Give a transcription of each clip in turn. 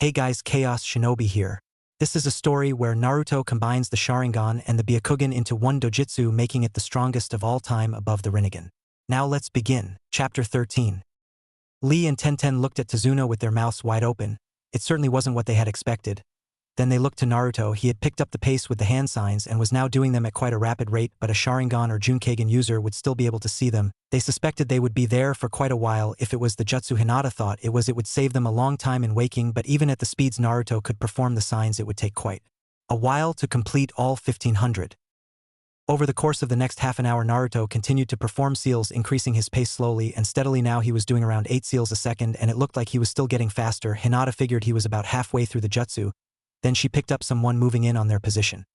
Hey guys, Chaos Shinobi here. This is a story where Naruto combines the Sharingan and the Byakugan into one dojutsu, making it the strongest of all time above the Rinnegan. Now let's begin. Chapter 13. Lee and Tenten looked at Tazuna with their mouths wide open. It certainly wasn't what they had expected. Then they looked to Naruto. He had picked up the pace with the hand signs and was now doing them at quite a rapid rate, but a Sharingan or Junkagen user would still be able to see them. They suspected they would be there for quite a while. If it was the jutsu Hinata thought it would save them a long time in waking, but even at the speeds Naruto could perform the signs, it would take quite a while to complete all 1500. Over the course of the next half an hour, Naruto continued to perform seals, increasing his pace slowly and steadily. Now he was doing around 8 seals a second, and it looked like he was still getting faster. Hinata figured he was about halfway through the jutsu. Then she picked up someone moving in on their position.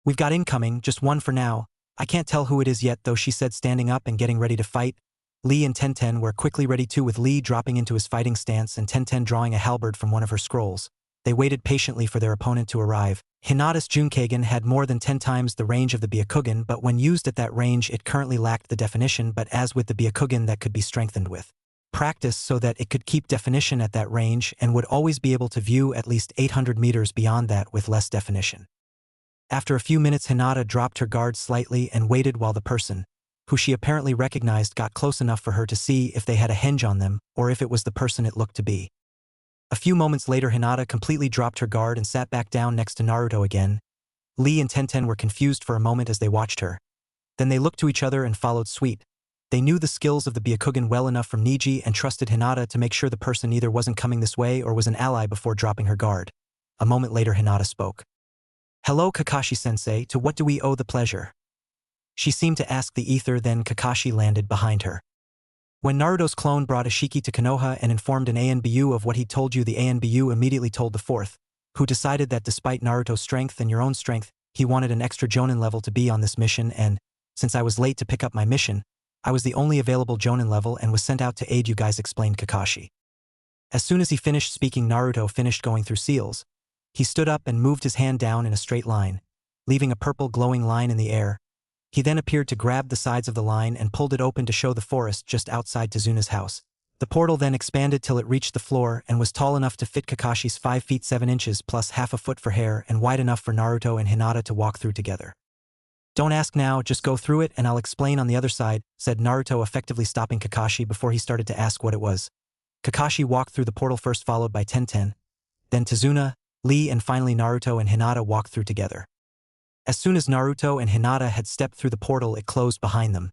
"We've got incoming, just one for now. I can't tell who it is yet though," she said, standing up and getting ready to fight. Lee and Tenten were quickly ready too, with Lee dropping into his fighting stance and Tenten drawing a halberd from one of her scrolls. They waited patiently for their opponent to arrive. Hinata's Junkagen had more than 10 times the range of the Byakugan, but when used at that range it currently lacked the definition, but as with the Byakugan, that could be strengthened with practice so that it could keep definition at that range and would always be able to view at least 800 meters beyond that with less definition. After a few minutes, Hinata dropped her guard slightly and waited while the person, who she apparently recognized, got close enough for her to see if they had a henge on them or if it was the person it looked to be. A few moments later, Hinata completely dropped her guard and sat back down next to Naruto again. Lee and Tenten were confused for a moment as they watched her. Then they looked to each other and followed suit. They knew the skills of the Byakugan well enough from Niji and trusted Hinata to make sure the person either wasn't coming this way or was an ally before dropping her guard. A moment later, Hinata spoke. "Hello, Kakashi-sensei, to what do we owe the pleasure?" She seemed to ask the ether, then Kakashi landed behind her. When Naruto's clone brought Ishiki to Konoha and informed an ANBU of what he'd told you, the ANBU immediately told the fourth, who decided that despite Naruto's strength and your own strength, he wanted an extra Jonin level to be on this mission, and since I was late to pick up my mission, I was the only available Jonin level and was sent out to aid you guys, explained Kakashi. As soon as he finished speaking, Naruto finished going through seals. He stood up and moved his hand down in a straight line, leaving a purple glowing line in the air. He then appeared to grab the sides of the line and pulled it open to show the forest just outside Tazuna's house. The portal then expanded till it reached the floor and was tall enough to fit Kakashi's 5 feet 7 inches plus half a foot for hair, and wide enough for Naruto and Hinata to walk through together. "Don't ask now, just go through it and I'll explain on the other side," said Naruto, effectively stopping Kakashi before he started to ask what it was. Kakashi walked through the portal first, followed by Tenten. Then Tazuna, Lee, and finally Naruto and Hinata walked through together. As soon as Naruto and Hinata had stepped through the portal, it closed behind them.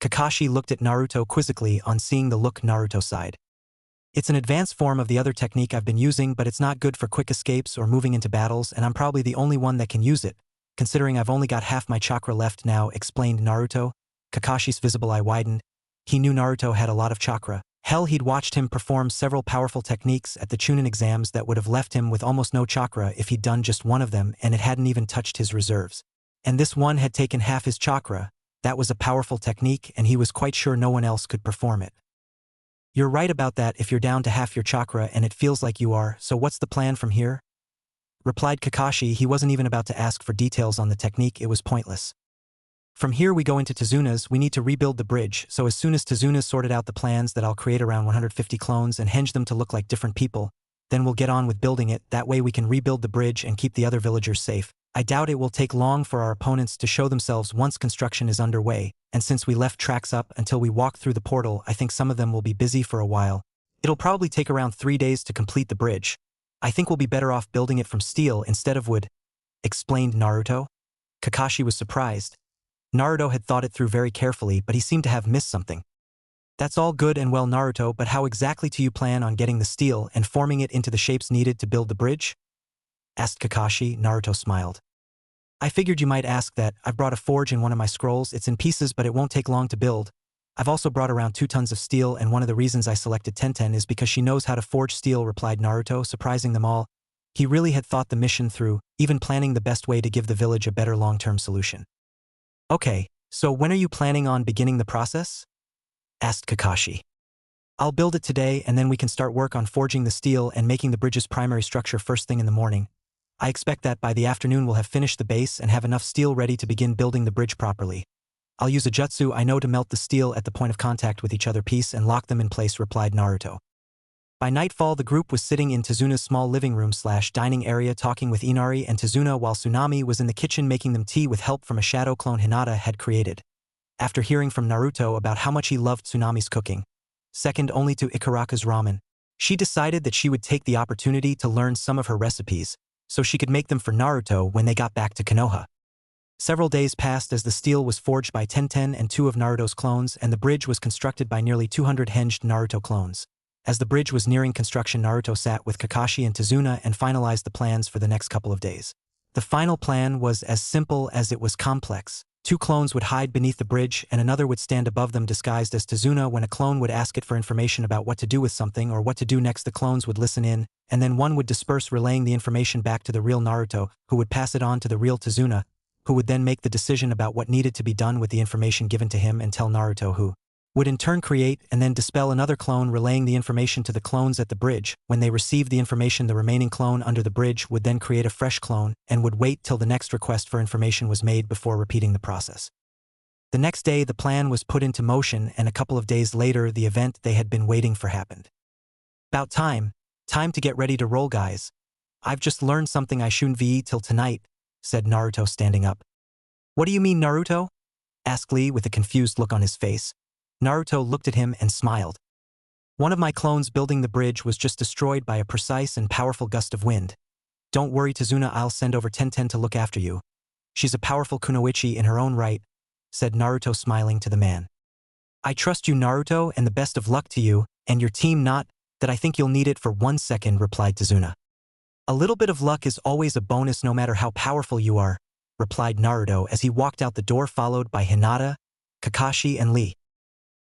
Kakashi looked at Naruto quizzically on seeing the look Naruto sighed. "It's an advanced form of the other technique I've been using, but it's not good for quick escapes or moving into battles, and I'm probably the only one that can use it, considering I've only got half my chakra left now," explained Naruto. Kakashi's visible eye widened. He knew Naruto had a lot of chakra. Hell, he'd watched him perform several powerful techniques at the Chunin exams that would have left him with almost no chakra if he'd done just one of them, and it hadn't even touched his reserves. And this one had taken half his chakra. That was a powerful technique, and he was quite sure no one else could perform it. "You're right about that if you're down to half your chakra, and it feels like you are, so what's the plan from here?" replied Kakashi. He wasn't even about to ask for details on the technique, it was pointless. "From here we go into Tazuna's. We need to rebuild the bridge, so as soon as Tazuna's sorted out the plans that I'll create around 150 clones and henge them to look like different people, then we'll get on with building it. That way we can rebuild the bridge and keep the other villagers safe. I doubt it will take long for our opponents to show themselves once construction is underway, and since we left tracks up until we walked through the portal, I think some of them will be busy for a while. It'll probably take around 3 days to complete the bridge. I think we'll be better off building it from steel instead of wood," explained Naruto. Kakashi was surprised. Naruto had thought it through very carefully, but he seemed to have missed something. "That's all good and well, Naruto, but how exactly do you plan on getting the steel and forming it into the shapes needed to build the bridge?" asked Kakashi. Naruto smiled. "I figured you might ask that. I've brought a forge in one of my scrolls. It's in pieces, but it won't take long to build. I've also brought around 2 tons of steel, and one of the reasons I selected Tenten is because she knows how to forge steel," replied Naruto, surprising them all. He really had thought the mission through, even planning the best way to give the village a better long-term solution. "Okay, so when are you planning on beginning the process?" asked Kakashi. "I'll build it today, and then we can start work on forging the steel and making the bridge's primary structure first thing in the morning. I expect that by the afternoon we'll have finished the base and have enough steel ready to begin building the bridge properly. I'll use a jutsu I know to melt the steel at the point of contact with each other piece and lock them in place," replied Naruto. By nightfall, the group was sitting in Tezuna's small living room/dining area talking with Inari and Tezuna while Tsunami was in the kitchen making them tea with help from a shadow clone Hinata had created. After hearing from Naruto about how much he loved Tsunami's cooking, second only to Ikaraka's ramen, she decided that she would take the opportunity to learn some of her recipes, so she could make them for Naruto when they got back to Konoha. Several days passed as the steel was forged by Tenten and 2 of Naruto's clones, and the bridge was constructed by nearly 200 henged Naruto clones. As the bridge was nearing construction, Naruto sat with Kakashi and Tezuna and finalized the plans for the next couple of days. The final plan was as simple as it was complex. 2 clones would hide beneath the bridge and another would stand above them disguised as Tezuna. When a clone would ask it for information about what to do with something or what to do next, the clones would listen in, and then one would disperse, relaying the information back to the real Naruto, who would pass it on to the real Tezuna, who would then make the decision about what needed to be done with the information given to him and tell Naruto, who would in turn create and then dispel another clone, relaying the information to the clones at the bridge. When they received the information, the remaining clone under the bridge would then create a fresh clone and would wait till the next request for information was made before repeating the process. The next day, the plan was put into motion, and a couple of days later, the event they had been waiting for happened. About time to get ready to roll, guys. I've just learned something I shouldn't be till tonight, said Naruto, standing up. What do you mean, Naruto? Asked Lee with a confused look on his face. Naruto looked at him and smiled. One of my clones building the bridge was just destroyed by a precise and powerful gust of wind. Don't worry, Tezuna, I'll send over Tenten to look after you. She's a powerful kunoichi in her own right, said Naruto, smiling to the man. I trust you, Naruto, and the best of luck to you and your team. Not that I think you'll need it for 1 second, replied Tezuna. A little bit of luck is always a bonus no matter how powerful you are, replied Naruto as he walked out the door, followed by Hinata, Kakashi, and Lee.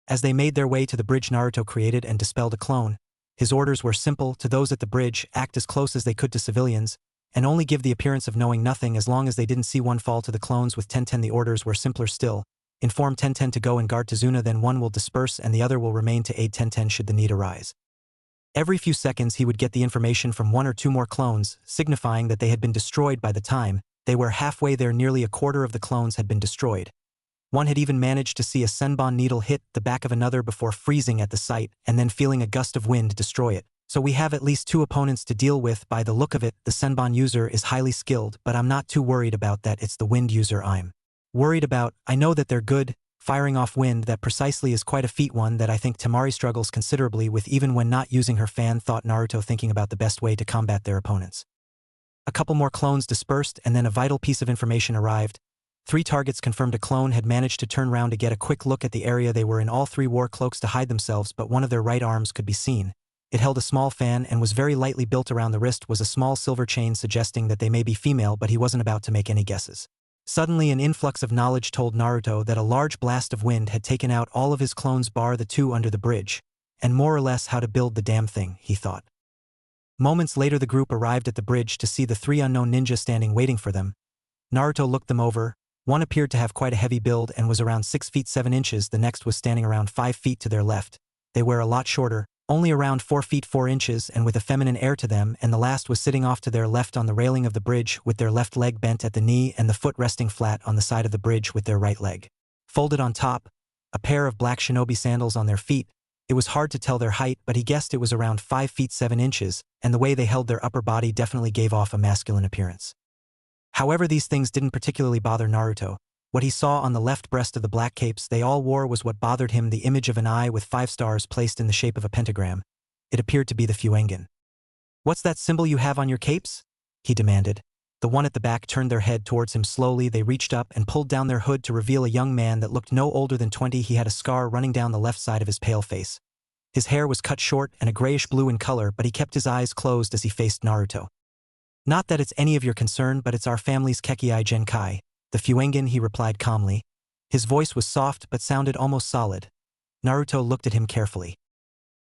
As they made their way to the bridge, Naruto created and dispelled a clone. His orders were simple to those at the bridge: act as close as they could to civilians, and only give the appearance of knowing nothing as long as they didn't see one fall. To the clones with Tenten, the orders were simpler still. Inform Tenten to go and guard Tezuna, then one will disperse and the other will remain to aid Tenten should the need arise. Every few seconds he would get the information from 1 or 2 more clones, signifying that they had been destroyed. By the time they were halfway there, nearly a quarter of the clones had been destroyed. One had even managed to see a senbon needle hit the back of another before freezing at the sight and then feeling a gust of wind destroy it. So we have at least 2 opponents to deal with. By the look of it, the senbon user is highly skilled, but I'm not too worried about that. It's the wind user I'm worried about. I know that they're good, firing off wind. That precisely is quite a feat, one that I think Temari struggles considerably with even when not using her fan, thought Naruto, thinking about the best way to combat their opponents. A couple more clones dispersed and then a vital piece of information arrived. 3 targets confirmed a clone had managed to turn round to get a quick look at the area they were in. All 3 wore cloaks to hide themselves, but one of their right arms could be seen. It held a small fan and was very lightly built. Around the wrist was a small silver chain suggesting that they may be female, but he wasn't about to make any guesses. Suddenly an influx of knowledge told Naruto that a large blast of wind had taken out all of his clones bar the 2 under the bridge, and more or less how to build the damn thing, he thought. Moments later the group arrived at the bridge to see the 3 unknown ninjas standing waiting for them. Naruto looked them over. One appeared to have quite a heavy build and was around 6 feet 7 inches. The next was standing around 5 feet to their left. They were a lot shorter, only around 4 feet 4 inches and with a feminine air to them, and the last was sitting off to their left on the railing of the bridge with their left leg bent at the knee and the foot resting flat on the side of the bridge with their right leg folded on top, a pair of black shinobi sandals on their feet. It was hard to tell their height, but he guessed it was around 5 feet 7 inches, and the way they held their upper body definitely gave off a masculine appearance. However, these things didn't particularly bother Naruto. What he saw on the left breast of the black capes they all wore was what bothered him: the image of an eye with 5 stars placed in the shape of a pentagram. It appeared to be the Fuengan. What's that symbol you have on your capes? He demanded. The one at the back turned their head towards him slowly. They reached up and pulled down their hood to reveal a young man that looked no older than 20. He had a scar running down the left side of his pale face. His hair was cut short and a grayish-blue in color, but he kept his eyes closed as he faced Naruto. Not that it's any of your concern, but it's our family's Kekiai Genkai, the Fuengan, he replied calmly. His voice was soft but sounded almost solid. Naruto looked at him carefully.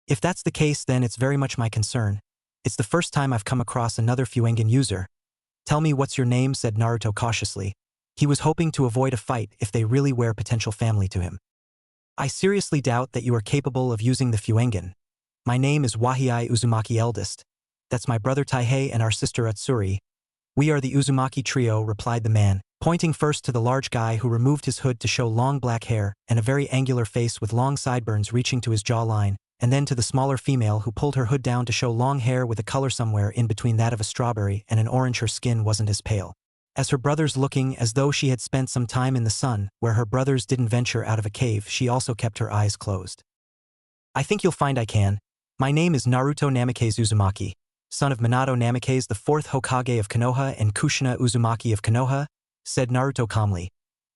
If that's the case, then it's very much my concern. It's the first time I've come across another Fuengan user. Tell me, what's your name? Said Naruto cautiously. He was hoping to avoid a fight if they really were potential family to him. I seriously doubt that you are capable of using the Fuengan. My name is Wahiai Uzumaki eldest. That's my brother Taihei and our sister Atsuri. We are the Uzumaki trio, replied the man, pointing first to the large guy who removed his hood to show long black hair and a very angular face with long sideburns reaching to his jawline, and then to the smaller female who pulled her hood down to show long hair with a color somewhere in between that of a strawberry and an orange. Her skin wasn't as pale as her brothers, looking as though she had spent some time in the sun, where her brothers didn't venture out of a cave. She also kept her eyes closed. I think you'll find I can. My name is Naruto Namikaze Uzumaki, son of Minato Namikaze, the fourth Hokage of Konoha, and Kushina Uzumaki of Konoha, said Naruto calmly.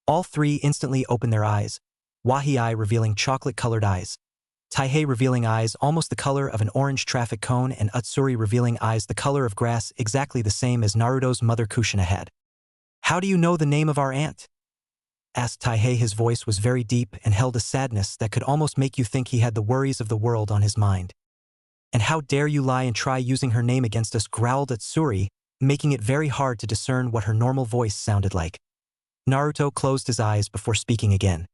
All three instantly opened their eyes, Wahii revealing chocolate-colored eyes, Taihei revealing eyes almost the color of an orange traffic cone, and Utsuri revealing eyes the color of grass, exactly the same as Naruto's mother Kushina had. How do you know the name of our aunt? Asked Taihei. His voice was very deep and held a sadness that could almost make you think he had the worries of the world on his mind. And how dare you lie and try using her name against us, growled Utsuri, making it very hard to discern what her normal voice sounded like. Naruto closed his eyes before speaking again.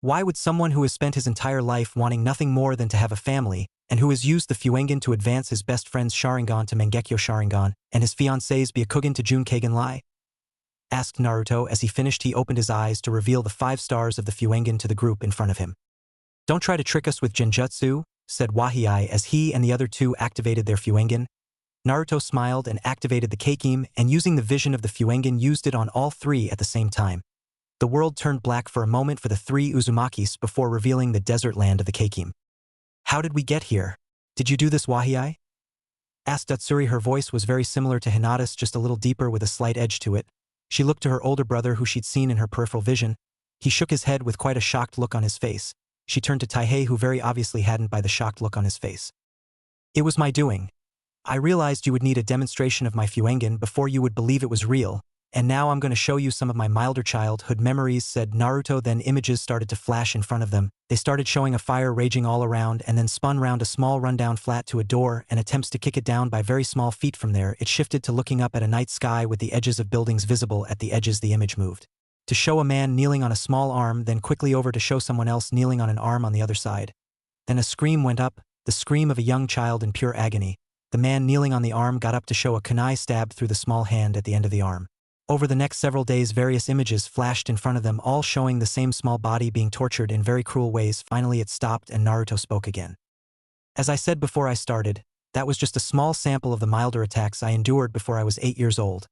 Why would someone who has spent his entire life wanting nothing more than to have a family, and who has used the Fuengan to advance his best friend's Sharingan to Mangekyo Sharingan, and his fiancée's Byakugan to Junkagen lie? Asked Naruto. As he finished, he opened his eyes to reveal the 5 stars of the Fuengan to the group in front of him. Don't try to trick us with Genjutsu, said Wahii as he and the other 2 activated their Fuengan. Naruto smiled and activated the Kekim, and using the vision of the Fuengan used it on all 3 at the same time. The world turned black for a moment for the 3 Uzumakis before revealing the desert land of the Kekim. How did we get here? Did you do this, Wahii? Asked Utsuri. Her voice was very similar to Hinata's, just a little deeper with a slight edge to it. She looked to her older brother, who she'd seen in her peripheral vision. He shook his head with quite a shocked look on his face. She turned to Taihei, who very obviously hadn't by the shocked look on his face. It was my doing. I realized you would need a demonstration of my Fuengan before you would believe it was real, and now I'm going to show you some of my milder childhood memories, said Naruto. Then images started to flash in front of them. They started showing a fire raging all around and then spun round a small rundown flat to a door and attempts to kick it down by very small feet. From there, it shifted to looking up at a night sky with the edges of buildings visible at the edges. The image moved to show a man kneeling on a small arm, then quickly over to show someone else kneeling on an arm on the other side. Then a scream went up, the scream of a young child in pure agony. The man kneeling on the arm got up to show a kunai stabbed through the small hand at the end of the arm. Over the next several days, various images flashed in front of them, all showing the same small body being tortured in very cruel ways. Finally it stopped and Naruto spoke again. As I said before I started, that was just a small sample of the milder attacks I endured before I was 8 years old.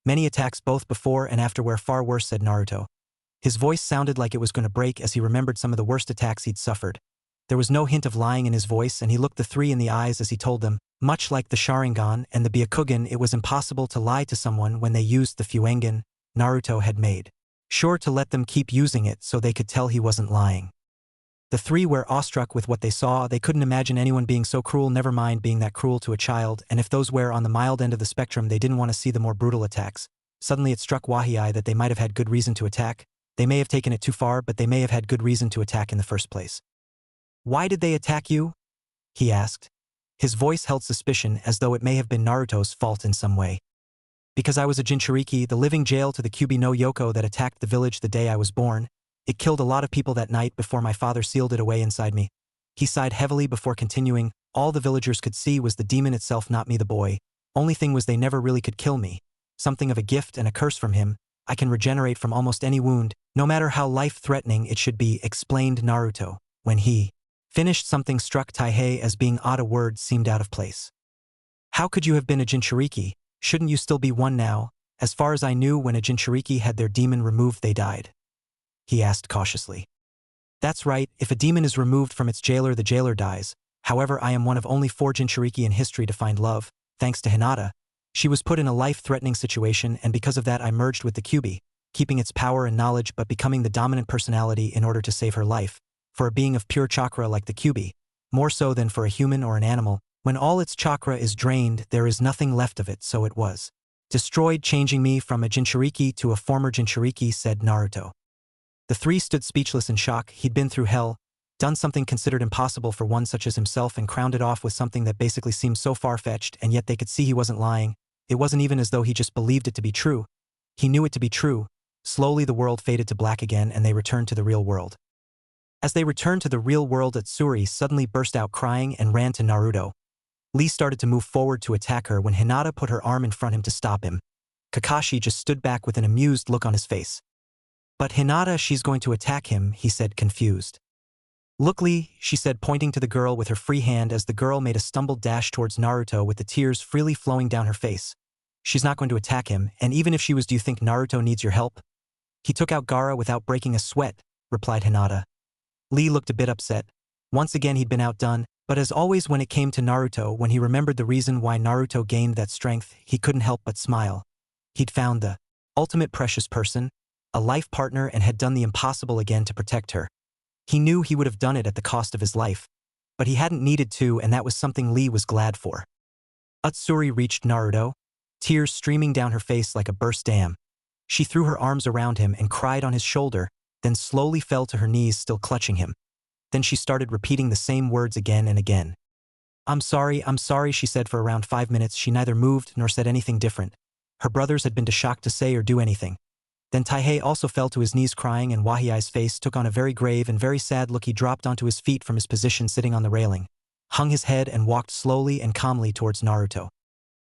Many attacks both before and after were far worse, said Naruto. His voice sounded like it was going to break as he remembered some of the worst attacks he'd suffered. There was no hint of lying in his voice, and he looked the 3 in the eyes as he told them, much like the Sharingan and the Byakugan, it was impossible to lie to someone when they used the Fuengan Naruto had made sure to let them keep using it so they could tell he wasn't lying. The 3 were awestruck with what they saw. They couldn't imagine anyone being so cruel, never mind being that cruel to a child, and if those were on the mild end of the spectrum, they didn't want to see the more brutal attacks. Suddenly it struck Wahii that they might have had good reason to attack. They may have taken it too far, but they may have had good reason to attack in the first place. Why did they attack you? He asked. His voice held suspicion, as though it may have been Naruto's fault in some way. Because I was a Jinchuriki, the living jail to the Kyubi no Yoko that attacked the village the day I was born. It killed a lot of people that night before my father sealed it away inside me. He sighed heavily before continuing. All the villagers could see was the demon itself, not me, the boy. Only thing was they never really could kill me. Something of a gift and a curse from him. I can regenerate from almost any wound, no matter how life-threatening it should be, explained Naruto. When he finished, something struck Taihei as being odd. A word seemed out of place. How could you have been a Jinchuriki? Shouldn't you still be one now? As far as I knew, when a Jinchuriki had their demon removed, they died. He asked cautiously. That's right, if a demon is removed from its jailer, the jailer dies. However, I am one of only 4 Jinchuriki in history to find love, thanks to Hinata. She was put in a life-threatening situation, and because of that I merged with the Kyubi, keeping its power and knowledge but becoming the dominant personality in order to save her life. For a being of pure chakra like the Kyubi, more so than for a human or an animal, when all its chakra is drained, there is nothing left of it, so it was destroyed, changing me from a Jinchuriki to a former Jinchuriki, said Naruto. The 3 stood speechless in shock. He'd been through hell, done something considered impossible for one such as himself, and crowned it off with something that basically seemed so far-fetched, and yet they could see he wasn't lying. It wasn't even as though he just believed it to be true. He knew it to be true. Slowly the world faded to black again, and they returned to the real world. As they returned to the real world, Utsuri suddenly burst out crying and ran to Naruto. Lee started to move forward to attack her when Hinata put her arm in front of him to stop him. Kakashi just stood back with an amused look on his face. But Hinata, she's going to attack him, he said, confused. "Look, Lee," she said, pointing to the girl with her free hand as the girl made a stumbled dash towards Naruto with the tears freely flowing down her face. "She's not going to attack him, and even if she was, do you think Naruto needs your help?" "He took out Gaara without breaking a sweat," replied Hinata. Lee looked a bit upset. Once again he'd been outdone, but as always when it came to Naruto, when he remembered the reason why Naruto gained that strength, he couldn't help but smile. He'd found the ultimate precious person, a life partner, and had done the impossible again to protect her. He knew he would have done it at the cost of his life, but he hadn't needed to, and that was something Lee was glad for. Utsuri reached Naruto, tears streaming down her face like a burst dam. She threw her arms around him and cried on his shoulder, then slowly fell to her knees, still clutching him. Then she started repeating the same words again and again. I'm sorry," she said. For around 5 minutes she neither moved nor said anything different. Her brothers had been too shocked to say or do anything. Then Taihei also fell to his knees crying, and Wahiai's face took on a very grave and very sad look. He dropped onto his feet from his position sitting on the railing, hung his head and walked slowly and calmly towards Naruto.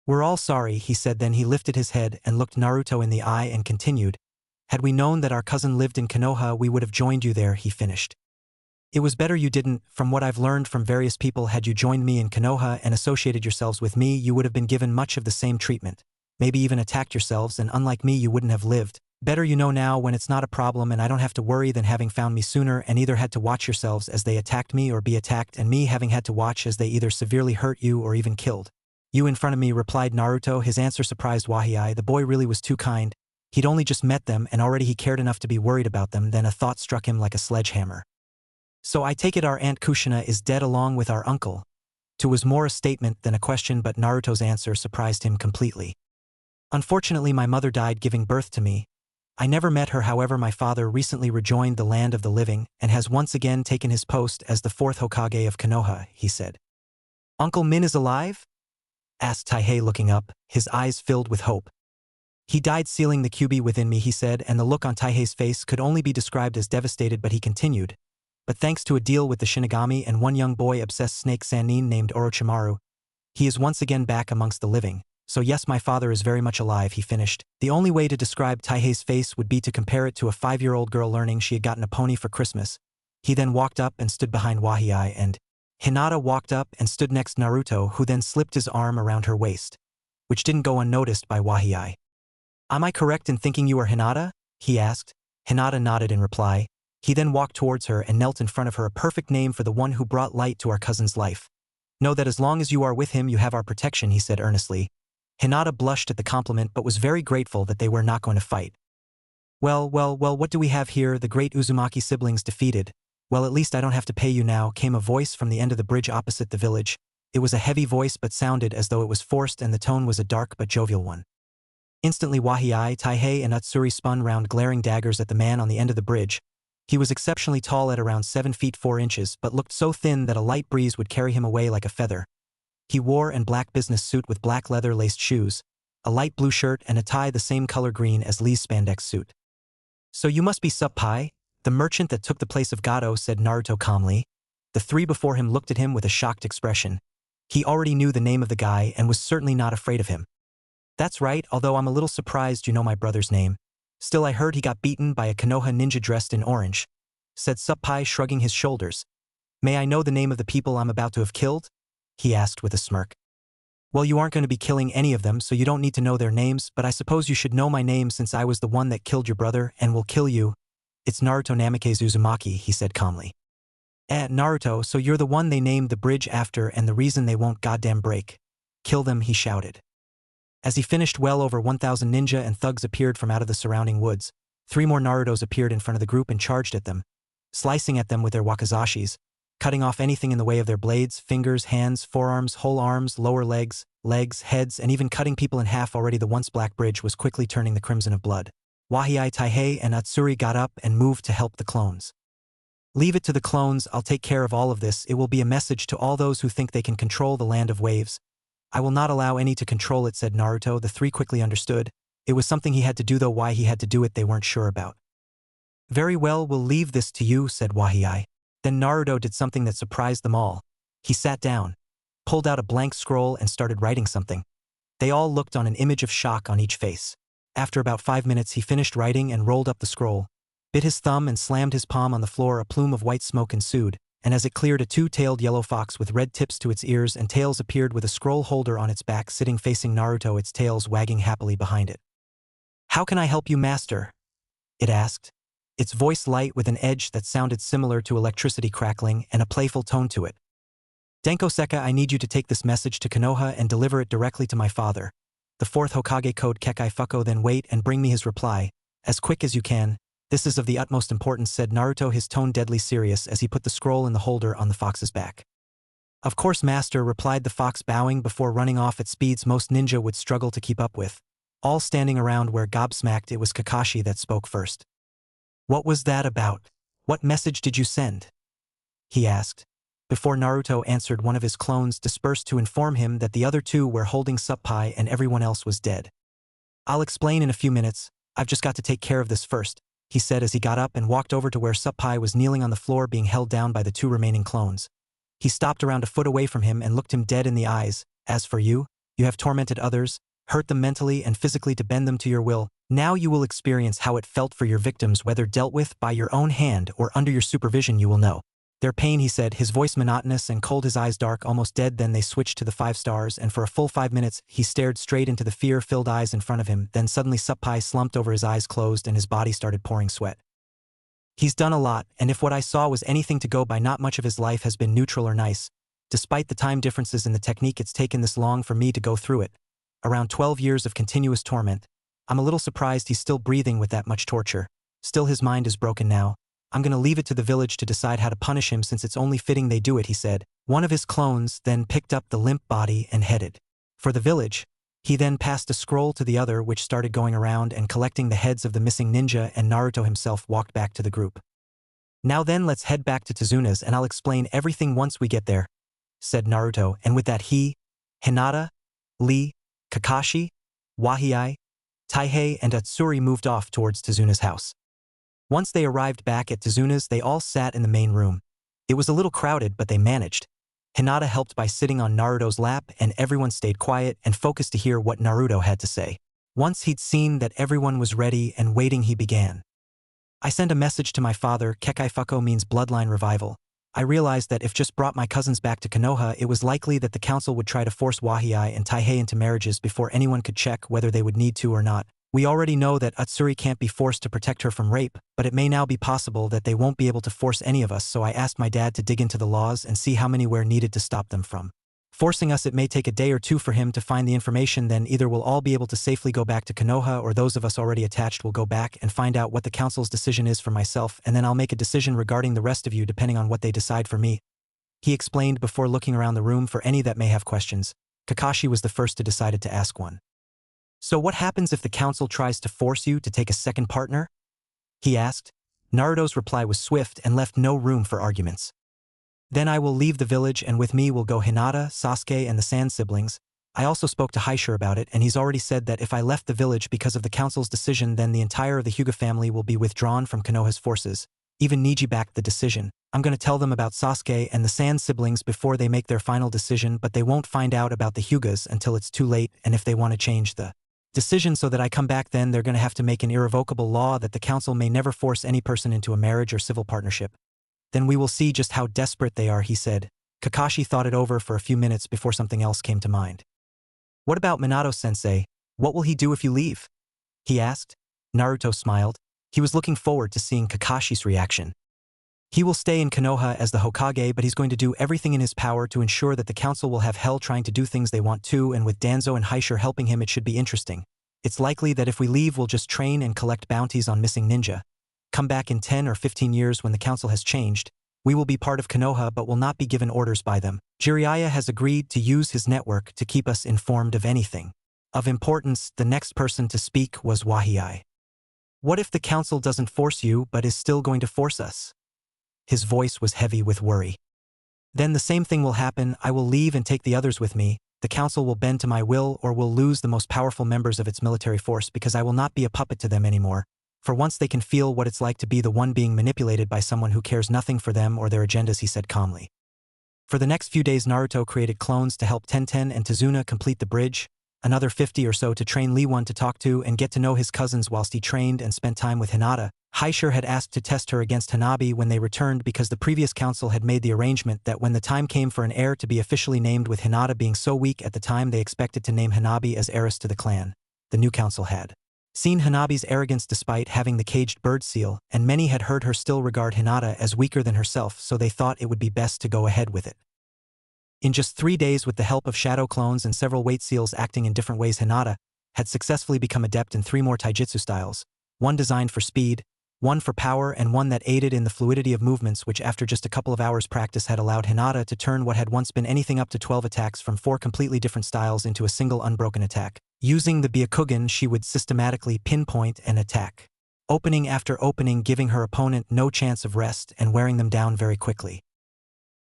"We're all sorry," he said. Then he lifted his head and looked Naruto in the eye and continued, "Had we known that our cousin lived in Konoha, we would have joined you there," he finished. "It was better you didn't. From what I've learned from various people, had you joined me in Konoha and associated yourselves with me, you would have been given much of the same treatment. Maybe even attacked yourselves, and unlike me you wouldn't have lived. Better you know now when it's not a problem and I don't have to worry than having found me sooner and either had to watch yourselves as they attacked me or be attacked, and me having had to watch as they either severely hurt you or even killed you in front of me," replied Naruto. His answer surprised Wahiai. The boy really was too kind. He'd only just met them and already he cared enough to be worried about them. Then a thought struck him like a sledgehammer. "So I take it our Aunt Kushina is dead along with our uncle?" It was more a statement than a question, but Naruto's answer surprised him completely. "Unfortunately, my mother died giving birth to me. I never met her. However, my father recently rejoined the land of the living and has once again taken his post as the 4th Hokage of Konoha," he said. "Uncle Min is alive?" asked Taihei, looking up, his eyes filled with hope. "He died sealing the QB within me," he said, and the look on Taihei's face could only be described as devastated, but he continued, "But thanks to a deal with the Shinigami and one young boy obsessed snake Sannin named Orochimaru, he is once again back amongst the living. So yes, my father is very much alive," he finished. The only way to describe Taihei's face would be to compare it to a 5-year-old girl learning she had gotten a pony for Christmas. He then walked up and stood behind Wahiai, and Hinata walked up and stood next Naruto, who then slipped his arm around her waist, which didn't go unnoticed by Wahiai. "Am I correct in thinking you are Hinata?" he asked. Hinata nodded in reply. He then walked towards her and knelt in front of her. "A perfect name for the one who brought light to our cousin's life. Know that as long as you are with him you have our protection," he said earnestly. Hinata blushed at the compliment but was very grateful that they were not going to fight. Well, what do we have here? The great Uzumaki siblings defeated. Well, at least I don't have to pay you now," came a voice from the end of the bridge opposite the village. It was a heavy voice but sounded as though it was forced, and the tone was a dark but jovial one. Instantly Wahiai, Taihei and Utsuri spun round, glaring daggers at the man on the end of the bridge. He was exceptionally tall at around 7 feet 4 inches, but looked so thin that a light breeze would carry him away like a feather. He wore a black business suit with black leather-laced shoes, a light blue shirt, and a tie the same color green as Lee's spandex suit. "So you must be Suppai, the merchant that took the place of Gato," said Naruto calmly. The three before him looked at him with a shocked expression. He already knew the name of the guy and was certainly not afraid of him. "That's right, although I'm a little surprised you know my brother's name. Still, I heard he got beaten by a Konoha ninja dressed in orange," said Suppai, shrugging his shoulders. "May I know the name of the people I'm about to have killed?" he asked with a smirk. "Well, you aren't going to be killing any of them, so you don't need to know their names, but I suppose you should know my name since I was the one that killed your brother and will kill you. It's Naruto Namikaze Uzumaki," he said calmly. Naruto, so you're the one they named the bridge after and the reason they won't goddamn break. Kill them," he shouted. As he finished, well over 1,000 ninja and thugs appeared from out of the surrounding woods. 3 more Narutos appeared in front of the group and charged at them, slicing at them with their wakizashis, cutting off anything in the way of their blades, fingers, hands, forearms, whole arms, lower legs, heads, and even cutting people in half. Already the once black bridge was quickly turning the crimson of blood. Wahiai, Taihei, and Utsuri got up and moved to help the clones. "Leave it to the clones, I'll take care of all of this. It will be a message to all those who think they can control the land of waves. I will not allow any to control it," said Naruto. The 3 quickly understood. It was something he had to do, though why he had to do it they weren't sure about. "Very well, we'll leave this to you," said Wahiai. Then Naruto did something that surprised them all. He sat down, pulled out a blank scroll and started writing something. They all looked on, an image of shock on each face. After about 5 minutes he finished writing and rolled up the scroll, bit his thumb and slammed his palm on the floor. A plume of white smoke ensued. and as it cleared, a two-tailed yellow fox with red tips to its ears and tails appeared with a scroll holder on its back sitting facing Naruto, its tails wagging happily behind it. "How can I help you, master?" it asked, its voice light with an edge that sounded similar to electricity crackling and a playful tone to it. "Denko Seka, I need you to take this message to Konoha and deliver it directly to my father, the fourth Hokage code Kekai Fuko, then wait and bring me his reply, as quick as you can. This is of the utmost importance," said Naruto, his tone deadly serious as he put the scroll in the holder on the fox's back. "Of course, master," replied the fox, bowing before running off at speeds most ninja would struggle to keep up with. All standing around were gobsmacked. It was Kakashi that spoke first. "What was that about? What message did you send?" he asked. Before Naruto answered, one of his clones dispersed to inform him that the other two were holding Suppai and everyone else was dead. "I'll explain in a few minutes. I've just got to take care of this first," he said as he got up and walked over to where Suppai was kneeling on the floor being held down by the two remaining clones. He stopped around a foot away from him and looked him dead in the eyes. "As for you, you have tormented others, hurt them mentally and physically to bend them to your will. Now you will experience how it felt for your victims, whether dealt with by your own hand or under your supervision. You will know their pain," he said, his voice monotonous and cold, his eyes dark, almost dead. Then they switched to the 5 stars, and for a full 5 minutes he stared straight into the fear-filled eyes in front of him. Then suddenly Suppai slumped over, his eyes closed and his body started pouring sweat. "He's done a lot, and if what I saw was anything to go by, not much of his life has been neutral or nice. Despite the time differences in the technique, it's taken this long for me to go through it. Around 12 years of continuous torment. I'm a little surprised he's still breathing with that much torture. Still, his mind is broken now. I'm gonna leave it to the village to decide how to punish him, since it's only fitting they do it," he said. One of his clones then picked up the limp body and headed for the village. He then passed a scroll to the other, which started going around and collecting the heads of the missing ninja, and Naruto himself walked back to the group. "Now then, let's head back to Tezuna's and I'll explain everything once we get there," said Naruto, and with that he, Hinata, Lee, Kakashi, Wahiai, Taihei, and Atsuri moved off towards Tezuna's house. Once they arrived back at Tezuna's, they all sat in the main room. It was a little crowded, but they managed. Hinata helped by sitting on Naruto's lap, and everyone stayed quiet and focused to hear what Naruto had to say. Once he'd seen that everyone was ready and waiting, he began. "I sent a message to my father. Kekai Fuko means bloodline revival. I realized that if just brought my cousins back to Konoha, it was likely that the council would try to force Wahiai and Taihei into marriages before anyone could check whether they would need to or not. We already know that Atsuri can't be forced to protect her from rape, but it may now be possible that they won't be able to force any of us, so I asked my dad to dig into the laws and see how many were needed to stop them from forcing us. It may take a day or two for him to find the information, then either we'll all be able to safely go back to Konoha, or those of us already attached will go back and find out what the council's decision is for myself, and then I'll make a decision regarding the rest of you depending on what they decide for me," he explained before looking around the room for any that may have questions. Kakashi was the first to decide to ask one. "So what happens if the council tries to force you to take a second partner?" he asked. Naruto's reply was swift and left no room for arguments. "Then I will leave the village, and with me will go Hinata, Sasuke, and the Sand siblings. I also spoke to Haishur about it, and he's already said that if I left the village because of the council's decision, then the entire of the Hyuga family will be withdrawn from Konoha's forces. Even Neji backed the decision. I'm going to tell them about Sasuke and the Sand siblings before they make their final decision, but they won't find out about the Hyugas until it's too late, and if they want to change the decision so that I come back, then they're going to have to make an irrevocable law that the council may never force any person into a marriage or civil partnership. Then we will see just how desperate they are," he said. Kakashi thought it over for a few minutes before something else came to mind. "What about Minato-sensei? What will he do if you leave?" he asked. Naruto smiled. He was looking forward to seeing Kakashi's reaction. "He will stay in Konoha as the Hokage, but he's going to do everything in his power to ensure that the council will have hell trying to do things they want to, and with Danzo and Haishur helping him, it should be interesting. It's likely that if we leave, we'll just train and collect bounties on missing ninja. Come back in 10 or 15 years when the council has changed. We will be part of Konoha but will not be given orders by them. Jiraiya has agreed to use his network to keep us informed of anything of importance." The next person to speak was Wahiai. "What if the council doesn't force you but is still going to force us?" His voice was heavy with worry. "Then the same thing will happen. I will leave and take the others with me. The council will bend to my will, or will lose the most powerful members of its military force, because I will not be a puppet to them anymore. For once they can feel what it's like to be the one being manipulated by someone who cares nothing for them or their agendas," he said calmly. For the next few days, Naruto created clones to help Tenten and Tezuna complete the bridge. another 50 or so to train Lee-won to talk to and get to know his cousins whilst he trained and spent time with Hinata. Haishir had asked to test her against Hanabi when they returned because the previous council had made the arrangement that when the time came for an heir to be officially named, with Hinata being so weak at the time, they expected to name Hanabi as heiress to the clan. The new council had seen Hanabi's arrogance despite having the caged bird seal, and many had heard her still regard Hinata as weaker than herself, so they thought it would be best to go ahead with it. In just 3 days, with the help of shadow clones and several weight seals acting in different ways, Hinata had successfully become adept in 3 more taijutsu styles, one designed for speed, one for power, and one that aided in the fluidity of movements, which after just a couple of hours practice had allowed Hinata to turn what had once been anything up to 12 attacks from 4 completely different styles into a single unbroken attack. Using the Byakugan, she would systematically pinpoint and attack, opening after opening, giving her opponent no chance of rest and wearing them down very quickly.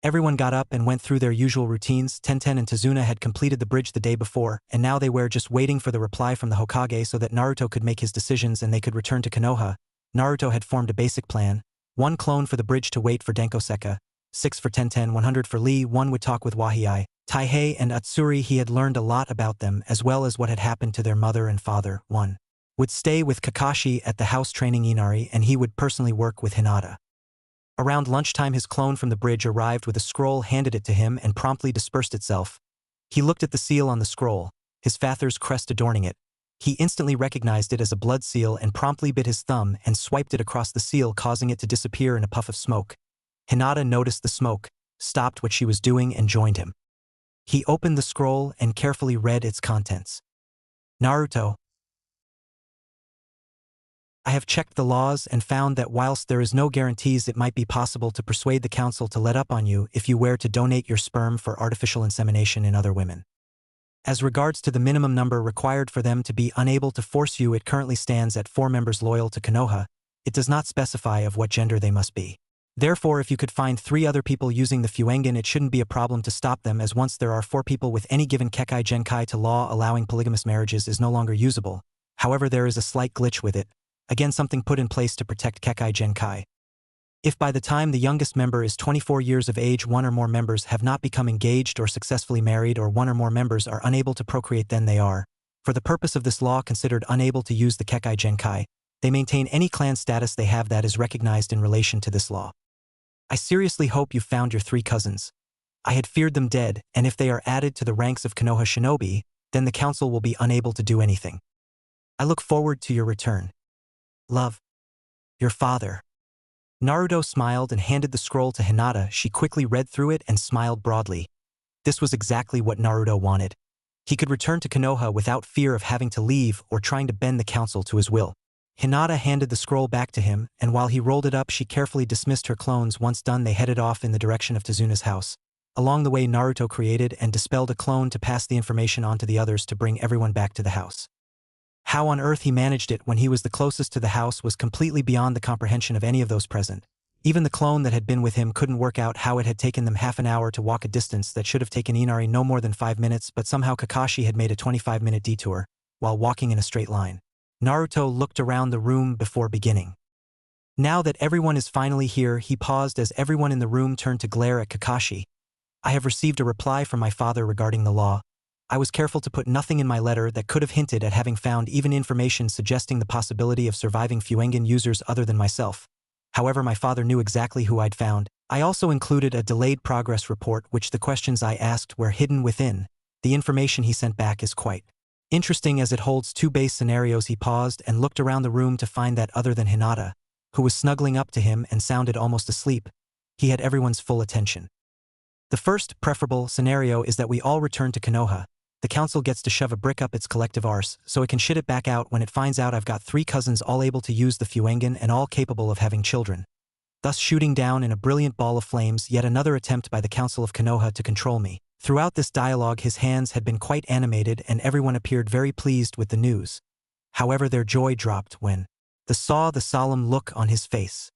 Everyone got up and went through their usual routines. Tenten and Tazuna had completed the bridge the day before, and now they were just waiting for the reply from the Hokage so that Naruto could make his decisions and they could return to Konoha. Naruto had formed a basic plan: 1 clone for the bridge to wait for Denkoseka, 6 for Tenten, 100 for Lee. 1 would talk with Wahei, Taihei, and Atsuri. He had learned a lot about them as well as what had happened to their mother and father. 1 would stay with Kakashi at the house training Inari, and he would personally work with Hinata. Around lunchtime, his clone from the bridge arrived with a scroll, handed it to him, and promptly dispersed itself. He looked at the seal on the scroll, his father's crest adorning it. He instantly recognized it as a blood seal and promptly bit his thumb and swiped it across the seal, causing it to disappear in a puff of smoke. Hinata noticed the smoke, stopped what she was doing, and joined him. He opened the scroll and carefully read its contents. Naruto, I have checked the laws and found that whilst there is no guarantees, it might be possible to persuade the council to let up on you if you were to donate your sperm for artificial insemination in other women. As regards to the minimum number required for them to be unable to force you, it currently stands at 4 members loyal to Konoha. It does not specify of what gender they must be. Therefore, if you could find 3 other people using the Fuengen, it shouldn't be a problem to stop them, as once there are 4 people with any given Kekai Genkai, to law allowing polygamous marriages is no longer usable. However, there is a slight glitch with it. Again, something put in place to protect Kekai Genkai. If by the time the youngest member is 24 years of age, 1 or more members have not become engaged or successfully married, or 1 or more members are unable to procreate, then they are, for the purpose of this law, considered unable to use the Kekai Genkai. They maintain any clan status they have that is recognized in relation to this law. I seriously hope you found your 3 cousins. I had feared them dead, and if they are added to the ranks of Konoha shinobi, then the council will be unable to do anything. I look forward to your return. Love. Your father. Naruto smiled and handed the scroll to Hinata. She quickly read through it and smiled broadly. This was exactly what Naruto wanted. He could return to Konoha without fear of having to leave or trying to bend the council to his will. Hinata handed the scroll back to him, and while he rolled it up, she carefully dismissed her clones. Once done, they headed off in the direction of Tazuna's house. Along the way, Naruto created and dispelled a clone to pass the information on to the others to bring everyone back to the house. How on earth he managed it when he was the closest to the house was completely beyond the comprehension of any of those present. Even the clone that had been with him couldn't work out how it had taken them half an hour to walk a distance that should have taken Inari no more than 5 minutes, but somehow Kakashi had made a 25-minute detour, while walking in a straight line. Naruto looked around the room before beginning. Now that everyone is finally here, he paused as everyone in the room turned to glare at Kakashi. I have received a reply from my father regarding the law. I was careful to put nothing in my letter that could have hinted at having found even information suggesting the possibility of surviving Fuengen users other than myself. However, my father knew exactly who I'd found. I also included a delayed progress report, which the questions I asked were hidden within. The information he sent back is quite interesting, as it holds 2 base scenarios. He paused and looked around the room to find that other than Hinata, who was snuggling up to him and sounded almost asleep, he had everyone's full attention. The first, preferable, scenario is that we all return to Konoha. The council gets to shove a brick up its collective arse, so it can shit it back out when it finds out I've got 3 cousins all able to use the Fuengen and all capable of having children, thus shooting down in a brilliant ball of flames yet another attempt by the Council of Konoha to control me. Throughout this dialogue, his hands had been quite animated and everyone appeared very pleased with the news. However, their joy dropped when they saw the solemn look on his face.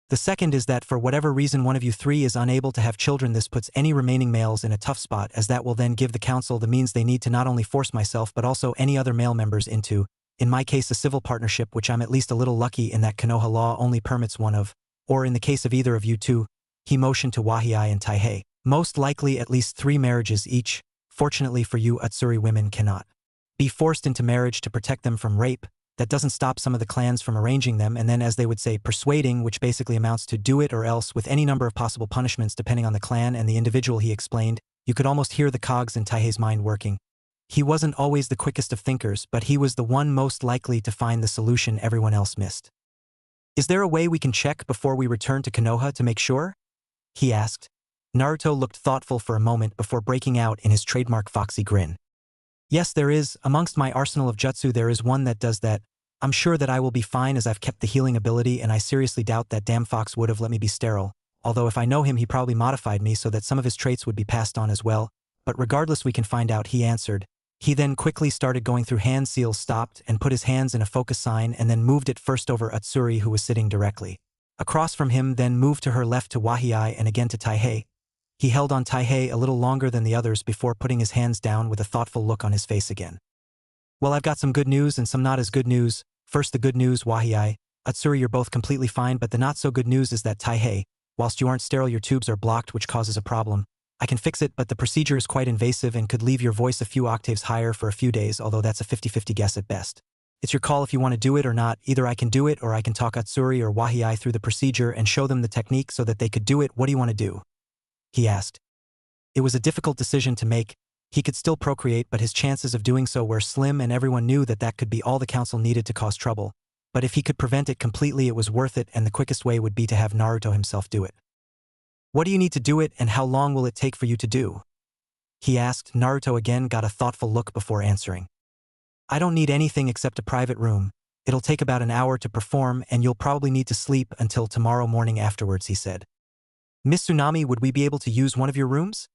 The second is that for whatever reason one of you 3 is unable to have children. This puts any remaining males in a tough spot, as that will then give the council the means they need to not only force myself but also any other male members into, in my case, a civil partnership, which I'm at least a little lucky in that Konoha law only permits one of, or in the case of either of you 2, he motioned to Wahei and Taihei, most likely at least 3 marriages each. Fortunately for you, Atsuri women cannot be forced into marriage to protect them from rape. That doesn't stop some of the clans from arranging them and then, as they would say, persuading, which basically amounts to do it or else, with any number of possible punishments depending on the clan and the individual, he explained. You could almost hear the cogs in Taihei's mind working. He wasn't always the quickest of thinkers, but he was the one most likely to find the solution everyone else missed. Is there a way we can check before we return to Konoha to make sure? He asked. Naruto looked thoughtful for a moment before breaking out in his trademark foxy grin. Yes, there is. Amongst my arsenal of jutsu there is one that does that. I'm sure that I will be fine as I've kept the healing ability, and I seriously doubt that damn fox would have let me be sterile. Although if I know him, he probably modified me so that some of his traits would be passed on as well. But regardless, we can find out, he answered. He then quickly started going through hand seals, stopped, and put his hands in a focus sign and then moved it first over Atsuri, who was sitting directly across from him, then moved to her left to Wahei and again to Taihei. He held on Taihei a little longer than the others before putting his hands down with a thoughtful look on his face again. Well, I've got some good news and some not as good news. First, the good news, Wahei. Atsuri, you're both completely fine, but the not so good news is that Taihei, whilst you aren't sterile, your tubes are blocked, which causes a problem. I can fix it, but the procedure is quite invasive and could leave your voice a few octaves higher for a few days, although that's a 50-50 guess at best. It's your call if you want to do it or not. Either I can do it or I can talk Atsuri or Wahei through the procedure and show them the technique so that they could do it. What do you want to do? He asked. It was a difficult decision to make. He could still procreate, but his chances of doing so were slim, and everyone knew that that could be all the council needed to cause trouble. But if he could prevent it completely, it was worth it, and the quickest way would be to have Naruto himself do it. What do you need to do it, and how long will it take for you to do? He asked. Naruto again got a thoughtful look before answering. I don't need anything except a private room. It'll take about an hour to perform, and you'll probably need to sleep until tomorrow morning afterwards, he said. Miss Tsunami, would we be able to use one of your rooms?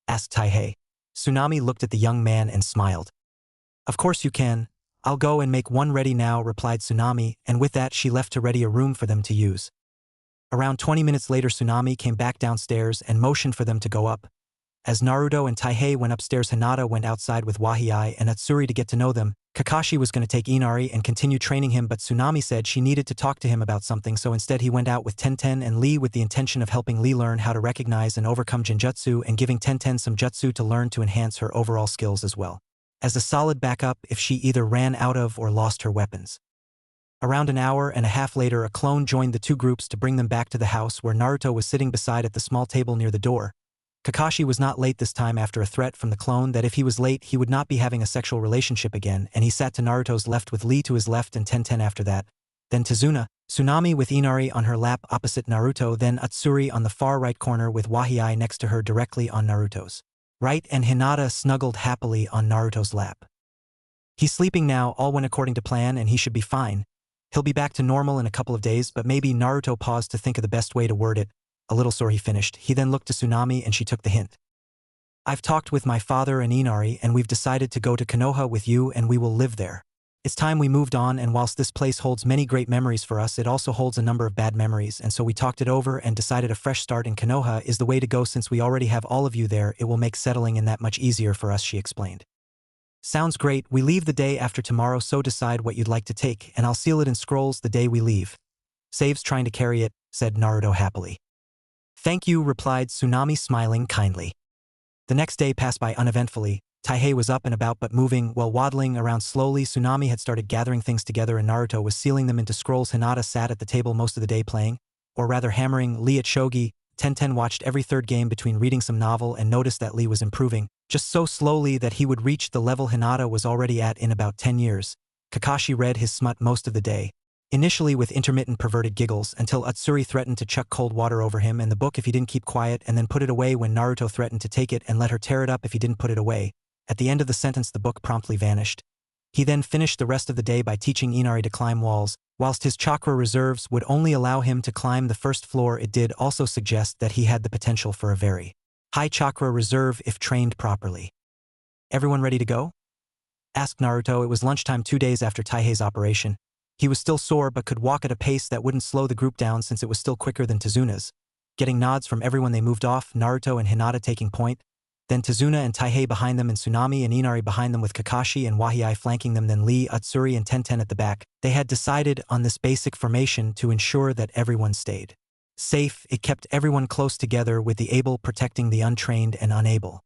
Asked Taihei. Tsunami looked at the young man and smiled. Of course you can. I'll go and make one ready now, replied Tsunami, and with that she left to ready a room for them to use. Around 20 minutes later, Tsunami came back downstairs and motioned for them to go up. As Naruto and Taihei went upstairs, Hinata went outside with Wahei and Atsuri to get to know them. Kakashi was going to take Inari and continue training him, but Tsunami said she needed to talk to him about something, so instead he went out with Tenten and Lee with the intention of helping Lee learn how to recognize and overcome Genjutsu and giving Tenten some jutsu to learn to enhance her overall skills as well, as a solid backup if she either ran out of or lost her weapons. Around an hour and a half later, a clone joined the two groups to bring them back to the house where Naruto was sitting beside at the small table near the door. Kakashi was not late this time after a threat from the clone that if he was late he would not be having a sexual relationship again, and he sat to Naruto's left with Lee to his left and Tenten after that. Then Tazuna, Tsunami with Inari on her lap opposite Naruto, then Atsuri on the far right corner with Wahei next to her directly on Naruto's right, and Hinata snuggled happily on Naruto's lap. He's sleeping now, all went according to plan, and he should be fine. He'll be back to normal in a couple of days, but maybe. Naruto paused to think of the best way to word it. A little sore, he finished. He then looked to Tsunami and she took the hint. I've talked with my father and Inari and we've decided to go to Konoha with you and we will live there. It's time we moved on, and whilst this place holds many great memories for us, it also holds a number of bad memories, and so we talked it over and decided a fresh start in Konoha is the way to go. Since we already have all of you there, it will make settling in that much easier for us, she explained. Sounds great. We leave the day after tomorrow, so decide what you'd like to take and I'll seal it in scrolls the day we leave. Saves trying to carry it, said Naruto happily. Thank you, replied Tsunami, smiling kindly. The next day passed by uneventfully. Taihei was up and about but moving, while waddling around slowly. Tsunami had started gathering things together and Naruto was sealing them into scrolls. Hinata sat at the table most of the day playing, or rather hammering, Lee at shogi. Tenten watched every third game between reading some novel and noticed that Lee was improving, just so slowly that he would reach the level Hinata was already at in about 10 years. Kakashi read his smut most of the day, initially with intermittent perverted giggles, until Atsuri threatened to chuck cold water over him and the book if he didn't keep quiet, and then put it away when Naruto threatened to take it and let her tear it up if he didn't put it away. At the end of the sentence the book promptly vanished. He then finished the rest of the day by teaching Inari to climb walls. Whilst his chakra reserves would only allow him to climb the first floor, it did also suggest that he had the potential for a very high chakra reserve if trained properly. Everyone ready to go? Asked Naruto. It was lunchtime 2 days after Taihei's operation. He was still sore but could walk at a pace that wouldn't slow the group down since it was still quicker than Tazuna's. Getting nods from everyone, they moved off, Naruto and Hinata taking point, then Tazuna and Taihei behind them and Tsunami and Inari behind them with Kakashi and Wahei flanking them, then Lee, Atsuri and Tenten at the back. They had decided on this basic formation to ensure that everyone stayed safe. It kept everyone close together, with the able protecting the untrained and unable.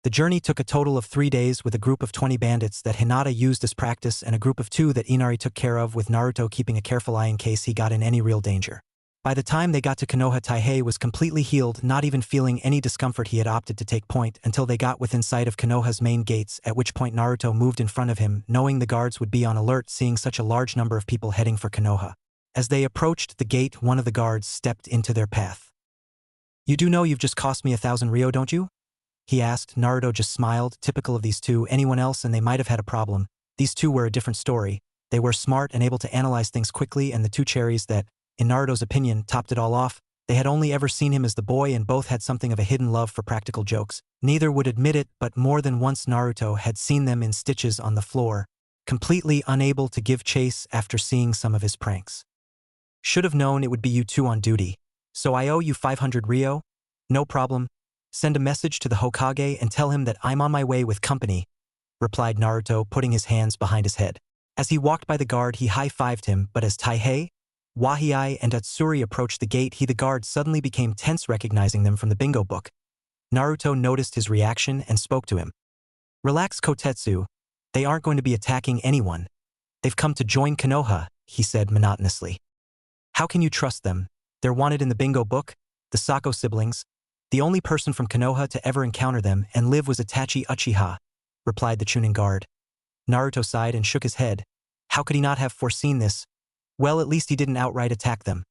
The journey took a total of 3 days with a group of 20 bandits that Hinata used as practice and a group of 2 that Inari took care of, with Naruto keeping a careful eye in case he got in any real danger. By the time they got to Konoha, Taihei was completely healed, not even feeling any discomfort. He had opted to take point until they got within sight of Konoha's main gates, at which point Naruto moved in front of him, knowing the guards would be on alert seeing such a large number of people heading for Konoha. As they approached the gate, one of the guards stepped into their path. "You do know you've just cost me 1,000 Ryo, don't you?" he asked. Naruto just smiled, typical of these two. Anyone else and they might have had a problem. These two were a different story. They were smart and able to analyze things quickly, and the two cherries that, in Naruto's opinion, topped it all off, they had only ever seen him as the boy, and both had something of a hidden love for practical jokes. Neither would admit it, but more than once Naruto had seen them in stitches on the floor, completely unable to give chase after seeing some of his pranks. "Should have known it would be you two on duty. So I owe you 500 Ryo? No problem. Send a message to the Hokage and tell him that I'm on my way with company," replied Naruto, putting his hands behind his head. As he walked by the guard, he high-fived him, but as Taihei, Wahiai, and Atsuri approached the gate, the guard suddenly became tense, recognizing them from the bingo book. Naruto noticed his reaction and spoke to him. "Relax, Kotetsu. They aren't going to be attacking anyone. They've come to join Konoha," he said monotonously. "How can you trust them? They're wanted in the bingo book, the Sako siblings. The only person from Konoha to ever encounter them and live was Itachi Uchiha," replied the Chunin guard. Naruto sighed and shook his head. How could he not have foreseen this? Well, at least he didn't outright attack them.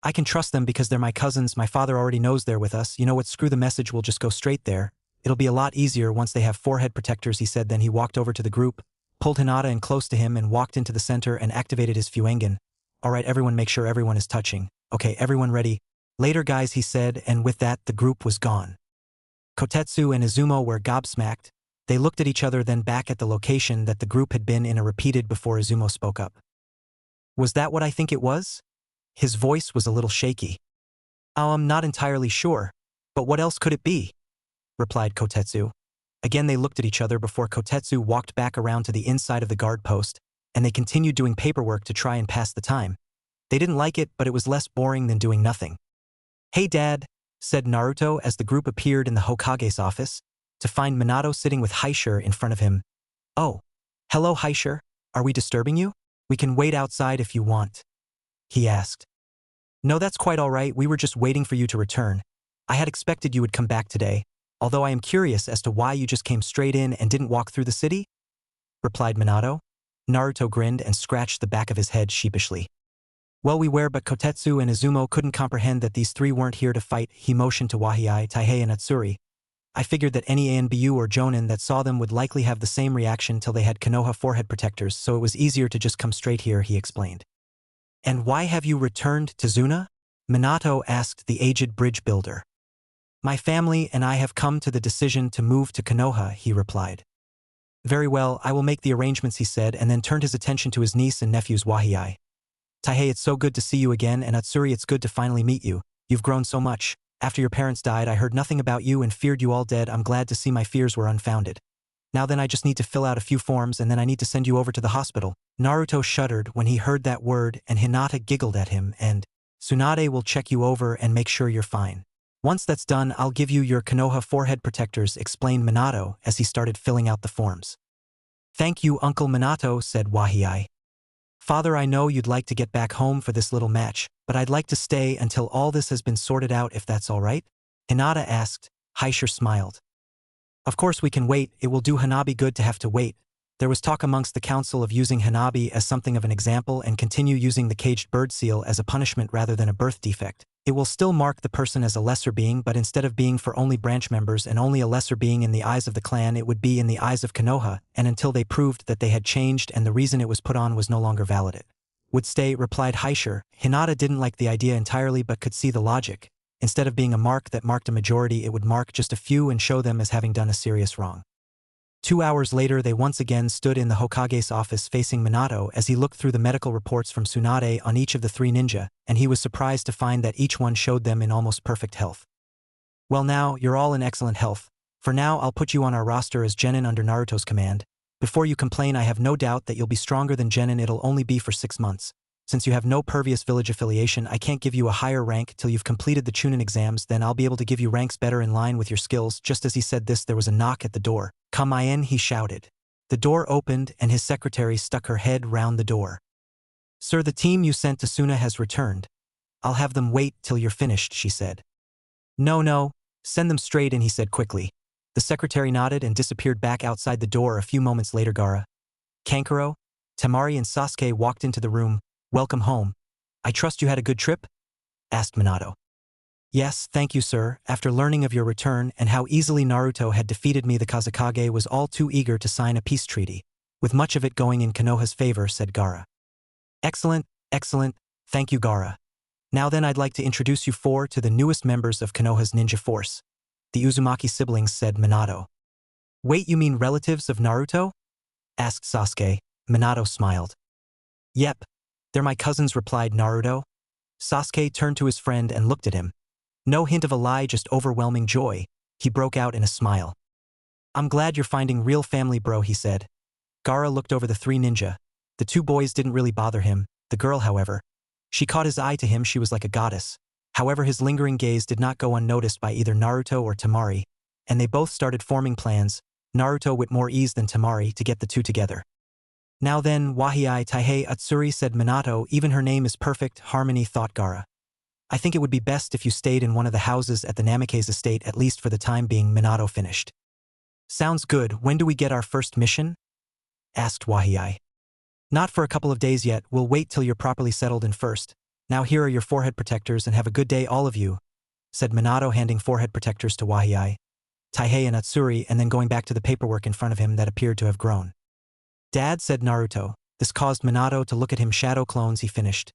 "I can trust them because they're my cousins. My father already knows they're with us. You know what, screw the message, we'll just go straight there. It'll be a lot easier once they have forehead protectors," he said. Then he walked over to the group, pulled Hinata in close to him, and walked into the center and activated his Fuengen. "Alright, everyone, make sure everyone is touching. Okay, everyone ready? Later, guys," he said, and with that the group was gone. Kotetsu and Izumo were gobsmacked. They looked at each other, then back at the location that the group had been in, repeated before Izumo spoke up. "Was that what I think it was?" His voice was a little shaky. "I'm not entirely sure, but what else could it be?" replied Kotetsu. Again they looked at each other before Kotetsu walked back around to the inside of the guard post, and they continued doing paperwork to try and pass the time. They didn't like it, but it was less boring than doing nothing. "Hey, Dad," said Naruto as the group appeared in the Hokage's office, to find Minato sitting with Haishir in front of him. "Oh, hello, Haishir. Are we disturbing you? We can wait outside if you want," he asked. "No, that's quite all right. We were just waiting for you to return. I had expected you would come back today, although I am curious as to why you just came straight in and didn't walk through the city," replied Minato. Naruto grinned and scratched the back of his head sheepishly. "Well, we were, but Kotetsu and Izumo couldn't comprehend that these three weren't here to fight." He motioned to Wahiai, Taihei, and Atsuri. "I figured that any Anbu or Jonin that saw them would likely have the same reaction till they had Konoha forehead protectors, so it was easier to just come straight here," he explained. "And why have you returned to Zuna?" Minato asked the aged bridge builder. "My family and I have come to the decision to move to Konoha," he replied. "Very well, I will make the arrangements," he said, and then turned his attention to his niece and nephews Wahiai. "Taihei, it's so good to see you again, and Atsuri, it's good to finally meet you. You've grown so much. After your parents died, I heard nothing about you and feared you all dead. I'm glad to see my fears were unfounded. Now then, I just need to fill out a few forms and then I need to send you over to the hospital." Naruto shuddered when he heard that word, and Hinata giggled at him, and "Tsunade will check you over and make sure you're fine. Once that's done, I'll give you your Konoha forehead protectors," explained Minato as he started filling out the forms. "Thank you, Uncle Minato," said Wahiai. "Father, I know you'd like to get back home for this little match, but I'd like to stay until all this has been sorted out, if that's all right?" Hinata asked. Haishir smiled. "Of course we can wait. It will do Hanabi good to have to wait." There was talk amongst the council of using Hanabi as something of an example and continue using the caged bird seal as a punishment rather than a birth defect. It will still mark the person as a lesser being, but instead of being for only branch members and only a lesser being in the eyes of the clan, it would be in the eyes of Konoha, and until they proved that they had changed and the reason it was put on was no longer valid. "It would stay," replied Haishir. Hinata didn't like the idea entirely but could see the logic. Instead of being a mark that marked a majority, it would mark just a few and show them as having done a serious wrong. 2 hours later, they once again stood in the Hokage's office facing Minato as he looked through the medical reports from Tsunade on each of the three ninja, and he was surprised to find that each one showed them in almost perfect health. "Well, now, you're all in excellent health. For now, I'll put you on our roster as genin under Naruto's command. Before you complain, I have no doubt that you'll be stronger than genin. It'll only be for 6 months. Since you have no previous village affiliation, I can't give you a higher rank till you've completed the Chunin exams, then I'll be able to give you ranks better in line with your skills." Just as he said this, there was a knock at the door. "Come in," he shouted. The door opened and his secretary stuck her head round the door. "Sir, the team you sent to Suna has returned. I'll have them wait till you're finished," she said. No, send them straight in," he said quickly. The secretary nodded and disappeared back outside the door. A few moments later, Gaara, Kankuro, Temari and Sasuke walked into the room. "Welcome home. I trust you had a good trip?" asked Minato. "Yes, thank you, sir. After learning of your return and how easily Naruto had defeated me, the Kazekage was all too eager to sign a peace treaty, with much of it going in Konoha's favor," said Gaara. Excellent. Thank you, Gaara. Now then, I'd like to introduce you four to the newest members of Konoha's ninja force, the Uzumaki siblings," said Minato. "Wait, you mean relatives of Naruto?" asked Sasuke. Minato smiled. "Yep, they're my cousins," replied Naruto. Sasuke turned to his friend and looked at him. No hint of a lie, just overwhelming joy. He broke out in a smile. "I'm glad you're finding real family, bro," he said. Gaara looked over the three ninja. The two boys didn't really bother him. The girl, however, she caught his eye. To him she was like a goddess. However, his lingering gaze did not go unnoticed by either Naruto or Temari, and they both started forming plans, Naruto with more ease than Temari, to get the two together. "Now then, Wahii Taihei Atsuri," said Minato. "Even her name is perfect harmony," thought Gaara. "I think it would be best if you stayed in one of the houses at the Namikaze estate, at least for the time being," Minato finished. "Sounds good. When do we get our first mission?" asked Wahii. "Not for a couple of days yet. We'll wait till you're properly settled in first. Now here are your forehead protectors and have a good day, all of you," said Minato, handing forehead protectors to Wahii, Taihei and Atsuri, and then going back to the paperwork in front of him that appeared to have grown. "Dad," said Naruto. This caused Minato to look at him. "Shadow clones," he finished.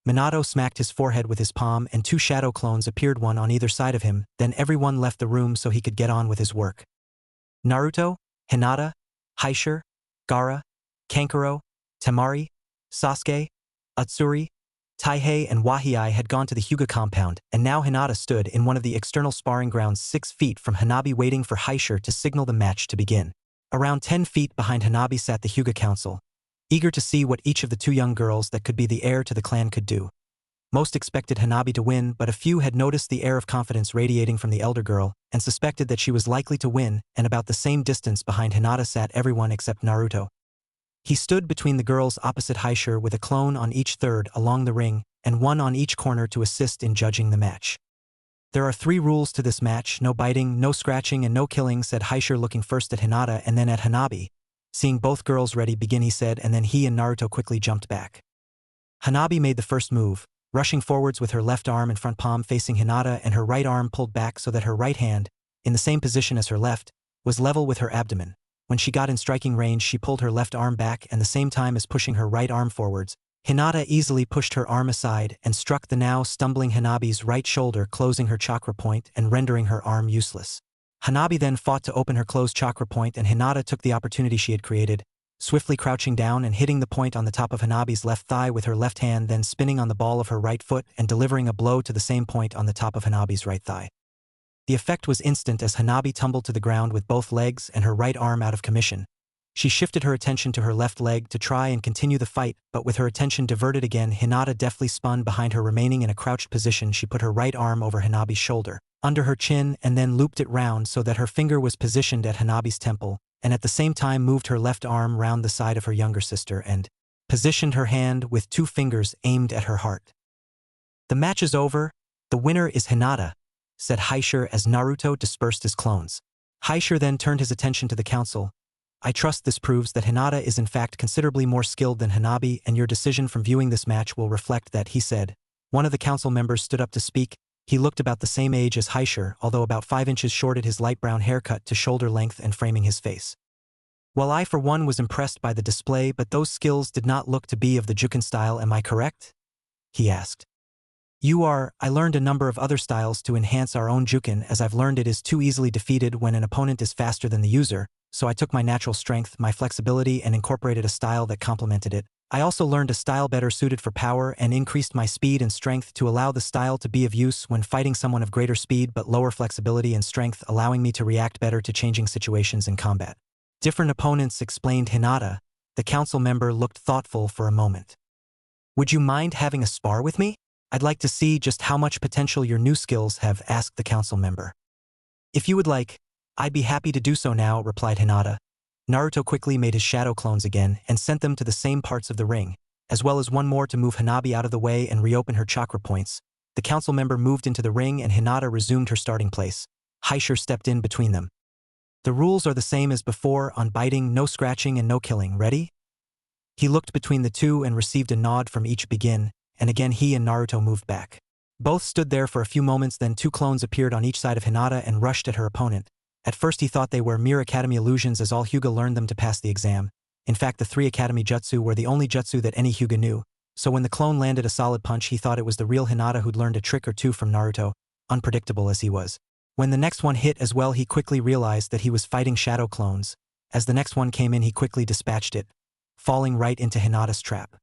Minato smacked his forehead with his palm and two shadow clones appeared, one on either side of him. Then everyone left the room so he could get on with his work. Naruto, Hinata, Haishir, Gaara, Kankuro, Temari, Sasuke, Atsuri, Taihei and Wahii had gone to the Hyuga compound, and now Hinata stood in one of the external sparring grounds 6 feet from Hanabi, waiting for Haishir to signal the match to begin. Around 10 feet behind Hanabi sat the Hyuga council, eager to see what each of the two young girls that could be the heir to the clan could do. Most expected Hanabi to win, but a few had noticed the air of confidence radiating from the elder girl and suspected that she was likely to win, and about the same distance behind Hinata sat everyone except Naruto. He stood between the girls opposite Haishir with a clone on each third along the ring and one on each corner to assist in judging the match. "There are 3 rules to this match: no biting, no scratching, and no killing," said Haishir, looking first at Hinata and then at Hanabi. Seeing both girls ready, "Begin," he said, and then he and Naruto quickly jumped back. Hanabi made the first move, rushing forwards with her left arm and front palm facing Hinata and her right arm pulled back so that her right hand, in the same position as her left, was level with her abdomen. When she got in striking range, she pulled her left arm back, and the same time as pushing her right arm forwards, Hinata easily pushed her arm aside and struck the now stumbling Hanabi's right shoulder, closing her chakra point and rendering her arm useless. Hanabi then fought to open her closed chakra point, and Hinata took the opportunity she had created, swiftly crouching down and hitting the point on the top of Hanabi's left thigh with her left hand, then spinning on the ball of her right foot and delivering a blow to the same point on the top of Hanabi's right thigh. The effect was instant as Hanabi tumbled to the ground with both legs and her right arm out of commission. She shifted her attention to her left leg to try and continue the fight, but with her attention diverted again, Hinata deftly spun behind her, remaining in a crouched position. She put her right arm over Hanabi's shoulder, under her chin, and then looped it round so that her finger was positioned at Hanabi's temple, and at the same time moved her left arm round the side of her younger sister and positioned her hand with 2 fingers aimed at her heart. "The match is over. The winner is Hinata," said Haishir as Naruto dispersed his clones. Haishir then turned his attention to the council. "I trust this proves that Hinata is in fact considerably more skilled than Hanabi, and your decision from viewing this match will reflect that," he said. One of the council members stood up to speak. He looked about the same age as Haishir, although about 5 inches short at his light brown haircut to shoulder length and framing his face. "Well, I for one was impressed by the display, but those skills did not look to be of the Juken style, am I correct?" he asked. "You are. I learned a number of other styles to enhance our own Juken, as I've learned it is too easily defeated when an opponent is faster than the user, so I took my natural strength, my flexibility, and incorporated a style that complemented it. I also learned a style better suited for power and increased my speed and strength to allow the style to be of use when fighting someone of greater speed but lower flexibility and strength, allowing me to react better to changing situations in combat." "Different opponents," explained Hinata. The council member looked thoughtful for a moment. Would you mind having a spar with me? I'd like to see just how much potential your new skills have, asked the council member. If you would like, I'd be happy to do so now, replied Hinata. Naruto quickly made his shadow clones again and sent them to the same parts of the ring, as well as one more to move Hanabi out of the way and reopen her chakra points. The council member moved into the ring and Hinata resumed her starting place. Haishir stepped in between them. The rules are the same as before, on biting, no scratching and no killing. Ready? He looked between the two and received a nod from each. Begin, and again he and Naruto moved back. Both stood there for a few moments, then two clones appeared on each side of Hinata and rushed at her opponent. At first he thought they were mere academy illusions as all Hyuga learned them to pass the exam. In fact, the 3 academy jutsu were the only jutsu that any Hyuga knew, so when the clone landed a solid punch he thought it was the real Hinata who'd learned a trick or two from Naruto, unpredictable as he was. When the next one hit as well he quickly realized that he was fighting shadow clones. As the next one came in he quickly dispatched it, falling right into Hinata's trap.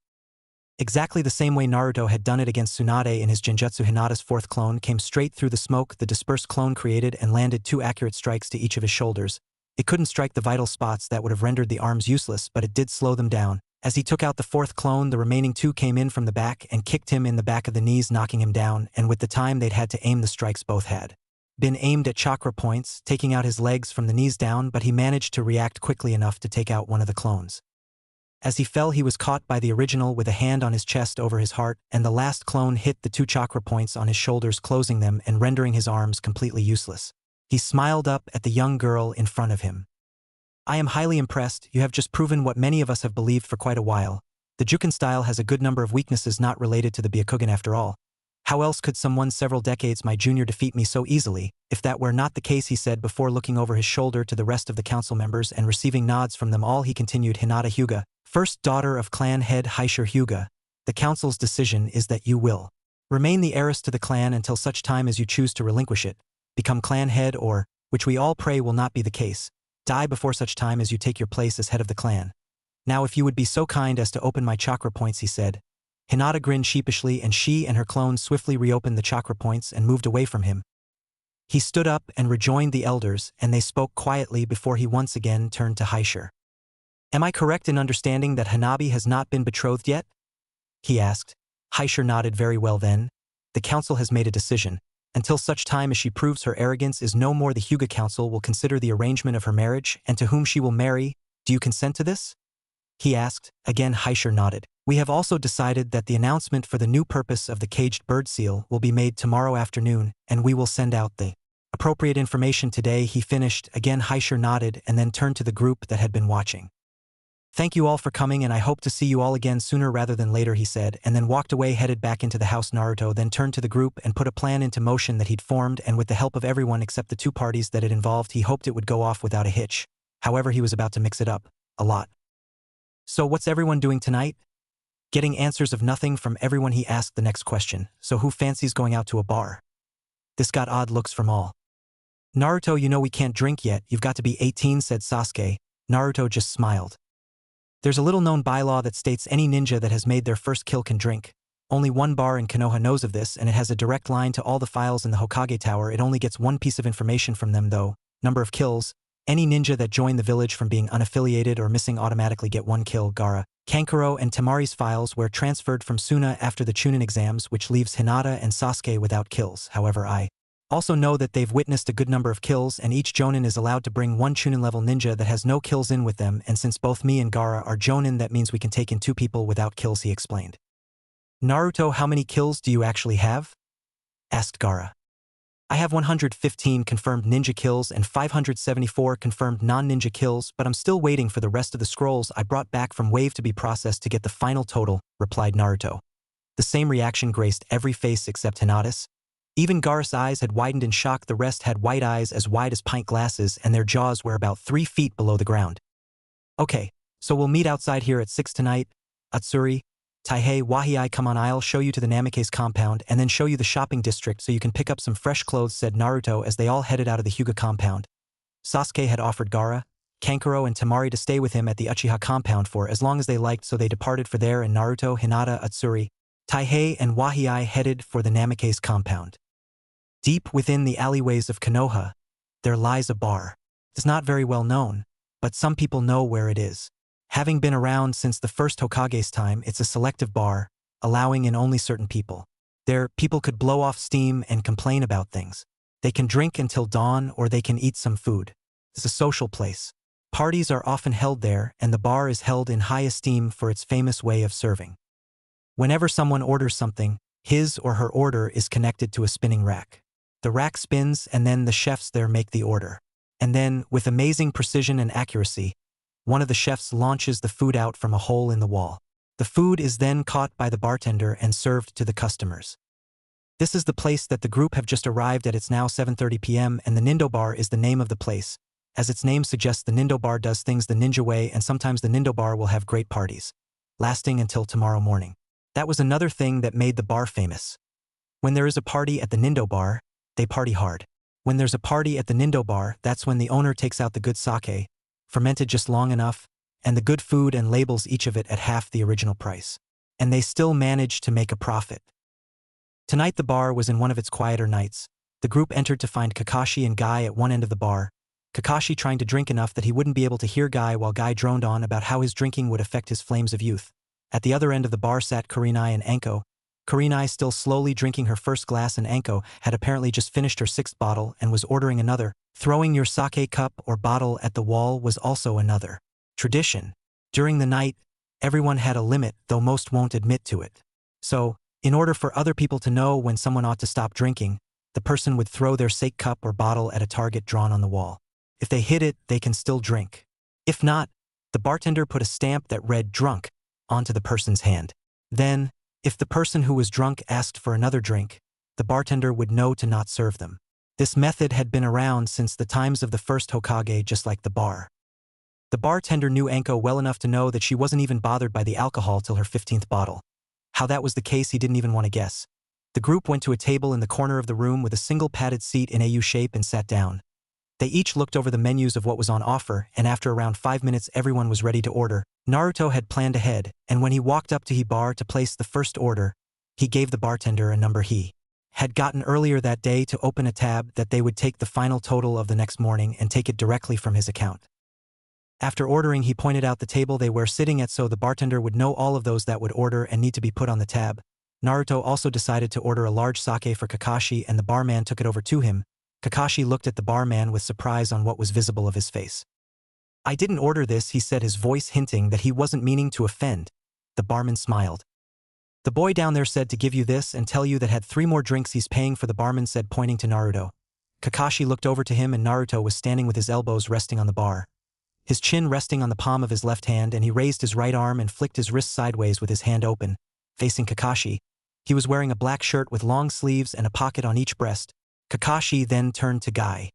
Exactly the same way Naruto had done it against Tsunade in his Genjutsu. Hinata's 4th clone came straight through the smoke the dispersed clone created and landed 2 accurate strikes to each of his shoulders. It couldn't strike the vital spots that would have rendered the arms useless, but it did slow them down. As he took out the 4th clone, the remaining 2 came in from the back and kicked him in the back of the knees, knocking him down, and with the time they'd had to aim, the strikes both had been aimed at chakra points, taking out his legs from the knees down, but he managed to react quickly enough to take out one of the clones. As he fell he was caught by the original with a hand on his chest over his heart, and the last clone hit the 2 chakra points on his shoulders, closing them and rendering his arms completely useless. He smiled up at the young girl in front of him. I am highly impressed. You have just proven what many of us have believed for quite a while. The Juken style has a good number of weaknesses not related to the Byakugan after all. How else could someone several decades my junior defeat me so easily? If that were not the case, he said before looking over his shoulder to the rest of the council members and receiving nods from them all, he continued, Hinata Hyuga, first daughter of clan head Haishir Hyuga, the council's decision is that you will remain the heiress to the clan until such time as you choose to relinquish it, become clan head or, which we all pray will not be the case, die before such time as you take your place as head of the clan. Now if you would be so kind as to open my chakra points, he said. Hinata grinned sheepishly and she and her clones swiftly reopened the chakra points and moved away from him. He stood up and rejoined the elders and they spoke quietly before he once again turned to Haishir. Am I correct in understanding that Hanabi has not been betrothed yet? He asked. Haishir nodded. Very well then. The council has made a decision. Until such time as she proves her arrogance is no more, the Hyuga Council will consider the arrangement of her marriage and to whom she will marry. Do you consent to this? He asked. Again Haishir nodded. We have also decided that the announcement for the new purpose of the caged bird seal will be made tomorrow afternoon, and we will send out the appropriate information today, he finished. Again Haishir nodded and then turned to the group that had been watching. Thank you all for coming and I hope to see you all again sooner rather than later, he said, and then walked away, headed back into the house. Naruto then turned to the group and put a plan into motion that he'd formed, and with the help of everyone except the 2 parties that it involved, he hoped it would go off without a hitch. However, he was about to mix it up a lot. So what's everyone doing tonight? Getting answers of nothing from everyone, he asked the next question. So who fancies going out to a bar? This got odd looks from all. Naruto, you know we can't drink yet, you've got to be 18, said Sasuke. Naruto just smiled. There's a little-known bylaw that states any ninja that has made their first kill can drink. Only one bar in Konoha knows of this, and it has a direct line to all the files in the Hokage Tower. It only gets one piece of information from them though, number of kills. Any ninja that joined the village from being unaffiliated or missing automatically get 1 kill. Gaara, Kankuro and Tamari's files were transferred from Suna after the Chunin exams, which leaves Hinata and Sasuke without kills. However, I also know that they've witnessed a good number of kills, and each Jonin is allowed to bring 1 Chunin-level ninja that has no kills in with them, and since both me and Gaara are Jonin, that means we can take in 2 people without kills, he explained. Naruto, how many kills do you actually have? Asked Gaara. I have 115 confirmed ninja kills and 574 confirmed non-ninja kills, but I'm still waiting for the rest of the scrolls I brought back from Wave to be processed to get the final total, replied Naruto. The same reaction graced every face except Hinata's. Even Gaara's eyes had widened in shock. The rest had white eyes as wide as pint glasses, and their jaws were about 3 feet below the ground. Okay, so we'll meet outside here at 6 tonight. Atsuri, Taihei, Wahiai, come on, I'll show you to the Namikaze compound and then show you the shopping district so you can pick up some fresh clothes, said Naruto as they all headed out of the Hyuga compound. Sasuke had offered Gaara, Kankuro and Tamari to stay with him at the Uchiha compound for as long as they liked, so they departed for there, and Naruto, Hinata, Atsuri, Taihei and Wahiai headed for the Namikaze compound. Deep within the alleyways of Konoha, there lies a bar. It's not very well known, but some people know where it is. Having been around since the first Hokage's time, it's a selective bar, allowing in only certain people. There, people could blow off steam and complain about things. They can drink until dawn or they can eat some food. It's a social place. Parties are often held there, and the bar is held in high esteem for its famous way of serving. Whenever someone orders something, his or her order is connected to a spinning rack. The rack spins and then the chefs there make the order. And then, with amazing precision and accuracy, one of the chefs launches the food out from a hole in the wall. The food is then caught by the bartender and served to the customers. This is the place that the group have just arrived at. It's now 7:30 p.m. and the Nindo Bar is the name of the place. As its name suggests, the Nindo Bar does things the ninja way, and sometimes the Nindo Bar will have great parties, lasting until tomorrow morning. That was another thing that made the bar famous. When there is a party at the Nindo Bar, they party hard. When there's a party at the Nindo Bar, that's when the owner takes out the good sake, fermented just long enough, and the good food and labels each of it at half the original price. And they still manage to make a profit. Tonight the bar was in one of its quieter nights. The group entered to find Kakashi and Guy at one end of the bar, Kakashi trying to drink enough that he wouldn't be able to hear Guy while Guy droned on about how his drinking would affect his flames of youth. At the other end of the bar sat Kurenai and Anko. Kurenai, still slowly drinking her first glass, and Anko had apparently just finished her 6th bottle and was ordering another. Throwing your sake cup or bottle at the wall was also another tradition. During the night, everyone had a limit, though most won't admit to it. So, in order for other people to know when someone ought to stop drinking, the person would throw their sake cup or bottle at a target drawn on the wall. If they hit it, they can still drink. If not, the bartender put a stamp that read "drunk" onto the person's hand. Then, if the person who was drunk asked for another drink, the bartender would know to not serve them. This method had been around since the times of the first Hokage, just like the bar. The bartender knew Anko well enough to know that she wasn't even bothered by the alcohol till her 15th bottle. How that was the case, he didn't even want to guess. The group went to a table in the corner of the room with a single padded seat in a U shape and sat down. They each looked over the menus of what was on offer, and after around 5 minutes everyone was ready to order. Naruto had planned ahead, and when he walked up to the bar to place the first order, he gave the bartender a number he had gotten earlier that day to open a tab that they would take the final total of the next morning and take it directly from his account. After ordering, he pointed out the table they were sitting at so the bartender would know all of those that would order and need to be put on the tab. Naruto also decided to order a large sake for Kakashi, and the barman took it over to him. Kakashi looked at the barman with surprise on what was visible of his face. "I didn't order this," he said, his voice hinting that he wasn't meaning to offend. The barman smiled. "The boy down there said to give you this and tell you that had 3 more drinks he's paying for," the barman said, pointing to Naruto. Kakashi looked over to him, and Naruto was standing with his elbows resting on the bar, his chin resting on the palm of his left hand, and he raised his right arm and flicked his wrist sideways with his hand open, facing Kakashi. He was wearing a black shirt with long sleeves and a pocket on each breast. Kakashi then turned to Guy.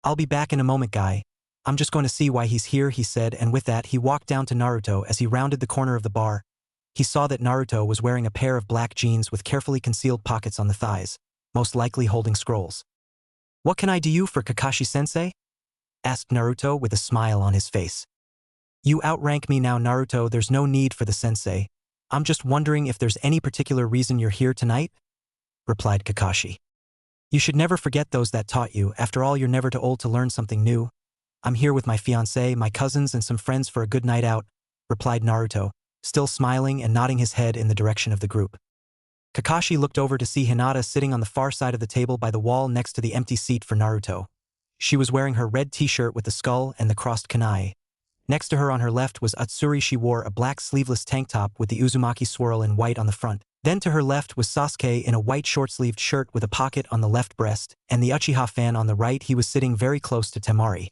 "I'll be back in a moment, Guy. I'm just going to see why he's here," he said, and with that he walked down to Naruto. As he rounded the corner of the bar, he saw that Naruto was wearing a pair of black jeans with carefully concealed pockets on the thighs, most likely holding scrolls. "What can I do you for, Kakashi-sensei?" asked Naruto with a smile on his face. "You outrank me now, Naruto. There's no need for the sensei. I'm just wondering if there's any particular reason you're here tonight?" replied Kakashi. "You should never forget those that taught you. After all, you're never too old to learn something new." "I'm here with my fiancée, my cousins, and some friends for a good night out," replied Naruto, still smiling and nodding his head in the direction of the group. Kakashi looked over to see Hinata sitting on the far side of the table by the wall next to the empty seat for Naruto. She was wearing her red t-shirt with the skull and the crossed kunai. Next to her on her left was Utsuri. She wore a black sleeveless tank top with the Uzumaki swirl in white on the front. Then to her left was Sasuke in a white short-sleeved shirt with a pocket on the left breast, and the Uchiha fan on the right. He was sitting very close to Temari,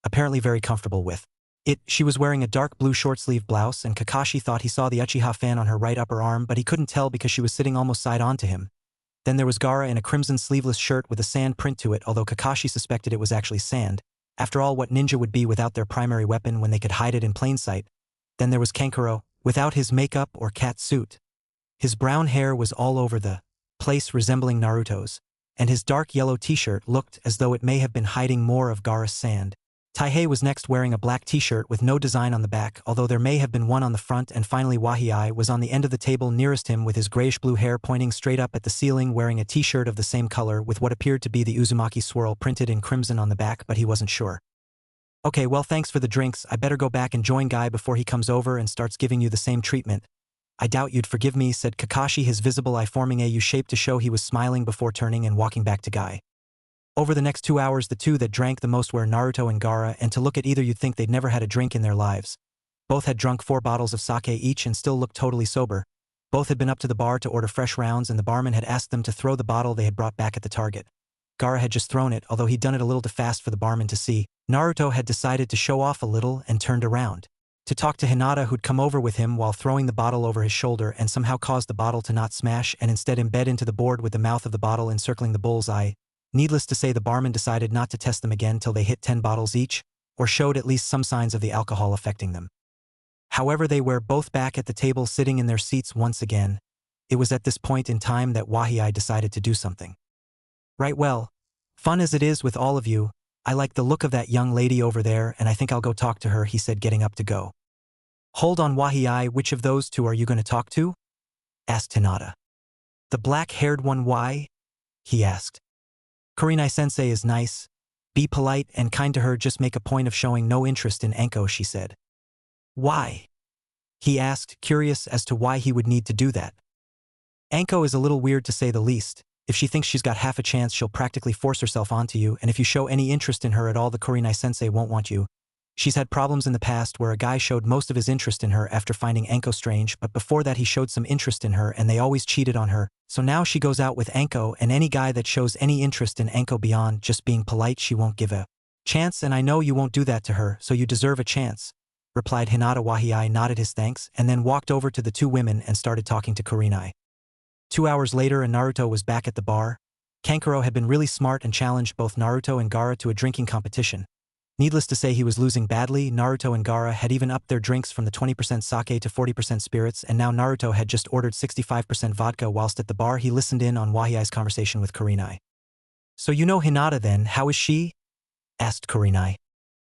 apparently very comfortable with it. She was wearing a dark blue short-sleeved blouse, and Kakashi thought he saw the Uchiha fan on her right upper arm, but he couldn't tell because she was sitting almost side-on to him. Then there was Gaara in a crimson sleeveless shirt with a sand print to it, although Kakashi suspected it was actually sand. After all, what ninja would be without their primary weapon when they could hide it in plain sight? Then there was Kankuro, without his makeup or cat suit. His brown hair was all over the place, resembling Naruto's, and his dark yellow t-shirt looked as though it may have been hiding more of Gaara's sand. Taihei was next, wearing a black t-shirt with no design on the back, although there may have been one on the front, and finally Wahii was on the end of the table nearest him with his grayish-blue hair pointing straight up at the ceiling, wearing a t-shirt of the same color with what appeared to be the Uzumaki swirl printed in crimson on the back, but he wasn't sure. "Okay, well, thanks for the drinks. I better go back and join Guy before he comes over and starts giving you the same treatment. I doubt you'd forgive me, said Kakashi, his visible eye forming a U-shape to show he was smiling before turning and walking back to Guy. Over the next 2 hours, the two that drank the most were Naruto and Gaara, and to look at either you'd think they'd never had a drink in their lives. Both had drunk 4 bottles of sake each and still looked totally sober. Both had been up to the bar to order fresh rounds, and the barman had asked them to throw the bottle they had brought back at the target. Gaara had just thrown it, although he'd done it a little too fast for the barman to see. Naruto had decided to show off a little and turned around to talk to Hinata, who'd come over with him while throwing the bottle over his shoulder and somehow caused the bottle to not smash and instead embed into the board with the mouth of the bottle encircling the bull's eye. Needless to say, the barman decided not to test them again till they hit 10 bottles each, or showed at least some signs of the alcohol affecting them. However, they were both back at the table sitting in their seats once again. It was at this point in time that Wahii decided to do something. Right, well, fun as it is with all of you, I like the look of that young lady over there and I think I'll go talk to her, he said, getting up to go. Hold on, Wahii, which of those two are you going to talk to? Asked Hinata. The black-haired one. Why? He asked. Kurenai-sensei is nice. Be polite and kind to her, just make a point of showing no interest in Anko, she said. Why? He asked, curious as to why he would need to do that. Anko is a little weird to say the least. If she thinks she's got half a chance, she'll practically force herself onto you, and if you show any interest in her at all, the Kurenai-sensei won't want you. She's had problems in the past where a guy showed most of his interest in her after finding Anko strange, but before that he showed some interest in her and they always cheated on her, so now she goes out with Anko, and any guy that shows any interest in Anko beyond just being polite, she won't give a chance, and I know you won't do that to her, so you deserve a chance, replied Hinata. Wahii nodded his thanks and then walked over to the two women and started talking to Kurenai. 2 hours later, and Naruto was back at the bar. Kankuro had been really smart and challenged both Naruto and Gaara to a drinking competition. Needless to say, he was losing badly. Naruto and Gaara had even upped their drinks from the 20% sake to 40% spirits, and now Naruto had just ordered 65% vodka. Whilst at the bar, he listened in on Wahii's conversation with Kurenai. So you know Hinata then, how is she? Asked Kurenai.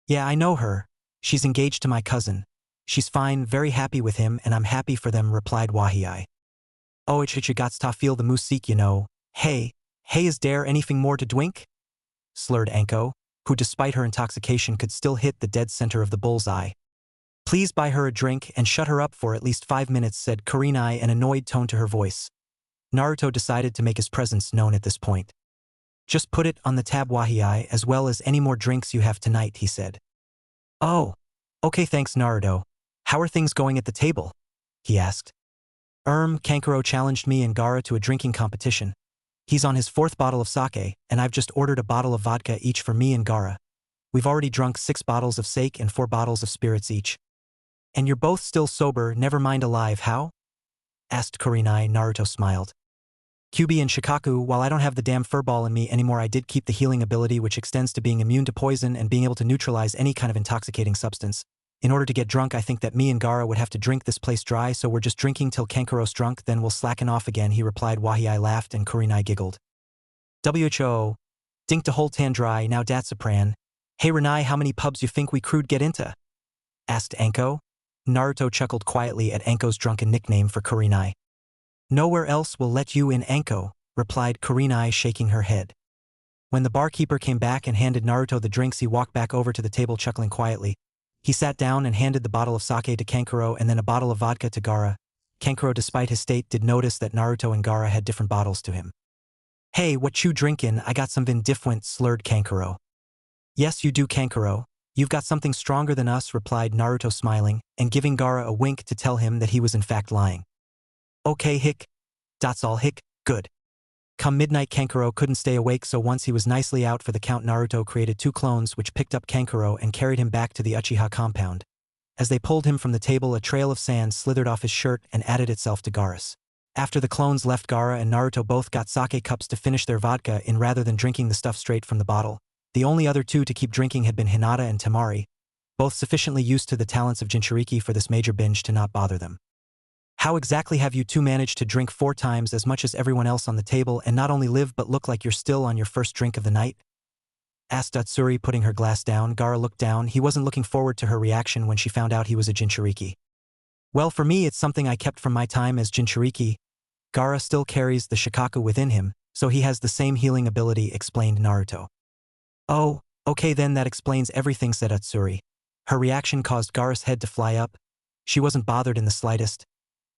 Yeah, I know her. She's engaged to my cousin. She's fine, very happy with him, and I'm happy for them, replied Wahii. Oh, it's gots ta feel the musique, you know. Hey, is there anything more to drink? Slurred Anko, who despite her intoxication could still hit the dead center of the bull's eye. Please buy her a drink and shut her up for at least 5 minutes, said Kurenai, an annoyed tone to her voice. Naruto decided to make his presence known at this point. Just put it on the tab, Wahii, as well as any more drinks you have tonight, he said. Oh, okay, thanks, Naruto. How are things going at the table? He asked. Kankuro challenged me and Gaara to a drinking competition. He's on his 4th bottle of sake, and I've just ordered a bottle of vodka each for me and Gaara. We've already drunk 6 bottles of sake and 4 bottles of spirits each. And you're both still sober, never mind alive, how? Asked Kurenai. Naruto smiled. Kyuubi and Shikaku, while I don't have the damn furball in me anymore, I did keep the healing ability, which extends to being immune to poison and being able to neutralize any kind of intoxicating substance. In order to get drunk, I think that me and Gaara would have to drink this place dry, so we're just drinking till Kankuro's drunk, then we'll slacken off again, he replied. Wahii laughed and Kurenai giggled. Who, dink to whole tan dry, now dat's a pran. Hey Renai, how many pubs you think we crew'd get into? Asked Anko. Naruto chuckled quietly at Anko's drunken nickname for Kurenai. Nowhere else will let you in, Anko, replied Kurenai, shaking her head. When the barkeeper came back and handed Naruto the drinks, he walked back over to the table chuckling quietly. He sat down and handed the bottle of sake to Kankuro and then a bottle of vodka to Gaara. Kankuro, despite his state, did notice that Naruto and Gaara had different bottles to him. Hey, what you drinkin'? I got something different, slurred Kankuro. Yes, you do, Kankuro. You've got something stronger than us, replied Naruto, smiling, and giving Gaara a wink to tell him that he was in fact lying. Okay, hick. That's all, hick. Good. Come midnight, Kankuro couldn't stay awake, so once he was nicely out for the count, Naruto created 2 clones which picked up Kankuro and carried him back to the Uchiha compound. As they pulled him from the table, a trail of sand slithered off his shirt and added itself to Gaara's. After the clones left, Gaara and Naruto both got sake cups to finish their vodka in rather than drinking the stuff straight from the bottle. The only other two to keep drinking had been Hinata and Temari, both sufficiently used to the talents of Jinchuriki for this major binge to not bother them. How exactly have you two managed to drink 4 times as much as everyone else on the table and not only live but look like you're still on your first drink of the night? Asked Utsuri, putting her glass down. Gaara looked down. He wasn't looking forward to her reaction when she found out he was a Jinchuriki. Well, for me it's something I kept from my time as Jinchuriki. Gaara still carries the Shikaku within him, so he has the same healing ability, explained Naruto. Oh, okay then, that explains everything, said Utsuri. Her reaction caused Gaara's head to fly up. She wasn't bothered in the slightest.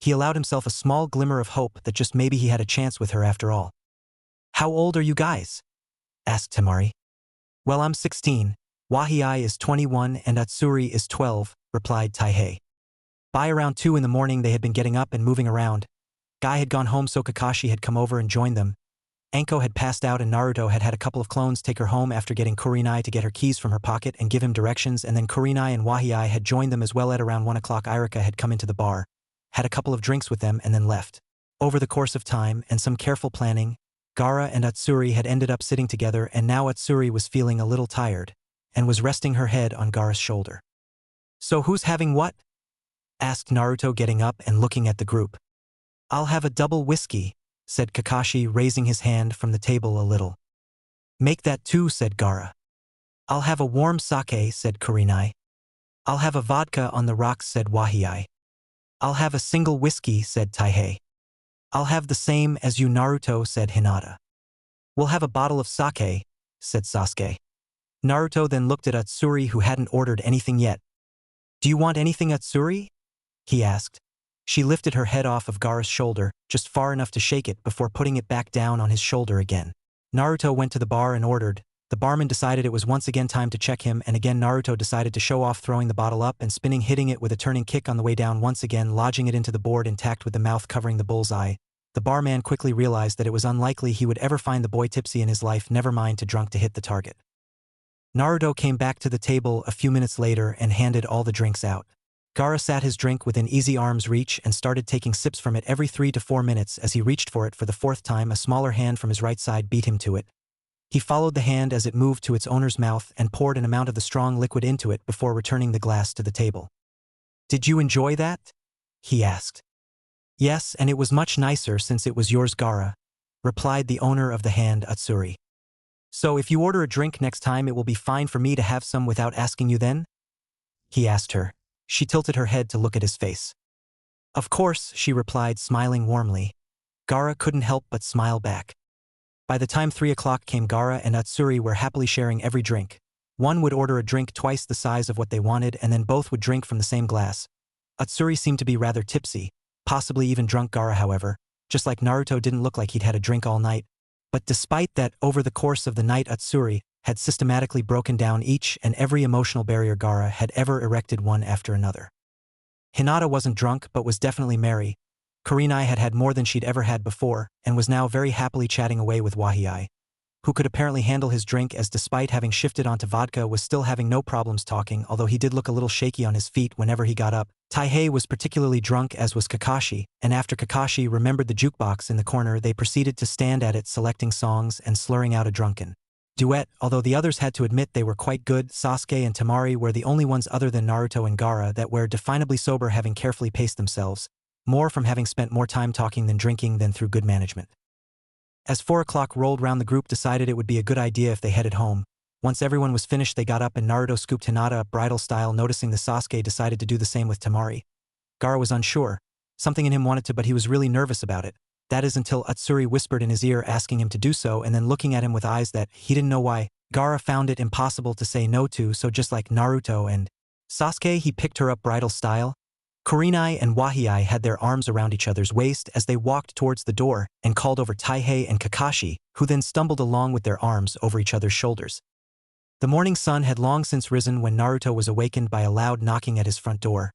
He allowed himself a small glimmer of hope that just maybe he had a chance with her after all. "How old are you guys?" asked Temari. "Well, I'm 16, Wahii is 21 and Atsuri is 12, replied Taihei. By around 2 in the morning they had been getting up and moving around. Guy had gone home so Kakashi had come over and joined them. Anko had passed out and Naruto had had a couple of clones take her home after getting Kurenai to get her keys from her pocket and give him directions, and then Kurenai and Wahii had joined them as well. At around 1 o'clock Irika had come into the bar, had a couple of drinks with them and then left. Over the course of time and some careful planning, Gaara and Atsuri had ended up sitting together, and now Atsuri was feeling a little tired and was resting her head on Gaara's shoulder. "So who's having what?" asked Naruto, getting up and looking at the group. "I'll have a double whiskey," said Kakashi, raising his hand from the table a little. "Make that 2, said Gaara. "I'll have a warm sake," said Kurenai. "I'll have a vodka on the rocks," said Wahii. "I'll have a single whiskey," said Taihei. "I'll have the same as you, Naruto," said Hinata. "We'll have a bottle of sake," said Sasuke. Naruto then looked at Atsuri, who hadn't ordered anything yet. "Do you want anything, Atsuri?" he asked. She lifted her head off of Gaara's shoulder, just far enough to shake it before putting it back down on his shoulder again. Naruto went to the bar and ordered. The barman decided it was once again time to check him, and again Naruto decided to show off, throwing the bottle up and spinning, hitting it with a turning kick on the way down, once again lodging it into the board intact with the mouth covering the bullseye. The barman quickly realized that it was unlikely he would ever find the boy tipsy in his life, never mind too drunk to hit the target. Naruto came back to the table a few minutes later and handed all the drinks out. Gaara sat his drink within easy arm's reach and started taking sips from it every 3 to 4 minutes. As he reached for it for the 4th time, a smaller hand from his right side beat him to it. He followed the hand as it moved to its owner's mouth and poured an amount of the strong liquid into it before returning the glass to the table. "Did you enjoy that?" he asked. "Yes, and it was much nicer since it was yours, Gaara," replied the owner of the hand, Atsuri. "So if you order a drink next time, it will be fine for me to have some without asking you then?" he asked her. She tilted her head to look at his face. "Of course," she replied, smiling warmly. Gaara couldn't help but smile back. By the time 3 o'clock came, Gaara and Atsuri were happily sharing every drink. One would order a drink twice the size of what they wanted, and then both would drink from the same glass. Atsuri seemed to be rather tipsy, possibly even drunk. Gaara, however, just like Naruto, didn't look like he'd had a drink all night. But despite that, over the course of the night, Atsuri had systematically broken down each and every emotional barrier Gaara had ever erected, one after another. Hinata wasn't drunk but was definitely merry. Kurenai had had more than she'd ever had before and was now very happily chatting away with Wahii, who could apparently handle his drink, as despite having shifted onto vodka was still having no problems talking, although he did look a little shaky on his feet whenever he got up. Taihei was particularly drunk, as was Kakashi, and after Kakashi remembered the jukebox in the corner, they proceeded to stand at it selecting songs and slurring out a drunken duet. Although the others had to admit they were quite good, Sasuke and Temari were the only ones other than Naruto and Gaara that were definably sober, having carefully paced themselves, more from having spent more time talking than drinking than through good management. As 4 o'clock rolled round, the group decided it would be a good idea if they headed home. Once everyone was finished, they got up and Naruto scooped Hinata up bridal style. Noticing the Sasuke decided to do the same with Temari. Gaara was unsure. Something in him wanted to, but he was really nervous about it. That is until Atsuri whispered in his ear asking him to do so, and then looking at him with eyes that he didn't know why. Gaara found it impossible to say no to, so just like Naruto and Sasuke, he picked her up bridal style. Kurenai and Wahii had their arms around each other's waist as they walked towards the door and called over Taihei and Kakashi, who then stumbled along with their arms over each other's shoulders. The morning sun had long since risen when Naruto was awakened by a loud knocking at his front door.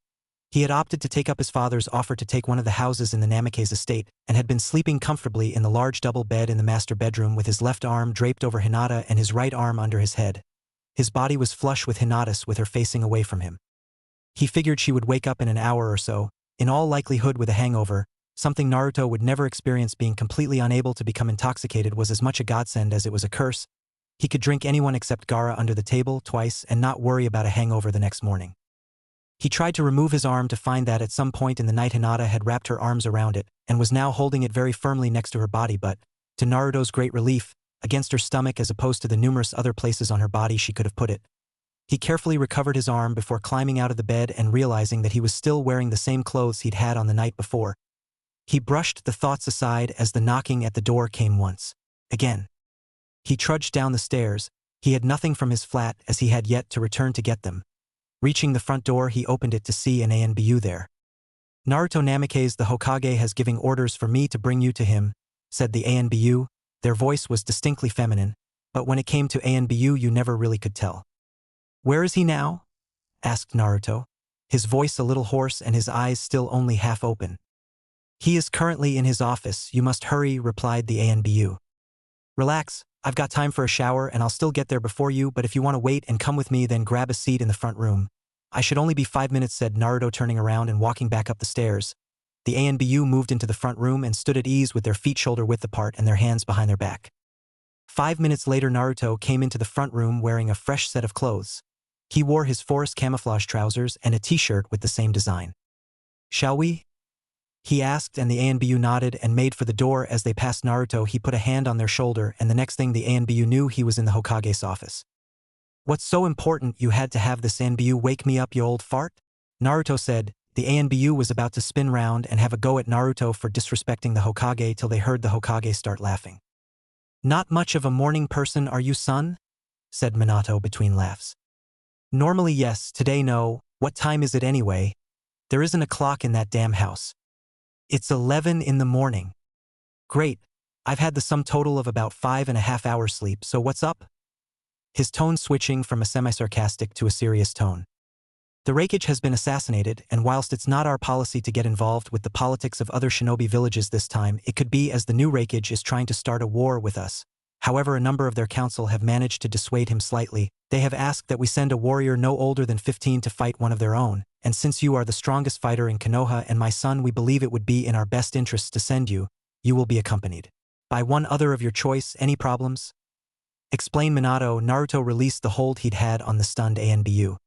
He had opted to take up his father's offer to take one of the houses in the Namake's estate and had been sleeping comfortably in the large double bed in the master bedroom with his left arm draped over Hinata and his right arm under his head. His body was flush with Hinata's, with her facing away from him. He figured she would wake up in an hour or so, in all likelihood with a hangover. Something Naruto would never experience. Being completely unable to become intoxicated was as much a godsend as it was a curse. He could drink anyone except Gaara under the table twice and not worry about a hangover the next morning. He tried to remove his arm to find that at some point in the night Hinata had wrapped her arms around it and was now holding it very firmly next to her body, but, to Naruto's great relief, against her stomach as opposed to the numerous other places on her body she could have put it. He carefully recovered his arm before climbing out of the bed and realizing that he was still wearing the same clothes he'd had on the night before. He brushed the thoughts aside as the knocking at the door came once again. He trudged down the stairs. He had nothing from his flat as he had yet to return to get them. Reaching the front door, he opened it to see an Anbu there. Naruto Namikaze the Hokage has giving orders for me to bring you to him, said the ANBU. Their voice was distinctly feminine, but when it came to ANBU you never really could tell. Where is he now? Asked Naruto, his voice a little hoarse and his eyes still only half open. He is currently in his office, you must hurry, replied the ANBU. Relax, I've got time for a shower and I'll still get there before you, but if you want to wait and come with me then grab a seat in the front room. I should only be 5 minutes, said Naruto turning around and walking back up the stairs. The ANBU moved into the front room and stood at ease with their feet shoulder-width apart and their hands behind their back. 5 minutes later Naruto came into the front room wearing a fresh set of clothes. He wore his forest camouflage trousers and a t-shirt with the same design. Shall we? He asked and the ANBU nodded and made for the door. As they passed Naruto he put a hand on their shoulder and the next thing the ANBU knew he was in the Hokage's office. What's so important you had to have this ANBU wake me up, you old fart? Naruto said. The ANBU was about to spin round and have a go at Naruto for disrespecting the Hokage till they heard the Hokage start laughing. Not much of a morning person are you, son? Said Minato between laughs. Normally yes, today no. What time is it anyway? There isn't a clock in that damn house. It's 11 in the morning. Great, I've had the sum total of about 5.5 hours sleep, so what's up? His tone switching from a semi-sarcastic to a serious tone. The Raikage has been assassinated, and whilst it's not our policy to get involved with the politics of other shinobi villages this time, it could be as the new Raikage is trying to start a war with us. However, a number of their council have managed to dissuade him slightly. They have asked that we send a warrior no older than 15 to fight one of their own, and since you are the strongest fighter in Konoha and my son, we believe it would be in our best interests to send you. You will be accompanied by one other of your choice. Any problems? Explained Minato. Naruto released the hold he'd had on the stunned ANBU.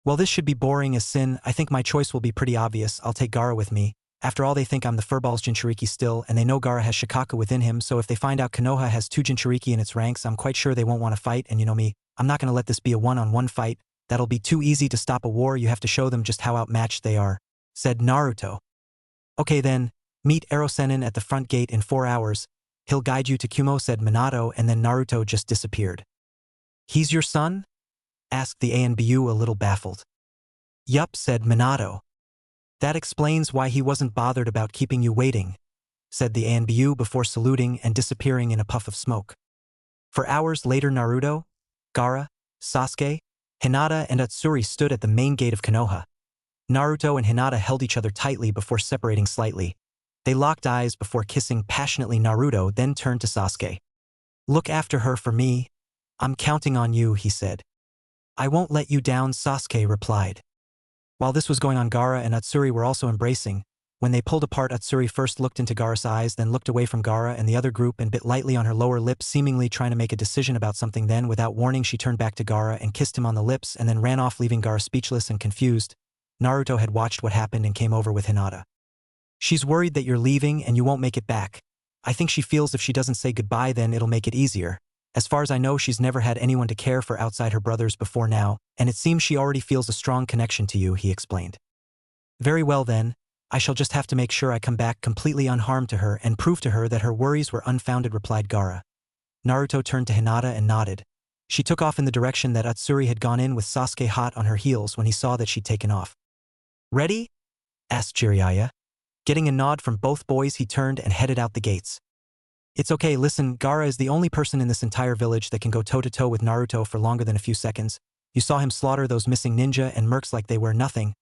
Well, this should be boring as sin. I think my choice will be pretty obvious. I'll take Gaara with me. After all, they think I'm the Furball's Jinchuriki still, and they know Gaara has Shikaka within him, so if they find out Konoha has 2 Jinchuriki in its ranks, I'm quite sure they won't want to fight, and you know me, I'm not going to let this be a one-on-one fight. That'll be too easy to stop a war. You have to show them just how outmatched they are, said Naruto. Okay then, meet Erosenin at the front gate in 4 hours. He'll guide you to Kumo, said Minato, and then Naruto just disappeared. He's your son? Asked the ANBU a little baffled. Yup, said Minato. That explains why he wasn't bothered about keeping you waiting, said the ANBU before saluting and disappearing in a puff of smoke. For hours later Naruto, Gaara, Sasuke, Hinata and Atsuri stood at the main gate of Konoha. Naruto and Hinata held each other tightly before separating slightly. They locked eyes before kissing passionately. Naruto then turned to Sasuke. Look after her for me. I'm counting on you, he said. I won't let you down, Sasuke replied. While this was going on, Gaara and Atsuri were also embracing. When they pulled apart, Atsuri first looked into Gaara's eyes, then looked away from Gaara and the other group and bit lightly on her lower lip, seemingly trying to make a decision about something. Then, without warning, she turned back to Gaara and kissed him on the lips and then ran off, leaving Gaara speechless and confused. Naruto had watched what happened and came over with Hinata. She's worried that you're leaving and you won't make it back. I think she feels if she doesn't say goodbye then it'll make it easier. As far as I know, she's never had anyone to care for outside her brothers before now, and it seems she already feels a strong connection to you, he explained. Very well then, I shall just have to make sure I come back completely unharmed to her and prove to her that her worries were unfounded, replied Gaara. Naruto turned to Hinata and nodded. She took off in the direction that Atsuri had gone in, with Sasuke hot on her heels when he saw that she'd taken off. Ready? Asked Jiraiya. Getting a nod from both boys, he turned and headed out the gates. It's okay, listen, Gaara is the only person in this entire village that can go toe-to-toe with Naruto for longer than a few seconds. You saw him slaughter those missing ninja and mercs like they were nothing.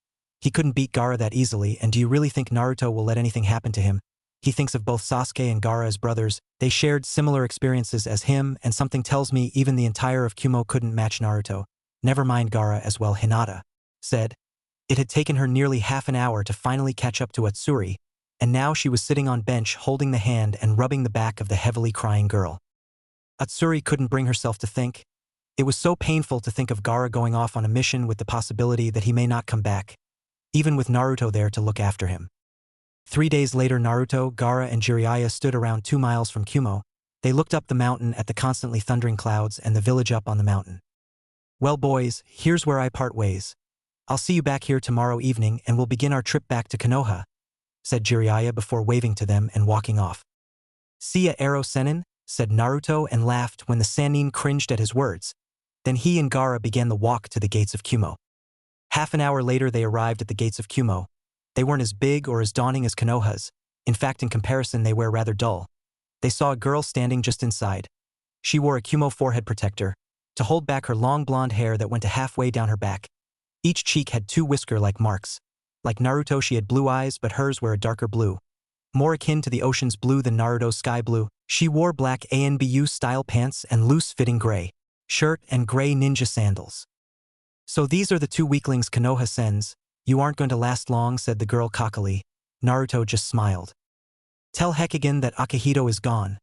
He couldn't beat Gaara that easily, and do you really think Naruto will let anything happen to him? He thinks of both Sasuke and Gaara as brothers. They shared similar experiences as him, and something tells me even the entire of Kumo couldn't match Naruto. Never mind Gaara as well, Hinata said. It had taken her nearly half an hour to finally catch up to Atsuri, and now she was sitting on bench holding the hand and rubbing the back of the heavily crying girl. Atsuri couldn't bring herself to think. It was so painful to think of Gaara going off on a mission with the possibility that he may not come back, even with Naruto there to look after him. 3 days later, Naruto, Gaara and Jiraiya stood around 2 miles from Kumo. They looked up the mountain at the constantly thundering clouds and the village up on the mountain. Well boys, here's where I part ways. I'll see you back here tomorrow evening and we'll begin our trip back to Konoha, said Jiraiya before waving to them and walking off. See ya, Erosenin, said Naruto and laughed when the Sannin cringed at his words. Then he and Gaara began the walk to the gates of Kumo. Half an hour later they arrived at the gates of Kumo. They weren't as big or as daunting as Konoha's. In fact, in comparison, they were rather dull. They saw a girl standing just inside. She wore a Kumo forehead protector to hold back her long blonde hair that went to halfway down her back. Each cheek had two whisker-like marks. Like Naruto, she had blue eyes, but hers were a darker blue, more akin to the ocean's blue than Naruto's sky blue. She wore black ANBU-style pants and loose-fitting gray shirt and gray ninja sandals. "So these are the two weaklings Konoha sends. You aren't going to last long," said the girl cockily. Naruto just smiled. "Tell Hekage that Akihito is gone,"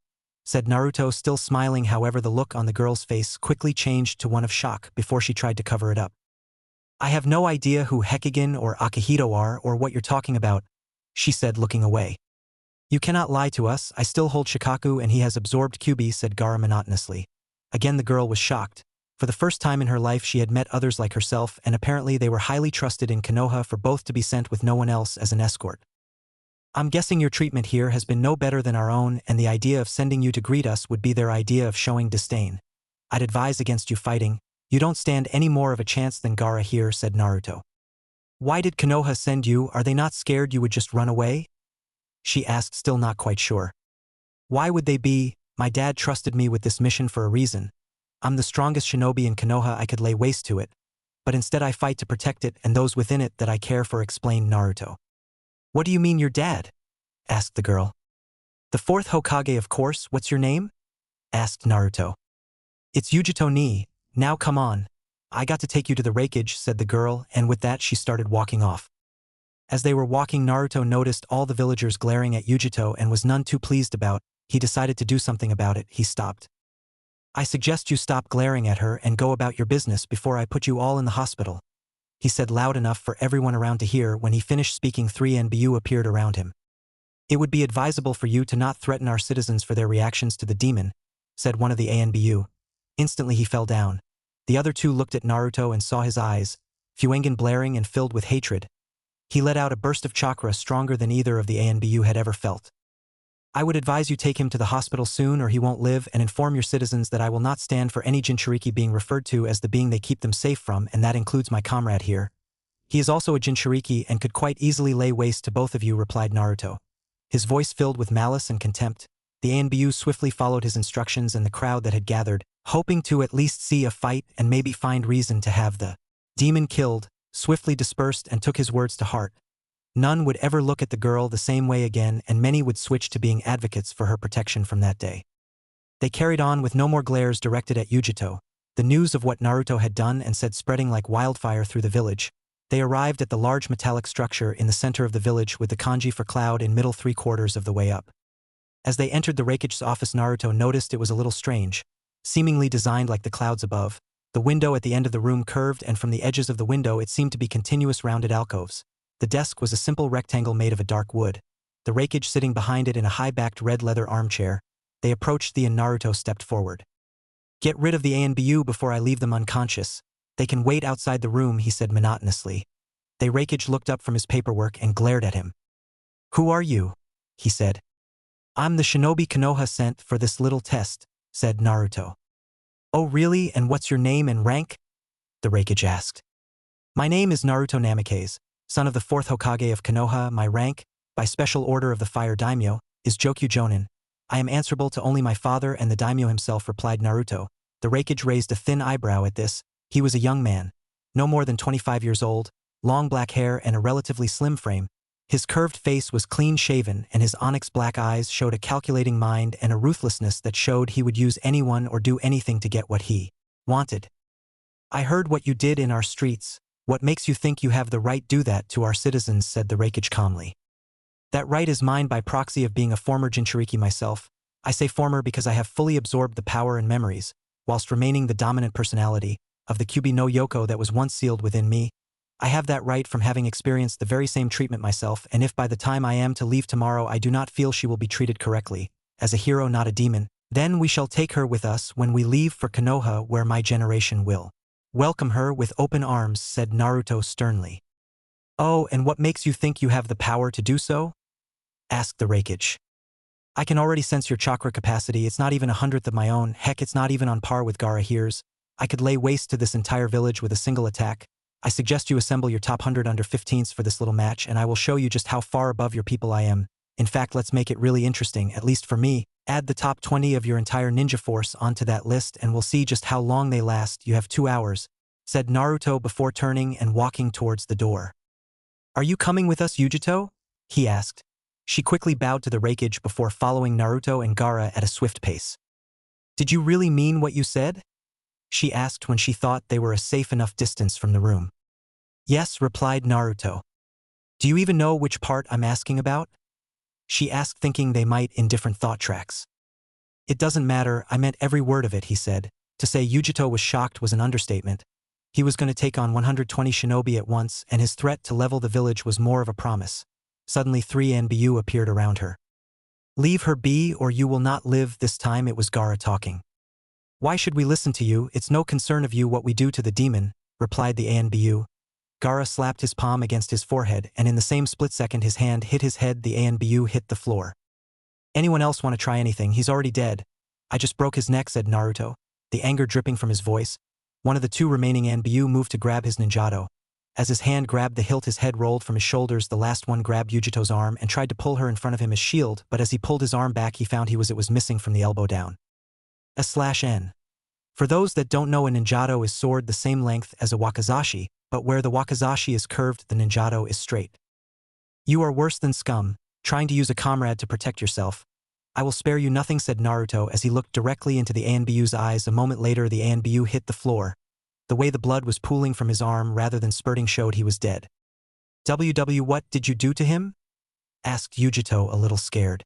said Naruto, still smiling. However, the look on the girl's face quickly changed to one of shock before she tried to cover it up. "I have no idea who Hekage or Akihito are or what you're talking about," she said, looking away. "You cannot lie to us. I still hold Shikaku and he has absorbed Kyuubi," said Gaara monotonously. Again the girl was shocked. For the first time in her life she had met others like herself, and apparently they were highly trusted in Konoha for both to be sent with no one else as an escort. "I'm guessing your treatment here has been no better than our own, and the idea of sending you to greet us would be their idea of showing disdain. I'd advise against you fighting. You don't stand any more of a chance than Gaara here," said Naruto. "Why did Konoha send you? Are they not scared you would just run away?" she asked, still not quite sure. "Why would they be? My dad trusted me with this mission for a reason. I'm the strongest shinobi in Konoha. I could lay waste to it. But instead I fight to protect it and those within it that I care for," explained Naruto. "What do you mean, your dad?" asked the girl. "The fourth Hokage, of course. What's your name?" asked Naruto. "It's Yujito Ni. Now come on. I got to take you to the Raikage," said the girl, and with that she started walking off. As they were walking, Naruto noticed all the villagers glaring at Yujito and was none too pleased about. He decided to do something about it. He stopped. "I suggest you stop glaring at her and go about your business before I put you all in the hospital," he said loud enough for everyone around to hear. When he finished speaking, 3 NBU appeared around him. "It would be advisable for you to not threaten our citizens for their reactions to the demon," said one of the ANBU. Instantly he fell down. The other two looked at Naruto and saw his eyes, Fuengan blaring and filled with hatred. He let out a burst of chakra stronger than either of the ANBU had ever felt. "I would advise you take him to the hospital soon or he won't live, and inform your citizens that I will not stand for any Jinchuriki being referred to as the being they keep them safe from, and that includes my comrade here. He is also a Jinchuriki and could quite easily lay waste to both of you," replied Naruto. His voice filled with malice and contempt. The ANBU swiftly followed his instructions, and the crowd that had gathered, hoping to at least see a fight and maybe find reason to have the demon killed, swiftly dispersed and took his words to heart. None would ever look at the girl the same way again, and many would switch to being advocates for her protection from that day. They carried on with no more glares directed at Yujito. The news of what Naruto had done and said spreading like wildfire through the village. They arrived at the large metallic structure in the center of the village with the kanji for cloud in middle 3/4 of the way up. As they entered the Raikage's office, Naruto noticed it was a little strange, seemingly designed like the clouds above. The window at the end of the room curved, and from the edges of the window it seemed to be continuous rounded alcoves. The desk was a simple rectangle made of a dark wood. The Raikage sitting behind it in a high-backed red leather armchair. They approached and Naruto stepped forward. "Get rid of the ANBU before I leave them unconscious. They can wait outside the room," he said monotonously. The Raikage looked up from his paperwork and glared at him. "Who are you?" he said. "I'm the shinobi Konoha sent for this little test," said Naruto. "Oh really, and what's your name and rank?" the Raikage asked. "My name is Naruto Namikaze, son of the 4th Hokage of Konoha. My rank, by special order of the Fire Daimyo, is Jokyu Jonin. I am answerable to only my father and the daimyo himself," replied Naruto. The Raikage raised a thin eyebrow at this. He was a young man, no more than 25 years old, long black hair and a relatively slim frame. His curved face was clean-shaven, and his onyx black eyes showed a calculating mind and a ruthlessness that showed he would use anyone or do anything to get what he wanted. "I heard what you did in our streets. What makes you think you have the right to do that to our citizens?" said the Raikage calmly. "That right is mine by proxy of being a former Jinchuriki myself. I say former because I have fully absorbed the power and memories, whilst remaining the dominant personality, of the Kyuubi no Yoko that was once sealed within me. I have that right from having experienced the very same treatment myself, and if by the time I am to leave tomorrow I do not feel she will be treated correctly, as a hero not a demon, then we shall take her with us when we leave for Konoha, where my generation will welcome her with open arms," said Naruto sternly. "Oh, and what makes you think you have the power to do so?" asked the Raikage. "I can already sense your chakra capacity. It's not even 1/100th of my own. Heck, it's not even on par with Gaara here's. I could lay waste to this entire village with a single attack. I suggest you assemble your top 100 under 15s for this little match and I will show you just how far above your people I am. In fact, let's make it really interesting, at least for me. Add the top 20 of your entire ninja force onto that list and we'll see just how long they last. You have 2 hours, said Naruto before turning and walking towards the door. Are you coming with us, Yujito? He asked. She quickly bowed to the Raikage before following Naruto and Gaara at a swift pace. Did you really mean what you said? She asked when she thought they were a safe enough distance from the room. Yes, replied Naruto. Do you even know which part I'm asking about? She asked, thinking they might in different thought tracks. It doesn't matter, I meant every word of it, he said. To say Yujito was shocked was an understatement. He was going to take on 120 shinobi at once, and his threat to level the village was more of a promise. Suddenly 3 NBU appeared around her. Leave her be or you will not live. This time it was Gaara talking. Why should we listen to you? It's no concern of you what we do to the demon, replied the ANBU. Gaara slapped his palm against his forehead and in the same split second his hand hit his head. The ANBU hit the floor. Anyone else want to try anything? He's already dead. I just broke his neck, said Naruto, the anger dripping from his voice. One of the 2 remaining ANBU moved to grab his ninjato. As his hand grabbed the hilt, his head rolled from his shoulders. The last one grabbed Yujito's arm and tried to pull her in front of him as shield, but as he pulled his arm back he found it was missing from the elbow down. A/N. For those that don't know, a ninjato is sword the same length as a wakizashi, but where the wakizashi is curved, the ninjato is straight. You are worse than scum, trying to use a comrade to protect yourself. I will spare you nothing, said Naruto as he looked directly into the ANBU's eyes. A moment later the ANBU hit the floor. The way the blood was pooling from his arm rather than spurting showed he was dead. What did you do to him? Asked Yujito, a little scared.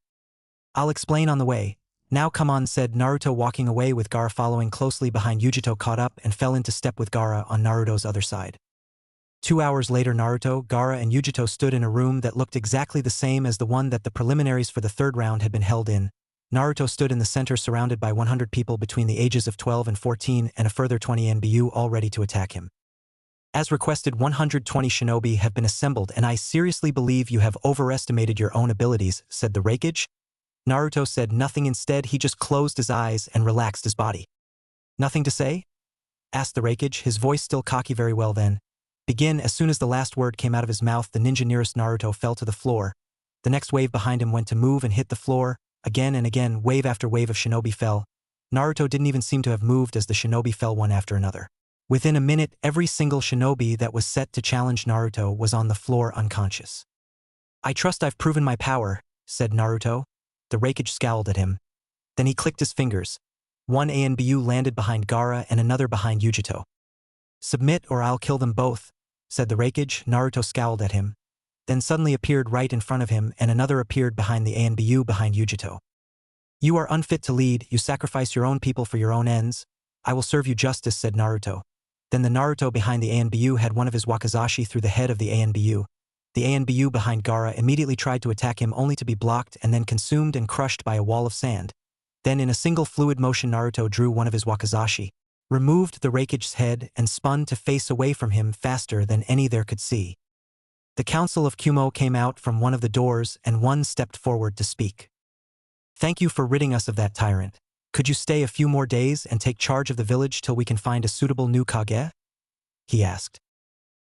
I'll explain on the way. Now come on, said Naruto, walking away with Gaara following closely behind. Yujito caught up and fell into step with Gaara on Naruto's other side. 2 hours later Naruto, Gaara and Yujito stood in a room that looked exactly the same as the one that the preliminaries for the 3rd round had been held in. Naruto stood in the center surrounded by 100 people between the ages of 12 and 14 and a further 20 NBU all ready to attack him. As requested, 120 shinobi have been assembled and I seriously believe you have overestimated your own abilities, said the Raikage. Naruto said nothing. Instead, he just closed his eyes and relaxed his body. Nothing to say? Asked the Raikage, his voice still cocky. Very well then. Begin. As soon as the last word came out of his mouth, the ninja nearest Naruto fell to the floor. The next wave behind him went to move and hit the floor. Again and again, wave after wave of shinobi fell. Naruto didn't even seem to have moved as the shinobi fell one after another. Within a minute, every single shinobi that was set to challenge Naruto was on the floor unconscious. I trust I've proven my power, said Naruto. The Raikage scowled at him. Then he clicked his fingers. 1 ANBU landed behind Gaara and another behind Yujito. Submit or I'll kill them both, said the Raikage. Naruto scowled at him. Then suddenly appeared right in front of him and another appeared behind the ANBU behind Yujito. You are unfit to lead, you sacrifice your own people for your own ends. I will serve you justice, said Naruto. Then the Naruto behind the ANBU had one of his wakizashi through the head of the ANBU. The ANBU behind Gaara immediately tried to attack him only to be blocked and then consumed and crushed by a wall of sand. Then in a single fluid motion Naruto drew one of his wakizashi, removed the Raikage's head and spun to face away from him faster than any there could see. The Council of Kumo came out from one of the doors and one stepped forward to speak. Thank you for ridding us of that tyrant. Could you stay a few more days and take charge of the village till we can find a suitable new Kage? He asked.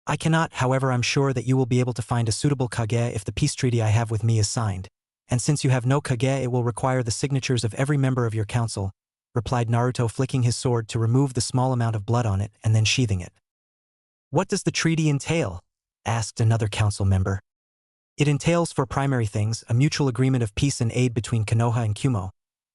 I cannot, however I'm sure that you will be able to find a suitable Kage if the peace treaty I have with me is signed. And since you have no Kage it will require the signatures of every member of your council, replied Naruto, flicking his sword to remove the small amount of blood on it and then sheathing it. What does the treaty entail? Asked another council member. It entails 4 primary things: a mutual agreement of peace and aid between Konoha and Kumo,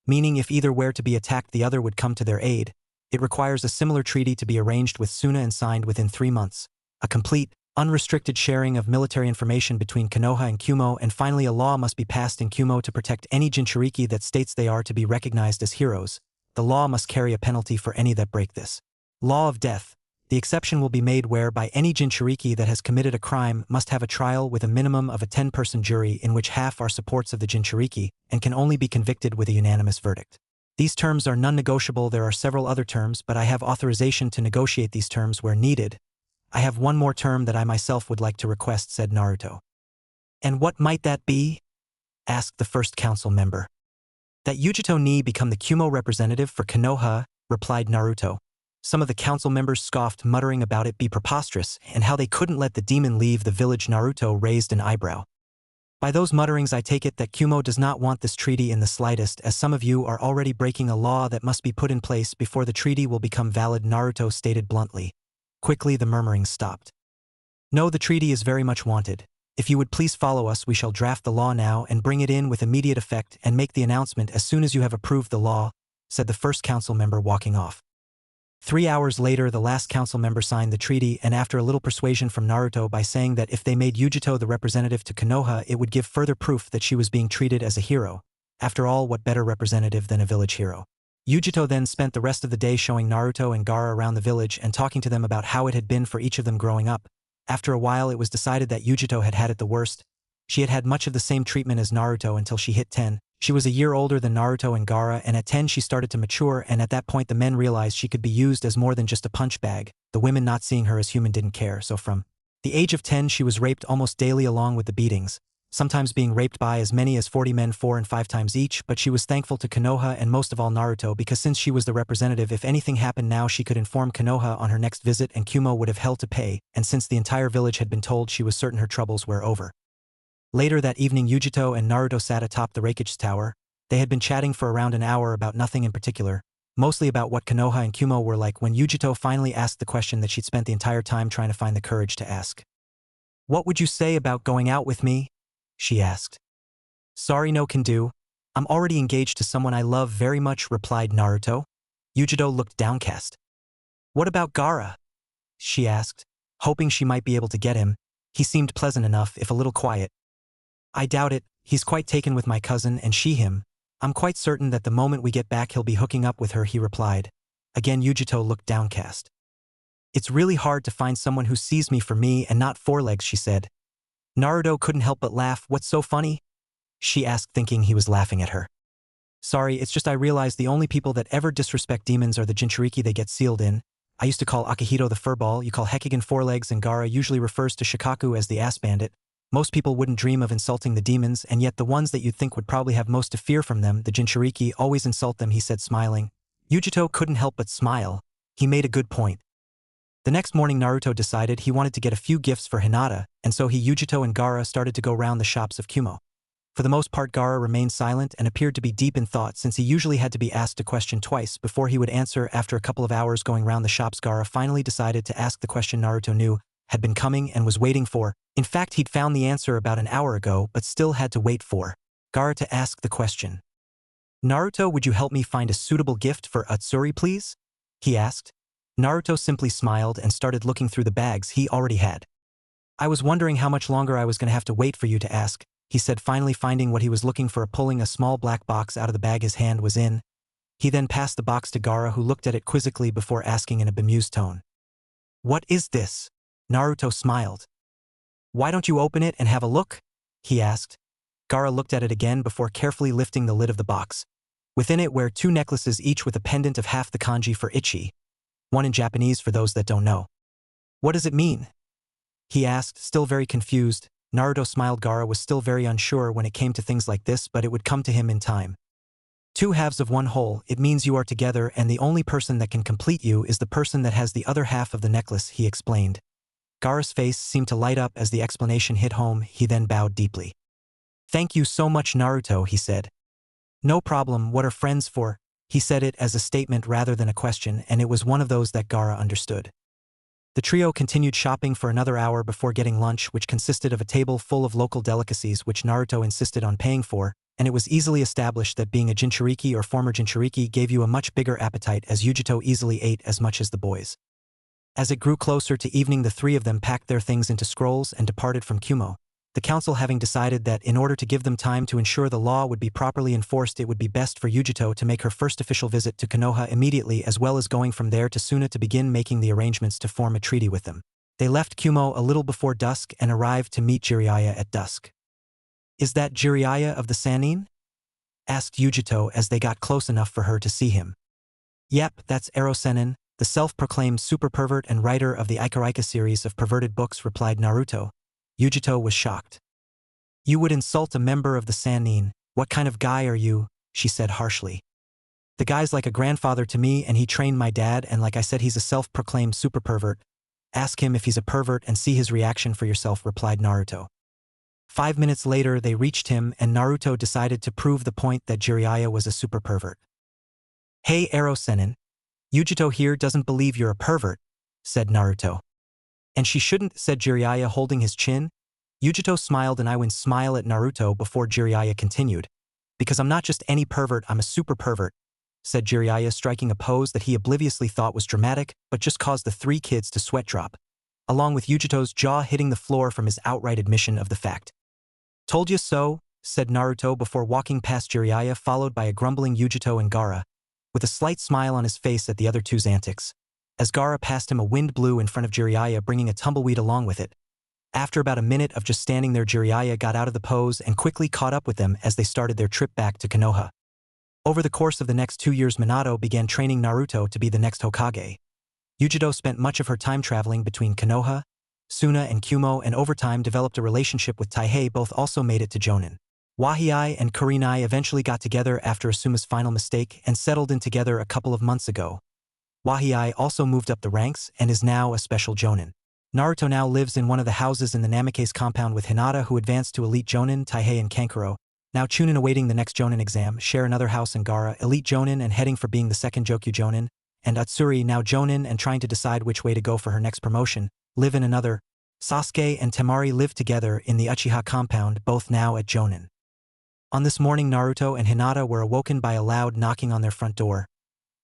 meaning if either were to be attacked the other would come to their aid. It requires a similar treaty to be arranged with Suna and signed within 3 months. A complete, unrestricted sharing of military information between Konoha and Kumo, and finally a law must be passed in Kumo to protect any Jinchuriki that states they are to be recognized as heroes. The law must carry a penalty for any that break this. Law of death. The exception will be made whereby any Jinchuriki that has committed a crime must have a trial with a minimum of a 10-person jury in which half are supports of the Jinchuriki and can only be convicted with a unanimous verdict. These terms are non-negotiable. There are several other terms, but I have authorization to negotiate these terms where needed. I have one more term that I myself would like to request, said Naruto. And what might that be? Asked the first council member. That Yujito ni become the Kumo representative for Konoha, replied Naruto. Some of the council members scoffed, muttering about it be preposterous and how they couldn't let the demon leave the village. Naruto raised an eyebrow. By those mutterings I take it that Kumo does not want this treaty in the slightest, as some of you are already breaking a law that must be put in place before the treaty will become valid, Naruto stated bluntly. Quickly the murmurings stopped. No, the treaty is very much wanted. If you would please follow us, we shall draft the law now and bring it in with immediate effect and make the announcement as soon as you have approved the law, said the first council member, walking off. 3 hours later, the last council member signed the treaty, and after a little persuasion from Naruto by saying that if they made Yujito the representative to Konoha, it would give further proof that she was being treated as a hero. After all, what better representative than a village hero? Yujito then spent the rest of the day showing Naruto and Gaara around the village and talking to them about how it had been for each of them growing up. After a while, it was decided that Yujito had had it the worst. She had had much of the same treatment as Naruto until she hit 10. She was a year older than Naruto and Gaara, and at 10 she started to mature, and at that point the men realized she could be used as more than just a punch bag. The women, not seeing her as human, didn't care, so from the age of 10 she was raped almost daily along with the beatings, sometimes being raped by as many as 40 men 4 and 5 times each. But she was thankful to Konoha and most of all Naruto, because since she was the representative, if anything happened now she could inform Konoha on her next visit and Kumo would have hell to pay, and since the entire village had been told, she was certain her troubles were over. Later that evening, Yujito and Naruto sat atop the Raikage Tower. They had been chatting for around an hour about nothing in particular, mostly about what Konoha and Kumo were like, when Yujito finally asked the question that she'd spent the entire time trying to find the courage to ask. "What would you say about going out with me?" she asked. "Sorry, no can do. I'm already engaged to someone I love very much," replied Naruto. Yujito looked downcast. "What about Gaara?" she asked, hoping she might be able to get him. He seemed pleasant enough, if a little quiet. "I doubt it. He's quite taken with my cousin and she him. I'm quite certain that the moment we get back he'll be hooking up with her," he replied. Again Yujito looked downcast. "It's really hard to find someone who sees me for me and not forelegs," she said. Naruto couldn't help but laugh. "What's so funny?" she asked, thinking he was laughing at her. "Sorry, it's just I realized the only people that ever disrespect demons are the Jinchuriki they get sealed in. I used to call Akihito the furball, you call Hekigan forelegs, and Gaara usually refers to Shikaku as the ass bandit. Most people wouldn't dream of insulting the demons, and yet the ones that you'd think would probably have most to fear from them, the Jinchuriki, always insult them," he said, smiling. Yujito couldn't help but smile. He made a good point. The next morning Naruto decided he wanted to get a few gifts for Hinata, and so he, Yujito, and Gaara started to go round the shops of Kumo. For the most part Gaara remained silent and appeared to be deep in thought, since he usually had to be asked a question twice before he would answer. After a couple of hours going round the shops, Gaara finally decided to ask the question Naruto knew had been coming and was waiting for. In fact, he'd found the answer about an hour ago, but still had to wait for Gaara to ask the question. "Naruto, would you help me find a suitable gift for Utsuri, please?" he asked. Naruto simply smiled and started looking through the bags he already had. "I was wondering how much longer I was going to have to wait for you to ask," he said, finally finding what he was looking for, pulling a small black box out of the bag his hand was in. He then passed the box to Gaara, who looked at it quizzically before asking in a bemused tone. "What is this?" Naruto smiled. "Why don't you open it and have a look?" he asked. Gaara looked at it again before carefully lifting the lid of the box. Within it were 2 necklaces, each with a pendant of half the kanji for Ichi, one in Japanese for those that don't know. "What does it mean?" he asked, still very confused. Naruto smiled. Gaara was still very unsure when it came to things like this, but it would come to him in time. 2 halves of 1 whole, it means you are together, and the only person that can complete you is the person that has the other half of the necklace, he explained. Gaara's face seemed to light up as the explanation hit home. He then bowed deeply. "Thank you so much, Naruto," he said. "No problem, what are friends for?" He said it as a statement rather than a question, and it was one of those that Gaara understood. The trio continued shopping for another hour before getting lunch, which consisted of a table full of local delicacies which Naruto insisted on paying for, and it was easily established that being a Jinchuriki or former Jinchuriki gave you a much bigger appetite, as Yujito easily ate as much as the boys. As it grew closer to evening, the 3 of them packed their things into scrolls and departed from Kumo. The council having decided that in order to give them time to ensure the law would be properly enforced, it would be best for Yujito to make her first official visit to Konoha immediately, as well as going from there to Suna to begin making the arrangements to form a treaty with them. They left Kumo a little before dusk and arrived to meet Jiraiya at dusk. "Is that Jiraiya of the Sannin?" asked Yujito as they got close enough for her to see him. "Yep, that's Erosenin, the self-proclaimed super pervert and writer of the Ikaraika series of perverted books," replied Naruto. Yujito was shocked. "You would insult a member of the Sannin. What kind of guy are you?" she said harshly. The guy's like a grandfather to me and he trained my dad and like I said he's a self-proclaimed super pervert. Ask him if he's a pervert and see his reaction for yourself, replied Naruto. 5 minutes later they reached him and Naruto decided to prove the point that Jiraiya was a super pervert. Hey Ero Sennin, Yujito here doesn't believe you're a pervert, said Naruto. And she shouldn't, said Jiraiya holding his chin. Yujito smiled and I went smile at Naruto before Jiraiya continued. Because I'm not just any pervert, I'm a super pervert, said Jiraiya striking a pose that he obliviously thought was dramatic but just caused the three kids to sweat drop, along with Yujito's jaw hitting the floor from his outright admission of the fact. Told you so, said Naruto before walking past Jiraiya followed by a grumbling Yujito and Gaara, with a slight smile on his face at the other two's antics. As Gaara passed him, a wind blew in front of Jiraiya, bringing a tumbleweed along with it. After about a minute of just standing there, Jiraiya got out of the pose and quickly caught up with them as they started their trip back to Konoha. Over the course of the next 2 years, Minato began training Naruto to be the next Hokage. Yujito spent much of her time traveling between Konoha, Suna and Kumo, and over time developed a relationship with Taihei. Both also made it to Jonin. Wahei and Kurenai eventually got together after Asuma's final mistake and settled in together a couple of months ago. Wahei also moved up the ranks and is now a special Jonin. Naruto now lives in one of the houses in the Namikaze compound with Hinata, who advanced to Elite Jonin, Taihei and Kankuro. Now Chunin awaiting the next Jonin exam, share another house in Gaara, Elite Jonin and heading for being the second Jokyu Jonin, and Atsuri, now Jonin and trying to decide which way to go for her next promotion, live in another. Sasuke and Temari live together in the Uchiha compound, both now at Jonin. On this morning, Naruto and Hinata were awoken by a loud knocking on their front door.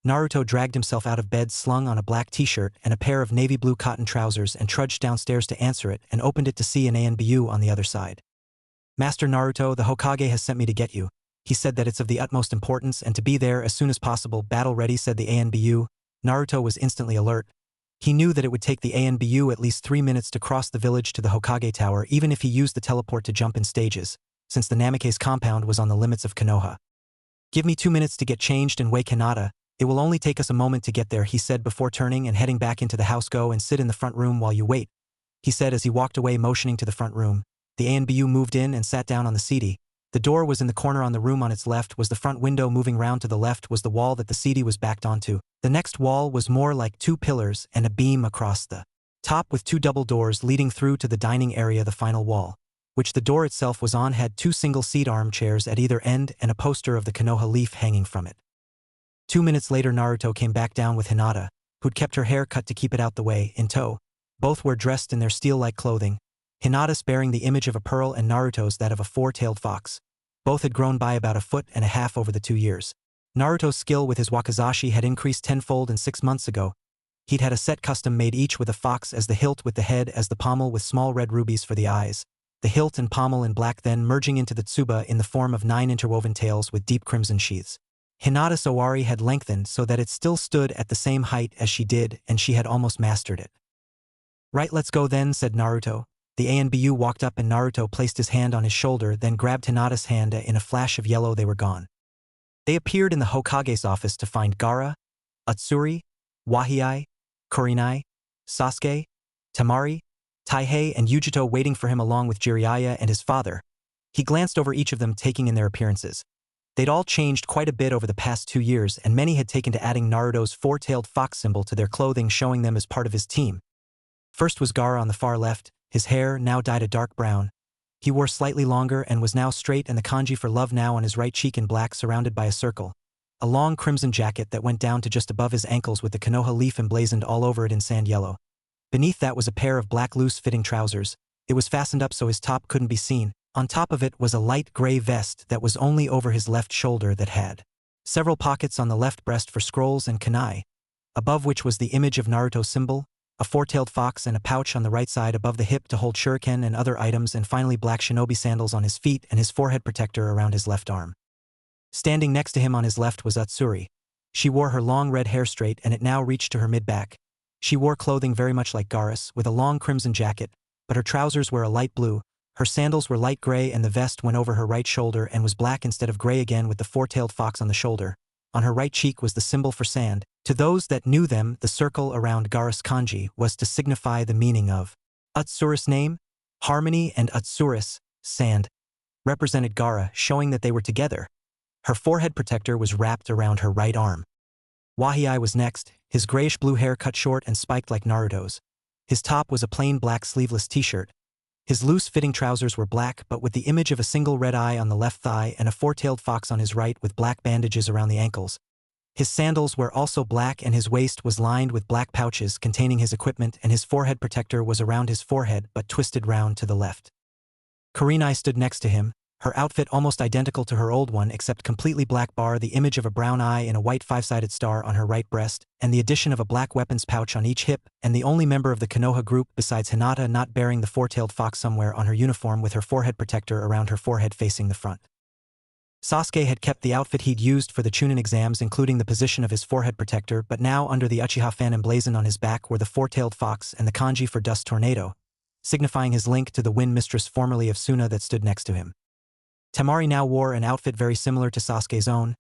Naruto dragged himself out of bed slung on a black t-shirt and a pair of navy blue cotton trousers and trudged downstairs to answer it and opened it to see an ANBU on the other side. Master Naruto, the Hokage has sent me to get you. He said that it's of the utmost importance and to be there as soon as possible. Battle ready, said the ANBU. Naruto was instantly alert. He knew that it would take the ANBU at least 3 minutes to cross the village to the Hokage Tower, even if he used the teleport to jump in stages, since the Namikaze compound was on the limits of Konoha. Give me 2 minutes to get changed and wake Hinata. It will only take us a moment to get there, he said before turning and heading back into the house. Go and sit in the front room while you wait, he said as he walked away, motioning to the front room. The ANBU moved in and sat down on the settee. The door was in the corner on the room. On its left was the front window. Moving round to the left was the wall that the settee was backed onto. The next wall was more like 2 pillars and a beam across the top with 2 double doors leading through to the dining area. The final wall, which the door itself was on, had 2 single-seat armchairs at either end and a poster of the Konoha leaf hanging from it. 2 minutes later, Naruto came back down with Hinata, who'd kept her hair cut to keep it out the way, in tow. Both were dressed in their steel-like clothing, Hinata's bearing the image of a pearl and Naruto's that of a 4-tailed fox. Both had grown by about 1.5 feet over the 2 years. Naruto's skill with his wakizashi had increased tenfold, and 6 months ago, he'd had a set custom made, each with a fox as the hilt, with the head as the pommel, with small red rubies for the eyes. The hilt and pommel in black, then merging into the tsuba in the form of 9 interwoven tails with deep crimson sheaths. Hinata's owari had lengthened so that it still stood at the same height as she did, and she had almost mastered it. Right, let's go then, said Naruto. The ANBU walked up and Naruto placed his hand on his shoulder, then grabbed Hinata's hand. In a flash of yellow they were gone. They appeared in the Hokage's office to find Gaara, Atsuri, Wahei, Kurenai, Sasuke, Temari, Taihei and Yujito waiting for him, along with Jiraiya and his father. He glanced over each of them, taking in their appearances. They'd all changed quite a bit over the past 2 years, and many had taken to adding Naruto's 4-tailed fox symbol to their clothing, showing them as part of his team. First was Gaara on the far left, his hair now dyed a dark brown. He wore slightly longer and was now straight, and the kanji for love now on his right cheek in black, surrounded by a circle. A long crimson jacket that went down to just above his ankles with the Konoha leaf emblazoned all over it in sand yellow. Beneath that was a pair of black loose-fitting trousers. It was fastened up so his top couldn't be seen. On top of it was a light gray vest that was only over his left shoulder that had several pockets on the left breast for scrolls and kunai, above which was the image of Naruto's symbol, a 4-tailed fox, and a pouch on the right side above the hip to hold shuriken and other items, and finally black shinobi sandals on his feet and his forehead protector around his left arm. Standing next to him on his left was Atsuri. She wore her long red hair straight and it now reached to her mid-back. She wore clothing very much like Gaara's, with a long crimson jacket, but her trousers were a light blue, her sandals were light gray, and the vest went over her right shoulder and was black instead of gray, again with the 4-tailed fox on the shoulder. On her right cheek was the symbol for sand. To those that knew them, the circle around Gaara's kanji was to signify the meaning of Atsuri's name, harmony, and Atsuris, sand, represented Gaara, showing that they were together. Her forehead protector was wrapped around her right arm. Wahii was next, his grayish-blue hair cut short and spiked like Naruto's. His top was a plain black sleeveless t-shirt. His loose-fitting trousers were black but with the image of a single red eye on the left thigh and a four-tailed fox on his right with black bandages around the ankles. His sandals were also black and his waist was lined with black pouches containing his equipment and his forehead protector was around his forehead but twisted round to the left. Kurenai stood next to him, her outfit almost identical to her old one except completely black bar, the image of a brown eye and a white five-sided star on her right breast, and the addition of a black weapons pouch on each hip, and the only member of the Konoha group besides Hinata not bearing the four-tailed fox somewhere on her uniform with her forehead protector around her forehead facing the front. Sasuke had kept the outfit he'd used for the Chunin exams including the position of his forehead protector but now under the Uchiha fan emblazoned on his back were the four-tailed fox and the kanji for dust tornado, signifying his link to the wind mistress formerly of Suna that stood next to him. Temari now wore an outfit very similar to Sasuke's own,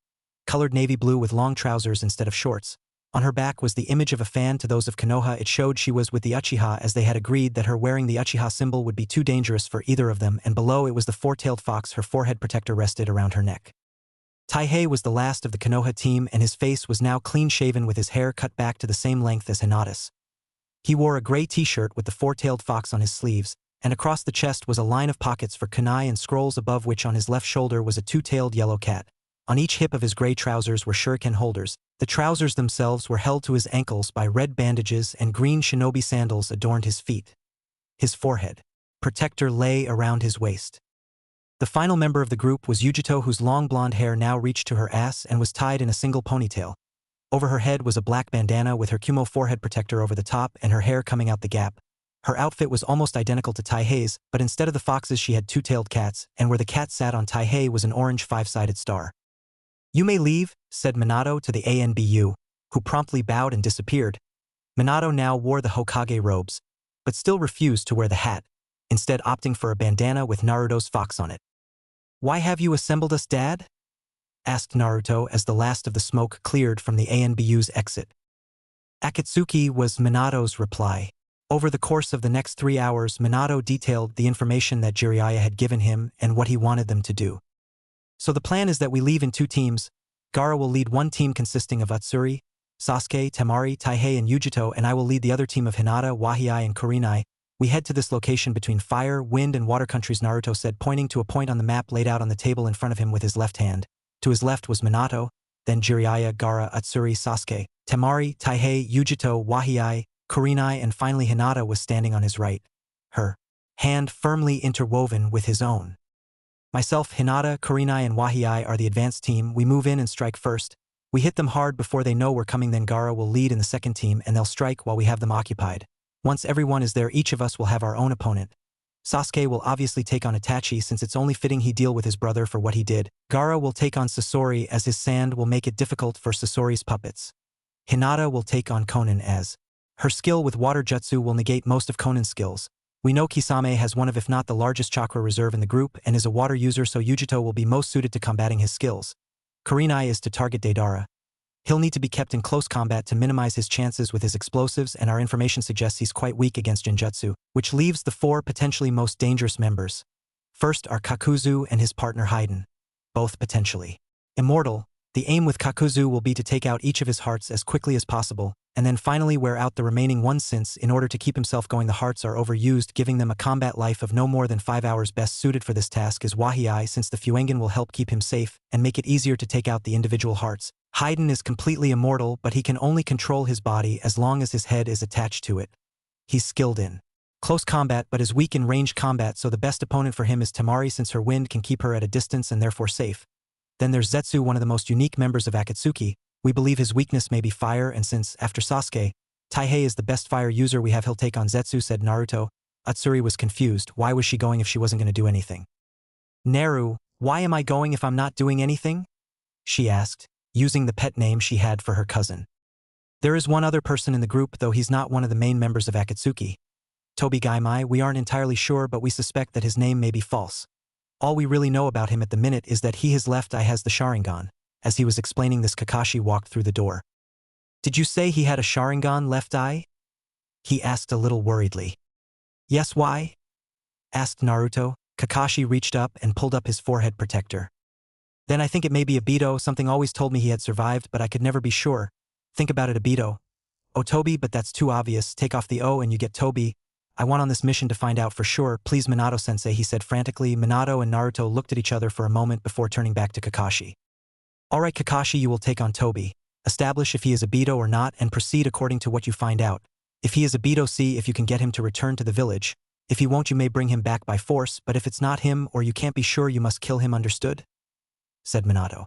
colored navy blue with long trousers instead of shorts. On her back was the image of a fan to those of Konoha. It showed she was with the Uchiha as they had agreed that her wearing the Uchiha symbol would be too dangerous for either of them, and below it was the four-tailed fox. Her forehead protector rested around her neck. Taihei was the last of the Konoha team and his face was now clean-shaven with his hair cut back to the same length as Hinata's. He wore a gray t-shirt with the four-tailed fox on his sleeves, and across the chest was a line of pockets for kunai and scrolls above which on his left shoulder was a two-tailed yellow cat. On each hip of his gray trousers were shuriken holders. The trousers themselves were held to his ankles by red bandages and green shinobi sandals adorned his feet. His forehead protector lay around his waist. The final member of the group was Yujito, whose long blonde hair now reached to her ass and was tied in a single ponytail. Over her head was a black bandana with her Kumo forehead protector over the top and her hair coming out the gap. Her outfit was almost identical to Taihei's, but instead of the foxes she had two-tailed cats, and where the cat sat on Taihei was an orange five-sided star. "You may leave," said Minato to the ANBU, who promptly bowed and disappeared. Minato now wore the Hokage robes, but still refused to wear the hat, instead opting for a bandana with Naruto's fox on it. "Why have you assembled us, Dad?" asked Naruto as the last of the smoke cleared from the ANBU's exit. "Akatsuki," was Minato's reply. Over the course of the next 3 hours, Minato detailed the information that Jiraiya had given him and what he wanted them to do. "So the plan is that we leave in 2 teams. Gaara will lead one team consisting of Utsuri, Sasuke, Temari, Taihei, and Yujito, and I will lead the other team of Hinata, Wahii, and Kurenai. We head to this location between fire, wind, and water countries," Naruto said, pointing to a point on the map laid out on the table in front of him with his left hand. To his left was Minato, then Jiraiya, Gaara, Utsuri, Sasuke, Temari, Taihei, Yujito, Wahii, Kurenai, and finally Hinata was standing on his right, her hand firmly interwoven with his own. "Myself, Hinata, Kurenai, and Wahii are the advanced team. We move in and strike first. We hit them hard before they know we're coming, then Gaara will lead in the second team and they'll strike while we have them occupied. Once everyone is there, each of us will have our own opponent. Sasuke will obviously take on Itachi since it's only fitting he deal with his brother for what he did. Gaara will take on Sasori as his sand will make it difficult for Sasori's puppets. Hinata will take on Konan as her skill with water jutsu will negate most of Konan's skills. We know Kisame has one of if not the largest chakra reserve in the group and is a water user, so Yujito will be most suited to combating his skills. Kurenai is to target Deidara. He'll need to be kept in close combat to minimize his chances with his explosives, and our information suggests he's quite weak against Genjutsu, which leaves the 4 potentially most dangerous members. First are Kakuzu and his partner Haiden, both potentially immortal. The aim with Kakuzu will be to take out each of his hearts as quickly as possible, and then finally wear out the remaining ones since, in order to keep himself going, the hearts are overused, giving them a combat life of no more than 5 hours. Best suited for this task is Wahii, since the Fuengen will help keep him safe and make it easier to take out the individual hearts. Haiden is completely immortal, but he can only control his body as long as his head is attached to it. He's skilled in close combat but is weak in ranged combat, so the best opponent for him is Temari, since her wind can keep her at a distance and therefore safe. Then there's Zetsu, one of the most unique members of Akatsuki. We believe his weakness may be fire, and since, after Sasuke, Taihei is the best fire user we have, he'll take on Zetsu, said Naruto. Utsuri was confused. Why was she going if she wasn't going to do anything? "Neru, why am I going if I'm not doing anything?" she asked, using the pet name she had for her cousin. "There is one other person in the group, though he's not one of the main members of Akatsuki. Tobi Gaimai, we aren't entirely sure, but we suspect that his name may be false. All we really know about him at the minute is that his left eye has the Sharingan." As he was explaining this, Kakashi walked through the door. "Did you say he had a Sharingan left eye?" he asked a little worriedly. "Yes, why?" asked Naruto. Kakashi reached up and pulled up his forehead protector. Then I think it may be Obito. Something always told me he had survived, but I could never be sure. Think about it, Obito. Oh, Toby, but that's too obvious. Take off the O and you get Toby. I want on this mission to find out for sure. Please, Minato-sensei, he said frantically. Minato and Naruto looked at each other for a moment before turning back to Kakashi. All right, Kakashi, you will take on Toby. Establish if he is Obito or not and proceed according to what you find out. If he is Obito, see if you can get him to return to the village. If he won't, you may bring him back by force, but if it's not him or you can't be sure, you must kill him, understood? Said Minato.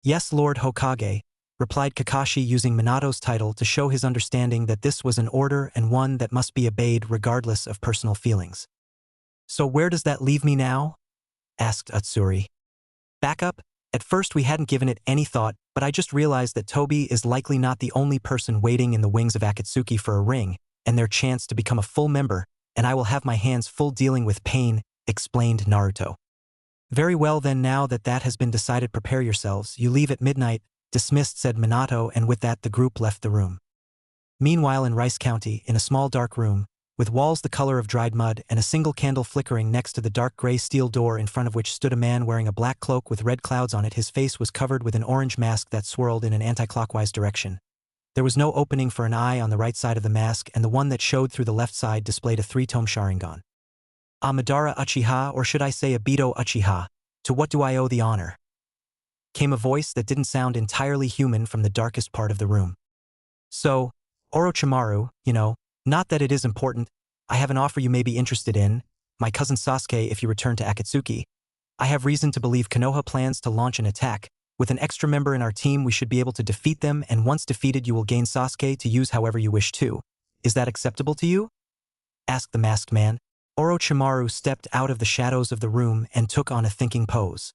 Yes, Lord Hokage, replied Kakashi, using Minato's title to show his understanding that this was an order and one that must be obeyed regardless of personal feelings. So where does that leave me now? Asked Utsuri. Back up? At first we hadn't given it any thought, but I just realized that Toby is likely not the only person waiting in the wings of Akatsuki for a ring and their chance to become a full member, and I will have my hands full dealing with pain, explained Naruto. Very well then, now that that has been decided, prepare yourselves. You leave at midnight. Dismissed, said Minato, and with that the group left the room. Meanwhile in Rice County, in a small dark room, with walls the color of dried mud and a single candle flickering next to the dark gray steel door in front of which stood a man wearing a black cloak with red clouds on it, his face was covered with an orange mask that swirled in an anti-clockwise direction. There was no opening for an eye on the right side of the mask, and the one that showed through the left side displayed a 3-tome Sharingan. Madara Uchiha, or should I say Obito Uchiha, to what do I owe the honor? Came a voice that didn't sound entirely human from the darkest part of the room. So, Orochimaru, not that it is important, I have an offer you may be interested in. My cousin Sasuke, if you return to Akatsuki. I have reason to believe Konoha plans to launch an attack. With an extra member in our team, we should be able to defeat them, and once defeated you will gain Sasuke to use however you wish to. Is that acceptable to you? Asked the masked man. Orochimaru stepped out of the shadows of the room and took on a thinking pose.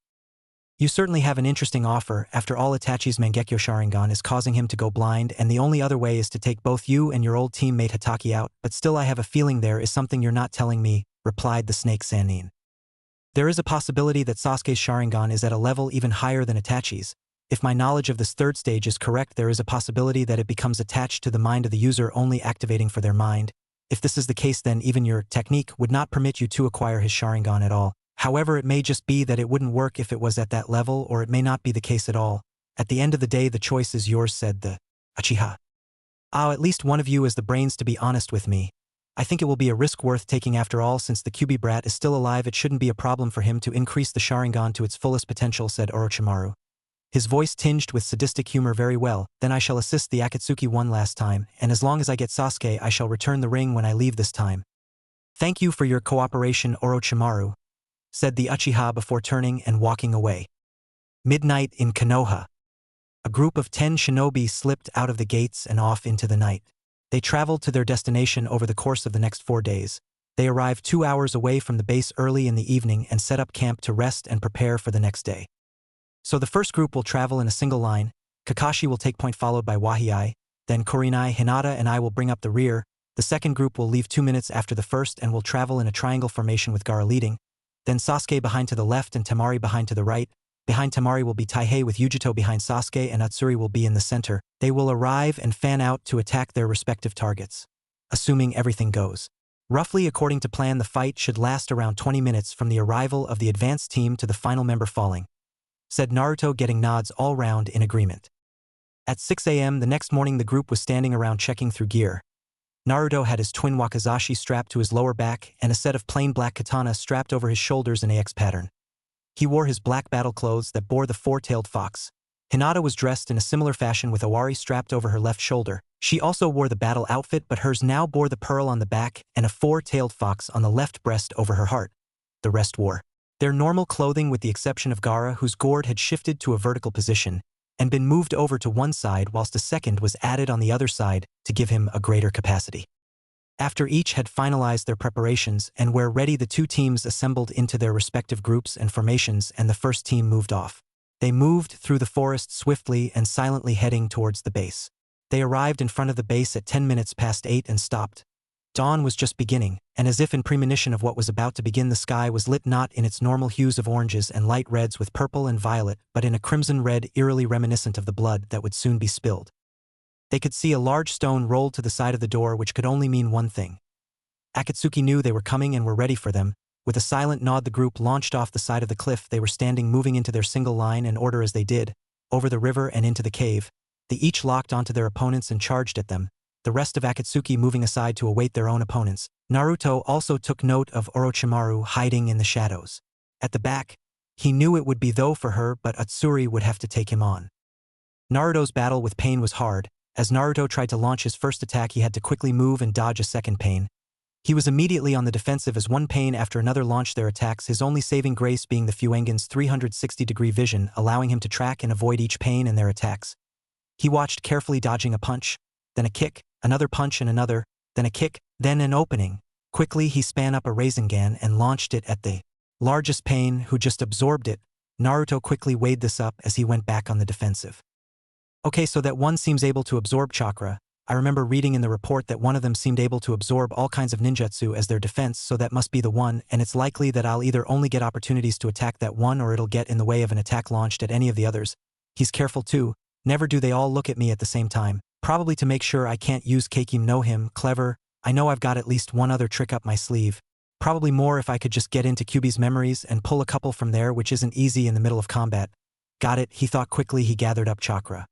You certainly have an interesting offer. After all, Itachi's Mangekyo Sharingan is causing him to go blind, and the only other way is to take both you and your old teammate Hatake out, but still I have a feeling there is something you're not telling me, replied the snake Sannin. There is a possibility that Sasuke's Sharingan is at a level even higher than Itachi's. If my knowledge of this third stage is correct, there is a possibility that it becomes attached to the mind of the user, only activating for their mind. If this is the case, then even your technique would not permit you to acquire his Sharingan at all. However, it may just be that it wouldn't work if it was at that level, or it may not be the case at all. At the end of the day, the choice is yours, said the Uchiha. At least one of you has the brains to be honest with me. I think it will be a risk worth taking after all. Since the Kyuubi brat is still alive, it shouldn't be a problem for him to increase the Sharingan to its fullest potential, said Orochimaru. His voice tinged with sadistic humor. Very well, then I shall assist the Akatsuki one last time, and as long as I get Sasuke, I shall return the ring when I leave this time. Thank you for your cooperation, Orochimaru, said the Uchiha before turning and walking away. Midnight in Konoha. A group of 10 shinobi slipped out of the gates and off into the night. They traveled to their destination over the course of the next 4 days. They arrived 2 hours away from the base early in the evening and set up camp to rest and prepare for the next day. So the first group will travel in a single line. Kakashi will take point, followed by Wahiai, then Kurenai, Hinata, and I will bring up the rear. The second group will leave 2 minutes after the first and will travel in a triangle formation with Gaara leading. Then Sasuke behind to the left and Temari behind to the right. Behind Temari will be Taihei with Yujito behind Sasuke, and Utsuri will be in the center. They will arrive and fan out to attack their respective targets. Assuming everything goes roughly according to plan, the fight should last around 20 minutes from the arrival of the advanced team to the final member falling, said Naruto, getting nods all round in agreement. At 6 a.m. the next morning, the group was standing around checking through gear. Naruto had his twin wakizashi strapped to his lower back and a set of plain black katana strapped over his shoulders in AX pattern. He wore his black battle clothes that bore the 4-tailed fox. Hinata was dressed in a similar fashion with Owari strapped over her left shoulder. She also wore the battle outfit, but hers now bore the pearl on the back and a 4-tailed fox on the left breast over her heart. The rest wore their normal clothing with the exception of Gaara, whose gourd had shifted to a vertical position and been moved over to one side, whilst a second was added on the other side to give him a greater capacity. After each had finalized their preparations and were ready, the 2 teams assembled into their respective groups and formations, and the first team moved off. They moved through the forest swiftly and silently, heading towards the base. They arrived in front of the base at 10 minutes past 8 and stopped. Dawn was just beginning, and as if in premonition of what was about to begin, the sky was lit not in its normal hues of oranges and light reds with purple and violet, but in a crimson red eerily reminiscent of the blood that would soon be spilled. They could see a large stone rolled to the side of the door, which could only mean one thing. Akatsuki knew they were coming and were ready for them. With a silent nod, the group launched off the side of the cliff they were standing, moving into their single line and order as they did, over the river and into the cave. They each locked onto their opponents and charged at them, the rest of Akatsuki moving aside to await their own opponents. Naruto also took note of Orochimaru hiding in the shadows. At the back, he knew it would be though for her, but Utsuri would have to take him on. Naruto's battle with pain was hard. As Naruto tried to launch his first attack, he had to quickly move and dodge a second pain. He was immediately on the defensive as one pain after another launched their attacks, his only saving grace being the Fuengen's 360-degree vision, allowing him to track and avoid each pain and their attacks. He watched carefully, dodging a punch, then a kick, another punch and another, then a kick, then an opening. Quickly he span up a Rasengan and launched it at the largest pain, who just absorbed it. Naruto quickly weighed this up as he went back on the defensive. Okay, so that one seems able to absorb chakra. I remember reading in the report that one of them seemed able to absorb all kinds of ninjutsu as their defense, so that must be the one, and it's likely that I'll either only get opportunities to attack that one or it'll get in the way of an attack launched at any of the others. He's careful too. Never do they all look at me at the same time. Probably to make sure I can't use Keiki no him. Clever. I know I've got at least one other trick up my sleeve. Probably more if I could just get into Kyuubi's memories and pull a couple from there, which isn't easy in the middle of combat. Got it, he thought quickly. He gathered up chakra.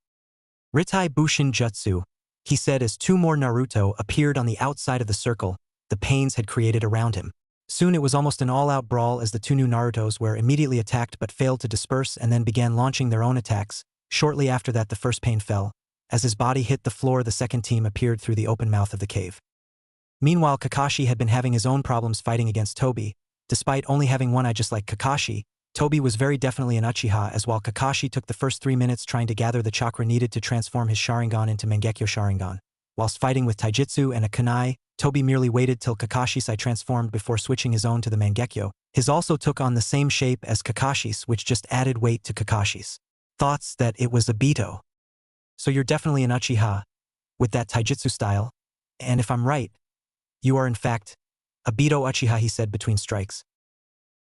Ritai Bushin Jutsu, he said as two more Naruto appeared on the outside of the circle the pains had created around him. Soon it was almost an all-out brawl as the two new Narutos were immediately attacked but failed to disperse and then began launching their own attacks. Shortly after that, the first pain fell. As his body hit the floor, the second team appeared through the open mouth of the cave. Meanwhile, Kakashi had been having his own problems fighting against Tobi. Despite only having one eye just like Kakashi, Tobi was very definitely an Uchiha, as while Kakashi took the first 3 minutes trying to gather the chakra needed to transform his Sharingan into Mangekyo Sharingan. Whilst fighting with Taijutsu and a kunai, Tobi merely waited till Kakashi's eye transformed before switching his own to the Mangekyo. His also took on the same shape as Kakashi's, which just added weight to Kakashi's. Thoughts that it was a Bito. So you're definitely an Uchiha, with that Taijutsu style, and if I'm right, you are in fact a Bito Uchiha, he said between strikes.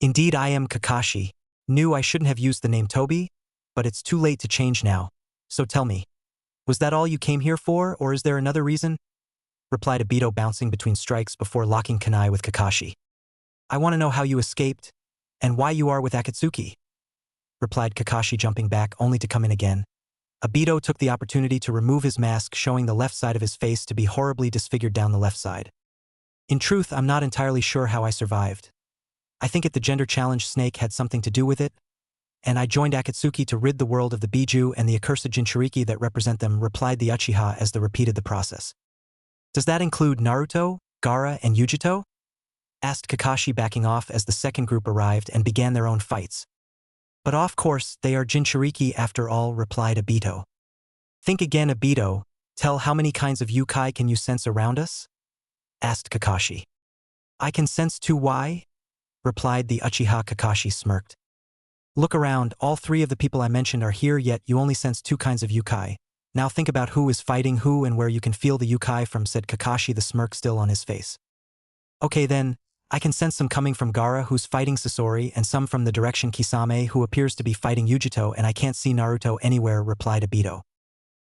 Indeed, I am Kakashi. Knew I shouldn't have used the name Tobi, but it's too late to change now. So tell me, was that all you came here for, or is there another reason? Replied Obito, bouncing between strikes before locking kunai with Kakashi. I want to know how you escaped, and why you are with Akatsuki. Replied Kakashi, jumping back only to come in again. Obito took the opportunity to remove his mask, showing the left side of his face to be horribly disfigured down the left side. In truth, I'm not entirely sure how I survived. I think the gender challenge snake had something to do with it, and I joined Akatsuki to rid the world of the Biju and the accursed Jinchuriki that represent them, replied the Uchiha as they repeated the process. Does that include Naruto, Gaara, and Yujito? Asked Kakashi, backing off as the second group arrived and began their own fights. But of course, they are Jinchuriki after all, replied Obito. Think again, Obito. Tell, how many kinds of yukai can you sense around us? Asked Kakashi. I can sense 2. Why? Replied the Uchiha. Kakashi smirked. Look around, all 3 of the people I mentioned are here, yet you only sense 2 kinds of yukai. Now think about who is fighting who and where you can feel the yukai from, said Kakashi, the smirk still on his face. Okay then, I can sense some coming from Gaara, who's fighting Sasori, and some from the direction Kisame, who appears to be fighting Yujito, and I can't see Naruto anywhere, replied Obito.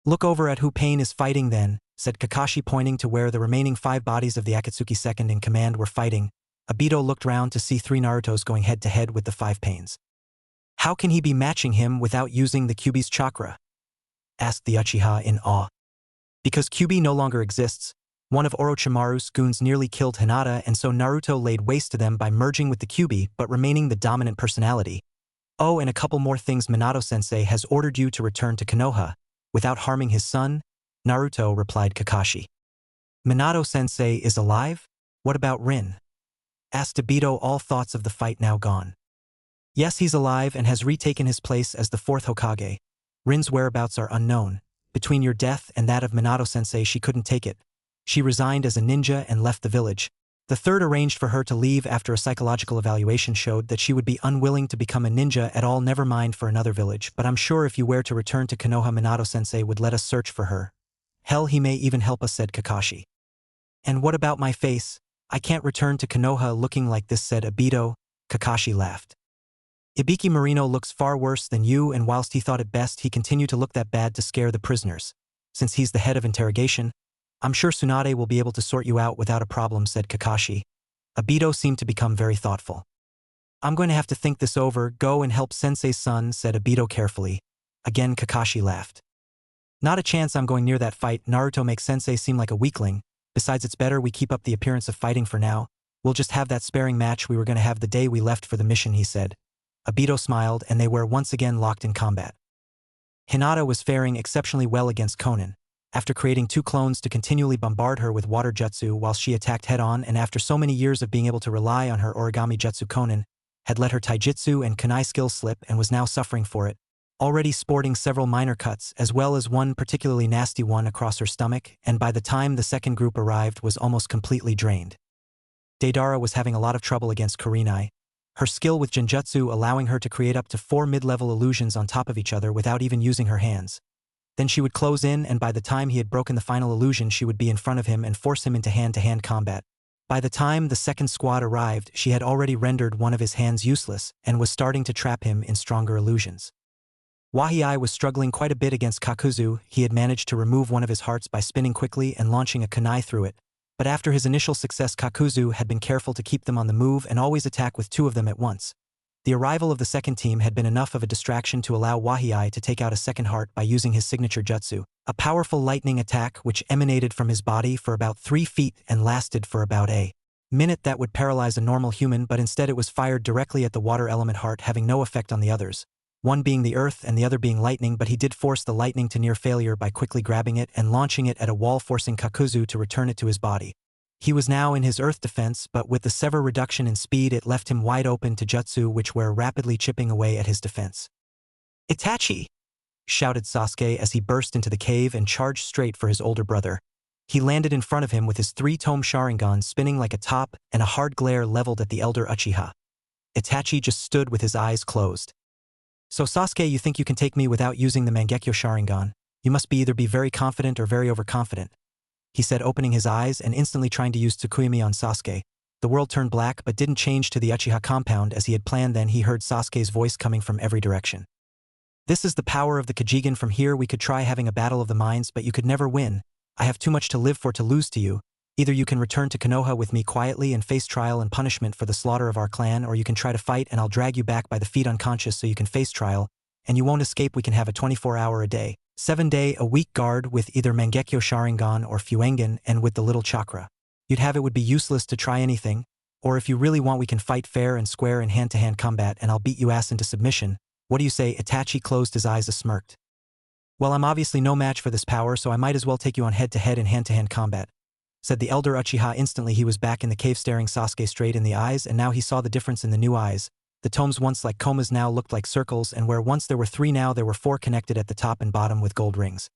Look over at who Pain is fighting then, said Kakashi, pointing to where the remaining 5 bodies of the Akatsuki second in command were fighting. Obito looked round to see 3 Narutos going head-to-head with the 5 Pains. How can he be matching him without using the Kyuubi's chakra? Asked the Uchiha in awe. Because Kyuubi no longer exists, one of Orochimaru's goons nearly killed Hinata, and so Naruto laid waste to them by merging with the Kyuubi but remaining the dominant personality. Oh, and a couple more things. Minato-sensei has ordered you to return to Konoha, without harming his son, Naruto, replied Kakashi. Minato-sensei is alive? What about Rin? Asked Obito, all thoughts of the fight now gone. Yes, he's alive and has retaken his place as the 4th Hokage. Rin's whereabouts are unknown. Between your death and that of Minato-sensei, she couldn't take it. She resigned as a ninja and left the village. The 3rd arranged for her to leave after a psychological evaluation showed that she would be unwilling to become a ninja at all, never mind for another village, but I'm sure if you were to return to Konoha, Minato-sensei would let us search for her. Hell, he may even help us, said Kakashi. And what about my face? I can't return to Konoha looking like this, said Obito. Kakashi laughed. Ibiki Marino looks far worse than you, and whilst he thought it best he continued to look that bad to scare the prisoners. Since he's the head of interrogation, I'm sure Tsunade will be able to sort you out without a problem, said Kakashi. Obito seemed to become very thoughtful. I'm going to have to think this over. Go and help Sensei's son, said Obito carefully. Again Kakashi laughed. Not a chance I'm going near that fight. Naruto makes Sensei seem like a weakling. Besides, it's better we keep up the appearance of fighting for now. We'll just have that sparring match we were going to have the day we left for the mission, he said. Obito smiled and they were once again locked in combat. Hinata was faring exceptionally well against Konan. After creating 2 clones to continually bombard her with water jutsu while she attacked head-on, and after so many years of being able to rely on her origami jutsu, Konan had let her taijutsu and kunai skills slip and was now suffering for it, already sporting several minor cuts as well as one particularly nasty one across her stomach, and by the time the second group arrived was almost completely drained. Deidara was having a lot of trouble against Kurenai, her skill with genjutsu allowing her to create up to 4 mid-level illusions on top of each other without even using her hands. Then she would close in, and by the time he had broken the final illusion she would be in front of him and force him into hand-to-hand combat. By the time the second squad arrived she had already rendered one of his hands useless and was starting to trap him in stronger illusions. Wahii was struggling quite a bit against Kakuzu. He had managed to remove one of his hearts by spinning quickly and launching a kunai through it, but after his initial success Kakuzu had been careful to keep them on the move and always attack with 2 of them at once. The arrival of the second team had been enough of a distraction to allow Wahii to take out a second heart by using his signature jutsu, a powerful lightning attack which emanated from his body for about 3 feet and lasted for about a minute. That would paralyze a normal human, but instead it was fired directly at the water element heart, having no effect on the others, one being the earth and the other being lightning, but he did force the lightning to near failure by quickly grabbing it and launching it at a wall, forcing Kakuzu to return it to his body. He was now in his earth defense, but with the severe reduction in speed it left him wide open to jutsu which were rapidly chipping away at his defense. "Itachi!" shouted Sasuke as he burst into the cave and charged straight for his older brother. He landed in front of him with his 3-tome Sharingan spinning like a top and a hard glare leveled at the elder Uchiha. Itachi just stood with his eyes closed. "So Sasuke, you think you can take me without using the Mangekyo Sharingan? You must either be very confident or very overconfident," he said, opening his eyes and instantly trying to use Tsukuyomi on Sasuke. The world turned black but didn't change to the Uchiha compound as he had planned. Then he heard Sasuke's voice coming from every direction. "This is the power of the Kajigan. From here we could try having a battle of the minds, but you could never win. I have too much to live for to lose to you. Either you can return to Konoha with me quietly and face trial and punishment for the slaughter of our clan, or you can try to fight and I'll drag you back by the feet unconscious so you can face trial, and you won't escape. We can have a 24-hour-a-day, 7-day-a-week guard with either Mangekyo Sharingan or Fuengan, and with the little chakra you'd have it would be useless to try anything, or if you really want we can fight fair and square in hand-to-hand combat and I'll beat you ass into submission. What do you say?" Itachi closed his eyes and smirked. "Well, I'm obviously no match for this power, so I might as well take you on head-to-head in hand-to-hand combat," said the elder Uchiha. Instantly he was back in the cave staring Sasuke straight in the eyes, and now he saw the difference in the new eyes. The tomes once like comas now looked like circles, and where once there were 3 now there were 4 connected at the top and bottom with gold rings.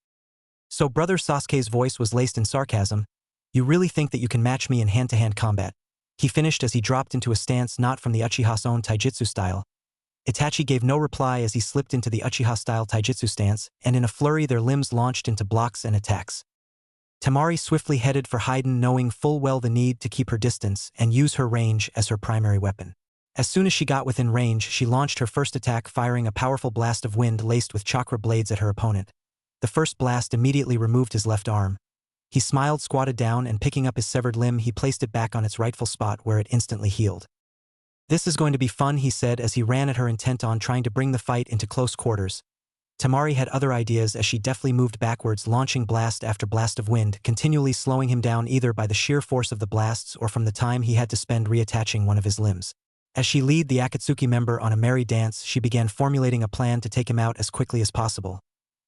"So brother," Sasuke's voice was laced in sarcasm, "you really think that you can match me in hand-to-hand combat?" He finished as he dropped into a stance not from the Uchiha's own taijutsu style. Itachi gave no reply as he slipped into the Uchiha-style taijutsu stance, and in a flurry their limbs launched into blocks and attacks. Temari swiftly headed for Haiden, knowing full well the need to keep her distance and use her range as her primary weapon. As soon as she got within range, she launched her first attack, firing a powerful blast of wind laced with chakra blades at her opponent. The first blast immediately removed his left arm. He smiled, squatted down, and picking up his severed limb he placed it back on its rightful spot where it instantly healed. "This is going to be fun," he said as he ran at her, intent on trying to bring the fight into close quarters. Temari had other ideas as she deftly moved backwards, launching blast after blast of wind, continually slowing him down either by the sheer force of the blasts or from the time he had to spend reattaching one of his limbs. As she led the Akatsuki member on a merry dance, she began formulating a plan to take him out as quickly as possible.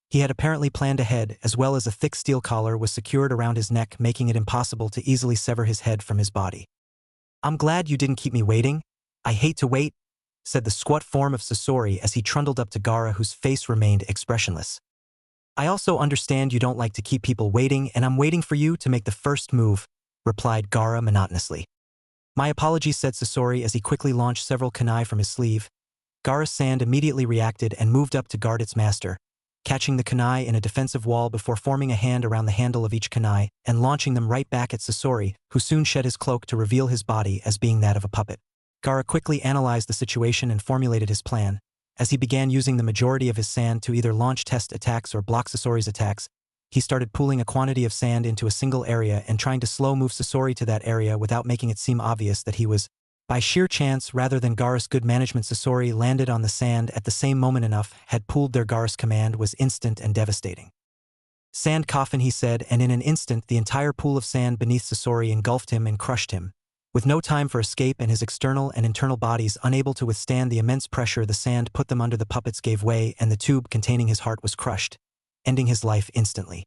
He had apparently planned ahead, as well as a thick steel collar was secured around his neck, making it impossible to easily sever his head from his body. "I'm glad you didn't keep me waiting. I hate to wait," said the squat form of Sasori as he trundled up to Gaara, whose face remained expressionless. "I also understand you don't like to keep people waiting, and I'm waiting for you to make the first move," replied Gaara monotonously. "My apologies," said Sasori as he quickly launched several kunai from his sleeve. Gaara's sand immediately reacted and moved up to guard its master, catching the kunai in a defensive wall before forming a hand around the handle of each kunai and launching them right back at Sasori, who soon shed his cloak to reveal his body as being that of a puppet. Gaara quickly analyzed the situation and formulated his plan. As he began using the majority of his sand to either launch test attacks or block Sasori's attacks, He started pooling a quantity of sand into a single area and trying to slow move Sasori to that area without making it seem obvious that he was. By sheer chance, rather than Gaara's good management, Sasori landed on the sand at the same moment. Enough had pooled their. Gaara's command was instant and devastating. Sand coffin, he said, and in an instant the entire pool of sand beneath Sasori engulfed him and crushed him. With no time for escape and his external and internal bodies unable to withstand the immense pressure, the sand put them under. The puppets gave way and the tube containing his heart was crushed, ending his life instantly.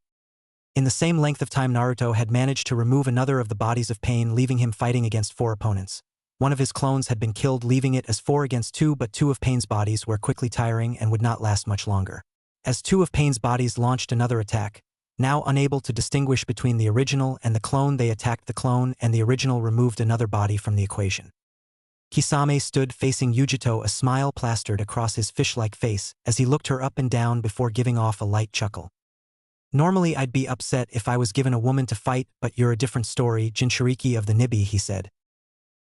In the same length of time, Naruto had managed to remove another of the bodies of Pain, leaving him fighting against 4 opponents. One of his clones had been killed, leaving it as 4 against 2, but 2 of Pain's bodies were quickly tiring and would not last much longer. As 2 of Pain's bodies launched another attack, now unable to distinguish between the original and the clone, they attacked the clone, and the original removed another body from the equation. Kisame stood facing Yujito, a smile plastered across his fish-like face as he looked her up and down before giving off a light chuckle. Normally I'd be upset if I was given a woman to fight, but you're a different story, Jinchuriki of the Nibi, he said.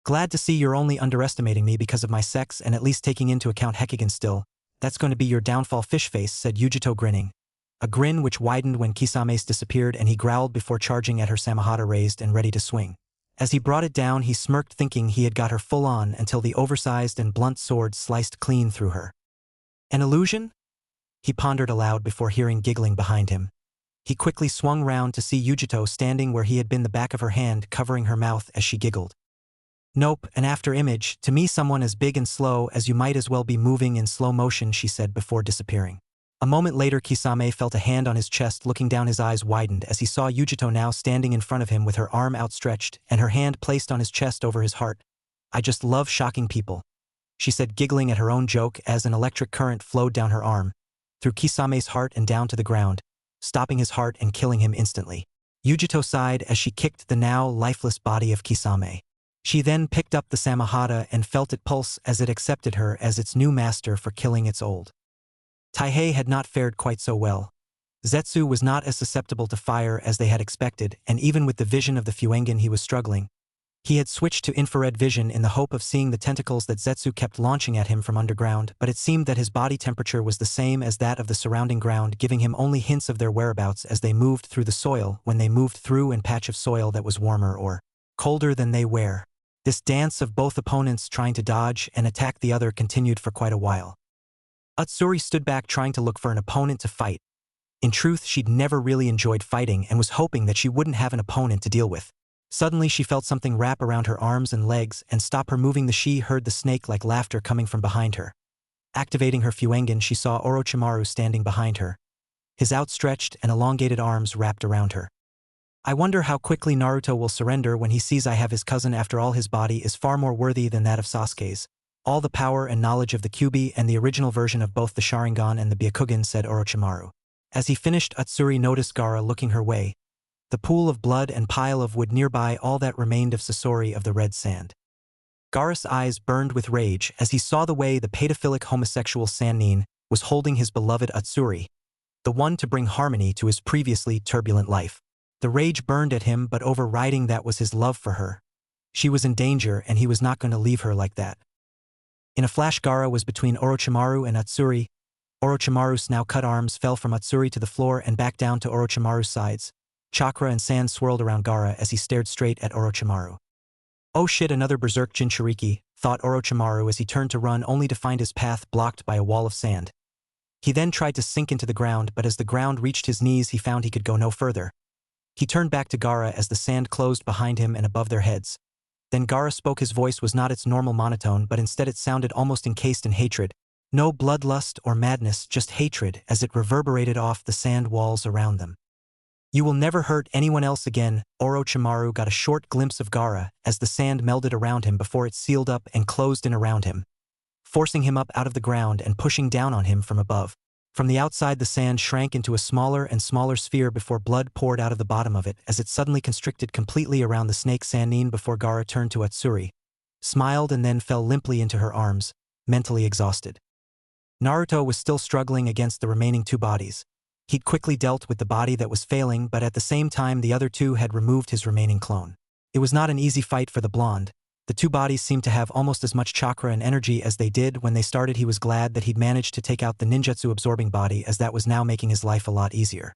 Glad to see you're only underestimating me because of my sex and at least taking into account Hekugen still. That's going to be your downfall, fish face, said Yujito, grinning. A grin which widened when Kisame's disappeared, and he growled before charging at her, Samahata raised and ready to swing. As he brought it down, he smirked, thinking he had got her full on until the oversized and blunt sword sliced clean through her. An illusion? He pondered aloud before hearing giggling behind him. He quickly swung round to see Yujito standing where he had been, the back of her hand covering her mouth as she giggled. Nope, an after image. To me, someone as big and slow as you might as well be moving in slow motion, she said before disappearing. A moment later, Kisame felt a hand on his chest. Looking down, his eyes widened as he saw Yujito now standing in front of him with her arm outstretched and her hand placed on his chest over his heart. I just love shocking people, she said, giggling at her own joke as an electric current flowed down her arm, through Kisame's heart and down to the ground, stopping his heart and killing him instantly. Yujito sighed as she kicked the now lifeless body of Kisame. She then picked up the Samahata and felt it pulse as it accepted her as its new master for killing its old. Taihei had not fared quite so well. Zetsu was not as susceptible to fire as they had expected, and even with the vision of the Fuengen he was struggling. He had switched to infrared vision in the hope of seeing the tentacles that Zetsu kept launching at him from underground, but it seemed that his body temperature was the same as that of the surrounding ground, giving him only hints of their whereabouts as they moved through the soil, when they moved through a patch of soil that was warmer or colder than they were. This dance of both opponents trying to dodge and attack the other continued for quite a while. Utsuri stood back trying to look for an opponent to fight. In truth, she'd never really enjoyed fighting and was hoping that she wouldn't have an opponent to deal with. Suddenly she felt something wrap around her arms and legs and stop her moving. She heard the snake-like laughter coming from behind her. Activating her Fuengen, she saw Orochimaru standing behind her, his outstretched and elongated arms wrapped around her. I wonder how quickly Naruto will surrender when he sees I have his cousin. After all, his body is far more worthy than that of Sasuke's. All the power and knowledge of the Kyuubi and the original version of both the Sharingan and the Byakugan, said Orochimaru. As he finished, Utsuri noticed Gaara looking her way, the pool of blood and pile of wood nearby, all that remained of Sasori of the red sand. Gaara's eyes burned with rage as he saw the way the pedophilic homosexual Sannin was holding his beloved Utsuri, the one to bring harmony to his previously turbulent life. The rage burned at him, but overriding that was his love for her. She was in danger and he was not going to leave her like that. In a flash, Gaara was between Orochimaru and Utsuri. Orochimaru's now cut arms fell from Utsuri to the floor and back down to Orochimaru's sides. Chakra and sand swirled around Gaara as he stared straight at Orochimaru. Oh shit, another berserk Jinchuriki, thought Orochimaru as he turned to run, only to find his path blocked by a wall of sand. He then tried to sink into the ground, but as the ground reached his knees he found he could go no further. He turned back to Gaara as the sand closed behind him and above their heads. Then Gaara spoke. His voice was not its normal monotone, but instead it sounded almost encased in hatred. No bloodlust or madness, just hatred as it reverberated off the sand walls around them. You will never hurt anyone else again. Orochimaru got a short glimpse of Gaara as the sand melded around him before it sealed up and closed in around him, forcing him up out of the ground and pushing down on him from above. From the outside, the sand shrank into a smaller and smaller sphere before blood poured out of the bottom of it as it suddenly constricted completely around the snake Sannin before Gaara turned to Utsuri, smiled and then fell limply into her arms, mentally exhausted. Naruto was still struggling against the remaining 2 bodies. He'd quickly dealt with the body that was failing, but at the same time the other 2 had removed his remaining clone. It was not an easy fight for the blonde. The 2 bodies seemed to have almost as much chakra and energy as they did when they started. He was glad that he'd managed to take out the ninjutsu absorbing body, as that was now making his life a lot easier.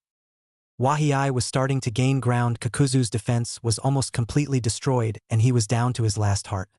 Wahei was starting to gain ground. Kakuzu's defense was almost completely destroyed, and he was down to his last heart.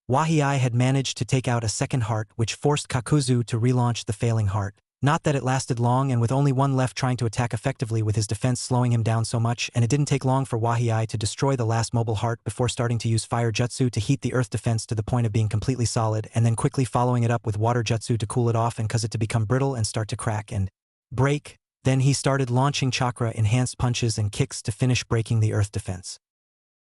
Wahei had managed to take out a second heart, which forced Kakuzu to relaunch the failing heart. Not that it lasted long, and with only one left trying to attack effectively with his defense slowing him down so much, and it didn't take long for Wahei to destroy the last mobile heart before starting to use fire jutsu to heat the earth defense to the point of being completely solid, and then quickly following it up with water jutsu to cool it off and cause it to become brittle and start to crack and break. Then he started launching chakra-enhanced punches and kicks to finish breaking the earth defense.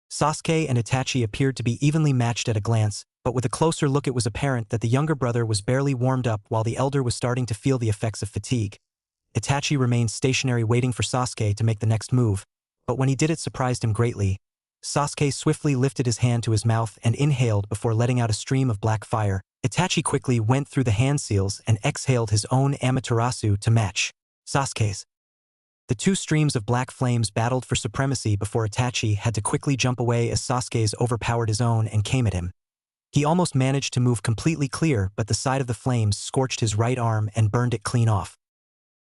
Sasuke and Itachi appeared to be evenly matched at a glance, but with a closer look it was apparent that the younger brother was barely warmed up while the elder was starting to feel the effects of fatigue. Itachi remained stationary waiting for Sasuke to make the next move, but when he did it surprised him greatly. Sasuke swiftly lifted his hand to his mouth and inhaled before letting out a stream of black fire. Itachi quickly went through the hand seals and exhaled his own Amaterasu to match Sasuke's. The two streams of black flames battled for supremacy before Itachi had to quickly jump away as Sasuke's overpowered his own and came at him. He almost managed to move completely clear, but the side of the flames scorched his right arm and burned it clean off.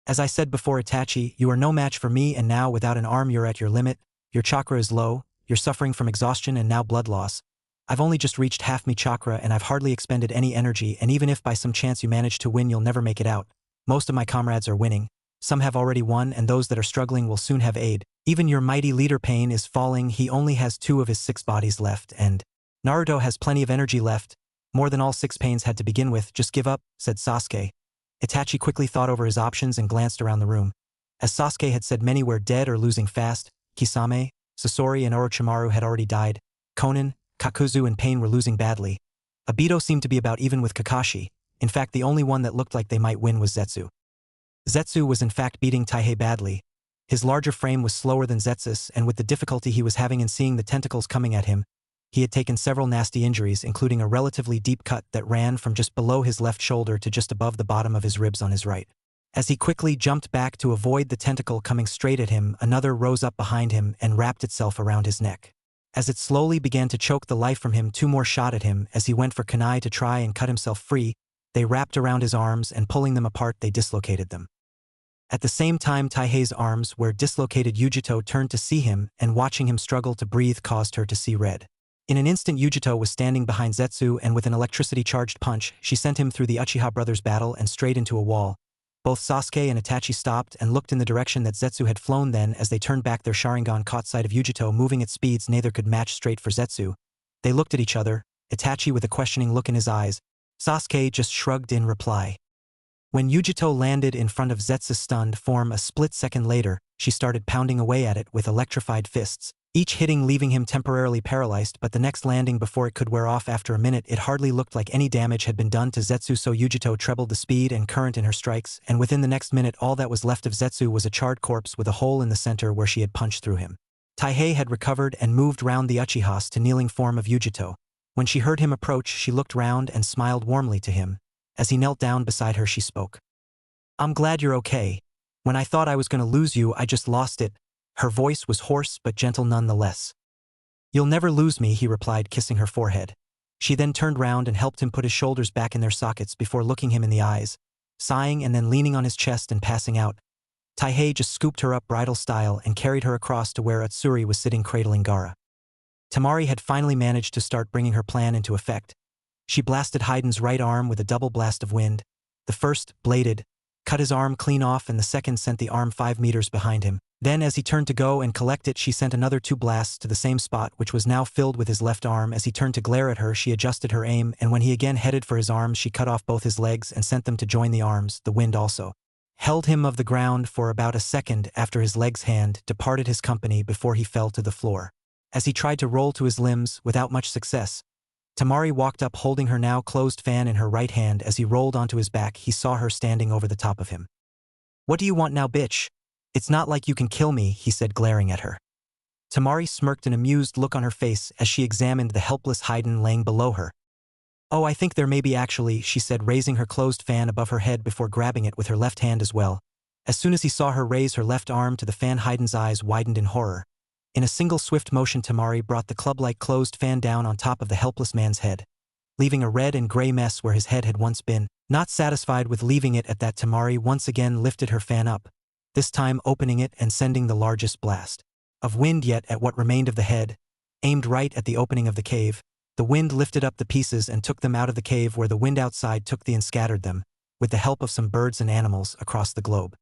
As I said before, Itachi, you are no match for me, and now without an arm you're at your limit. Your chakra is low, you're suffering from exhaustion and now blood loss. I've only just reached half me chakra and I've hardly expended any energy, and even if by some chance you manage to win you'll never make it out. Most of my comrades are winning. Some have already won, and those that are struggling will soon have aid. Even your mighty leader Pain is falling. He only has 2 of his 6 bodies left, and Naruto has plenty of energy left. More than all 6 Pains had to begin with. Just give up, said Sasuke. Itachi quickly thought over his options and glanced around the room. As Sasuke had said, many were dead or losing fast. Kisame, Sasori and Orochimaru had already died. Konan, Kakuzu and Pain were losing badly. Obito seemed to be about even with Kakashi. In fact, the only one that looked like they might win was Zetsu. Zetsu was in fact beating Taihei badly. His larger frame was slower than Zetsu's, and with the difficulty he was having in seeing the tentacles coming at him, he had taken several nasty injuries, including a relatively deep cut that ran from just below his left shoulder to just above the bottom of his ribs on his right. As he quickly jumped back to avoid the tentacle coming straight at him, another rose up behind him and wrapped itself around his neck. As it slowly began to choke the life from him, 2 more shot at him. As he went for kunai to try and cut himself free, they wrapped around his arms and pulling them apart they dislocated them. At the same time, Taihei's arms were dislocated. Yujito turned to see him, and watching him struggle to breathe caused her to see red. In an instant Yujito was standing behind Zetsu, and with an electricity-charged punch, she sent him through the Uchiha brothers' battle and straight into a wall. Both Sasuke and Itachi stopped and looked in the direction that Zetsu had flown. Then, as they turned back, their Sharingan caught sight of Yujito moving at speeds neither could match straight for Zetsu. They looked at each other, Itachi with a questioning look in his eyes. Sasuke just shrugged in reply. When Yujito landed in front of Zetsu's stunned form a split second later, she started pounding away at it with electrified fists, each hitting leaving him temporarily paralyzed, but the next landing before it could wear off. After a minute it hardly looked like any damage had been done to Zetsu, so Yujito trebled the speed and current in her strikes, and within the next minute all that was left of Zetsu was a charred corpse with a hole in the center where she had punched through him. Taihei had recovered and moved round the Uchihas to kneeling form of Yujito. When she heard him approach she looked round and smiled warmly to him. As he knelt down beside her she spoke. I'm glad you're okay. When I thought I was going to lose you I just lost it. Her voice was hoarse but gentle nonetheless. You'll never lose me, he replied, kissing her forehead. She then turned round and helped him put his shoulders back in their sockets before looking him in the eyes, sighing and then leaning on his chest and passing out. Taihei just scooped her up bridal style and carried her across to where Utsuri was sitting cradling Gaara. Tamari had finally managed to start bringing her plan into effect. She blasted Haiden's right arm with a double blast of wind. The first, bladed, cut his arm clean off, and the second sent the arm 5 meters behind him. Then as he turned to go and collect it she sent another 2 blasts to the same spot, which was now filled with his left arm. As he turned to glare at her she adjusted her aim, and when he again headed for his arms she cut off both his legs and sent them to join the arms. The wind also held him of the ground for about a second after his leg's hand departed his company before he fell to the floor. As he tried to roll to his limbs without much success, Tamari walked up holding her now closed fan in her right hand. As he rolled onto his back he saw her standing over the top of him. What do you want now, bitch? It's not like you can kill me, he said, glaring at her. Tamari smirked an amused look on her face as she examined the helpless Haiden laying below her. Oh, I think there may be actually, she said, raising her closed fan above her head before grabbing it with her left hand as well. As soon as he saw her raise her left arm to the fan, Haiden's eyes widened in horror. In a single swift motion Tamari brought the club-like closed fan down on top of the helpless man's head, leaving a red and gray mess where his head had once been. Not satisfied with leaving it at that, Tamari once again lifted her fan up, this time opening it and sending the largest blast of wind yet at what remained of the head, aimed right at the opening of the cave. The wind lifted up the pieces and took them out of the cave where the wind outside took and scattered them, with the help of some birds and animals across the globe.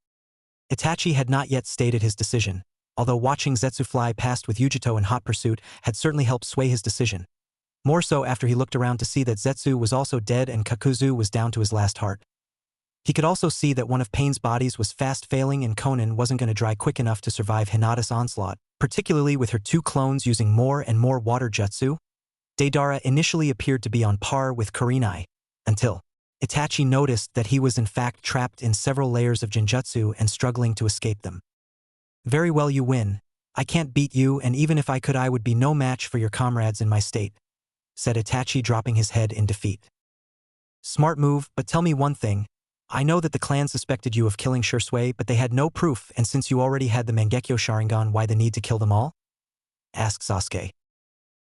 Itachi had not yet stated his decision, although watching Zetsu fly past with Yujito in hot pursuit had certainly helped sway his decision. More so after he looked around to see that Zetsu was also dead and Kakuzu was down to his last heart. He could also see that one of Pain's bodies was fast failing and Konan wasn't going to dry quick enough to survive Hinata's onslaught, particularly with her two clones using more and more water jutsu. Deidara initially appeared to be on par with Kurenai, until Itachi noticed that he was in fact trapped in several layers of genjutsu and struggling to escape them. Very well, you win. I can't beat you, and even if I could I would be no match for your comrades in my state, said Itachi, dropping his head in defeat. Smart move, but tell me one thing. I know that the clan suspected you of killing Shursui, but they had no proof, and since you already had the Mangekyo Sharingan, why the need to kill them all? Asked Sasuke.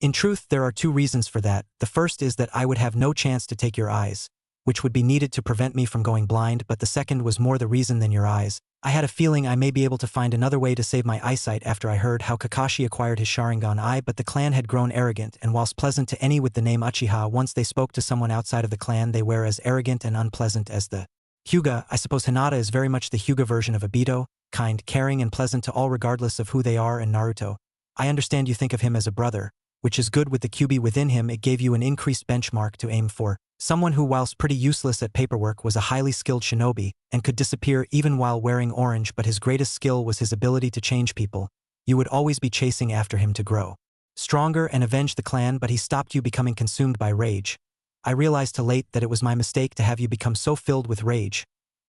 In truth, there are two reasons for that. The first is that I would have no chance to take your eyes, which would be needed to prevent me from going blind, but the second was more the reason than your eyes. I had a feeling I may be able to find another way to save my eyesight after I heard how Kakashi acquired his Sharingan eye, but the clan had grown arrogant, and whilst pleasant to any with the name Uchiha, once they spoke to someone outside of the clan they were as arrogant and unpleasant as the Hyuga. I suppose Hinata is very much the Hyuga version of Obito, kind, caring and pleasant to all regardless of who they are, and Naruto. I understand you think of him as a brother, which is good. With the QB within him, it gave you an increased benchmark to aim for. Someone who, whilst pretty useless at paperwork, was a highly skilled shinobi, and could disappear even while wearing orange, but his greatest skill was his ability to change people. You would always be chasing after him to grow stronger and avenge the clan, but he stopped you becoming consumed by rage. I realized too late that it was my mistake to have you become so filled with rage,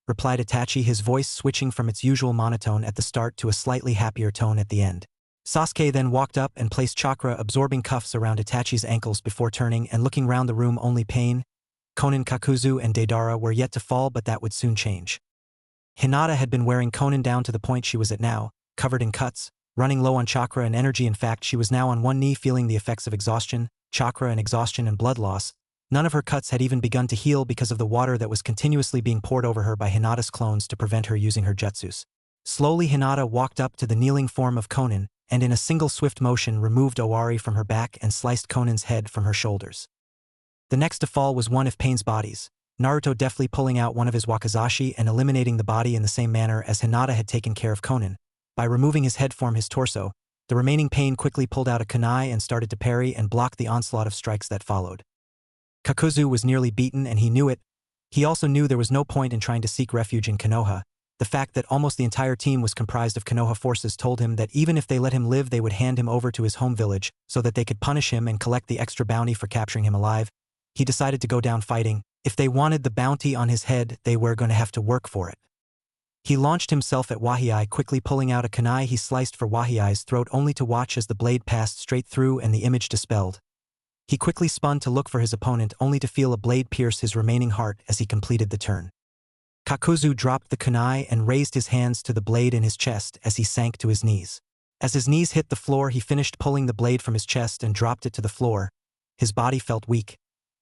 replied Itachi, his voice switching from its usual monotone at the start to a slightly happier tone at the end. Sasuke then walked up and placed chakra-absorbing cuffs around Itachi's ankles before turning and looking round the room. Only Pain, Konan, Kakuzu, and Deidara were yet to fall, but that would soon change. Hinata had been wearing Konan down to the point she was at now, covered in cuts, running low on chakra and energy. In fact, she was now on one knee feeling the effects of exhaustion, chakra and exhaustion and blood loss. None of her cuts had even begun to heal because of the water that was continuously being poured over her by Hinata's clones to prevent her using her jutsus. Slowly Hinata walked up to the kneeling form of Konan, and in a single swift motion removed Owari from her back and sliced Konan's head from her shoulders. The next to fall was one of Pain's bodies, Naruto deftly pulling out one of his wakizashi and eliminating the body in the same manner as Hinata had taken care of Konan. By removing his head from his torso, the remaining Pain quickly pulled out a kunai and started to parry and block the onslaught of strikes that followed. Kakuzu was nearly beaten, and he knew it. He also knew there was no point in trying to seek refuge in Konoha. The fact that almost the entire team was comprised of Konoha forces told him that even if they let him live, they would hand him over to his home village so that they could punish him and collect the extra bounty for capturing him alive. He decided to go down fighting. If they wanted the bounty on his head, they were going to have to work for it. He launched himself at Wahiai, quickly pulling out a kunai. He sliced for Wahiai's throat, only to watch as the blade passed straight through and the image dispelled. He quickly spun to look for his opponent, only to feel a blade pierce his remaining heart as he completed the turn. Kakuzu dropped the kunai and raised his hands to the blade in his chest as he sank to his knees. As his knees hit the floor, he finished pulling the blade from his chest and dropped it to the floor. His body felt weak.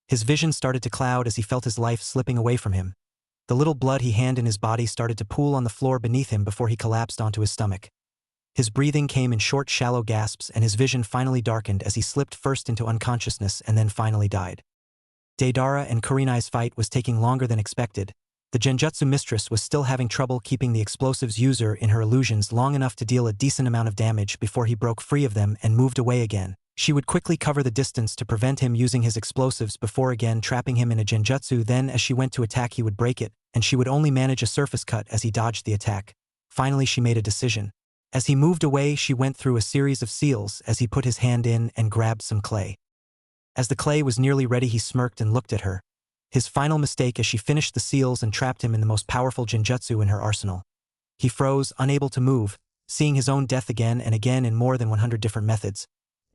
His vision started to cloud as he felt his life slipping away from him. The little blood he had in his body started to pool on the floor beneath him before he collapsed onto his stomach. His breathing came in short, shallow gasps, and his vision finally darkened as he slipped first into unconsciousness and then finally died. Deidara and Kurenai's fight was taking longer than expected. The Genjutsu mistress was still having trouble keeping the explosives user in her illusions long enough to deal a decent amount of damage before he broke free of them and moved away again. She would quickly cover the distance to prevent him using his explosives before again trapping him in a Genjutsu. Then as she went to attack, he would break it, and she would only manage a surface cut as he dodged the attack. Finally she made a decision. As he moved away, she went through a series of seals as he put his hand in and grabbed some clay. As the clay was nearly ready, he smirked and looked at her. His final mistake as she finished the seals and trapped him in the most powerful genjutsu in her arsenal. He froze, unable to move, seeing his own death again and again in more than 100 different methods.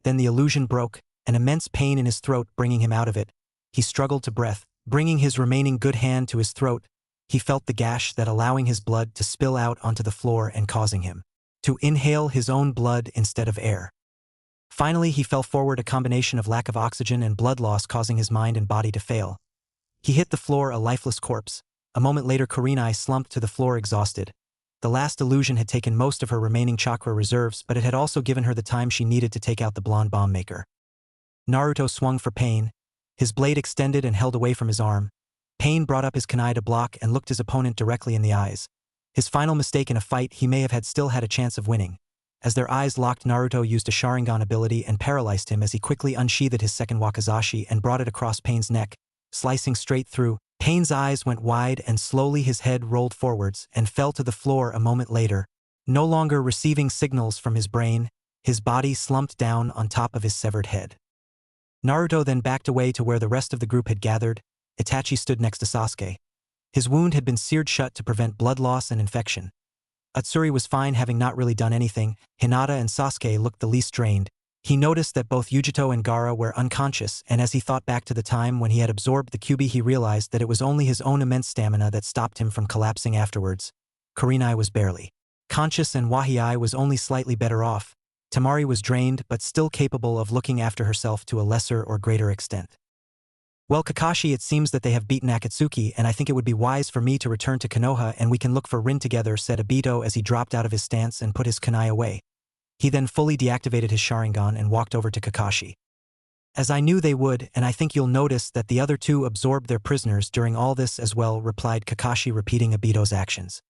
Then the illusion broke, an immense pain in his throat bringing him out of it. He struggled to breath, bringing his remaining good hand to his throat. He felt the gash that allowing his blood to spill out onto the floor and causing him to inhale his own blood instead of air. Finally, he fell forward, a combination of lack of oxygen and blood loss causing his mind and body to fail. He hit the floor a lifeless corpse. A moment later, Kurenai slumped to the floor exhausted. The last illusion had taken most of her remaining chakra reserves, but it had also given her the time she needed to take out the blonde bomb maker. Naruto swung for Pain. His blade extended and held away from his arm. Pain brought up his kunai to block and looked his opponent directly in the eyes. His final mistake in a fight, he may have still had a chance of winning. As their eyes locked, Naruto used a Sharingan ability and paralyzed him as he quickly unsheathed his second wakizashi and brought it across Pain's neck, slicing straight through. Pain's eyes went wide and slowly his head rolled forwards and fell to the floor a moment later. No longer receiving signals from his brain, his body slumped down on top of his severed head. Naruto then backed away to where the rest of the group had gathered. Itachi stood next to Sasuke. His wound had been seared shut to prevent blood loss and infection. Utsuri was fine, having not really done anything. Hinata and Sasuke looked the least drained. He noticed that both Yujito and Gaara were unconscious, and as he thought back to the time when he had absorbed the Kyuubi, he realized that it was only his own immense stamina that stopped him from collapsing afterwards. Kurenai was barely conscious and Wahii was only slightly better off. Temari was drained but still capable of looking after herself to a lesser or greater extent. Well, Kakashi, it seems that they have beaten Akatsuki, and I think it would be wise for me to return to Konoha and we can look for Rin together, said Obito as he dropped out of his stance and put his kunai away. He then fully deactivated his Sharingan and walked over to Kakashi. As I knew they would, and I think you'll notice that the other two absorbed their prisoners during all this as well, replied Kakashi, repeating Obito's actions.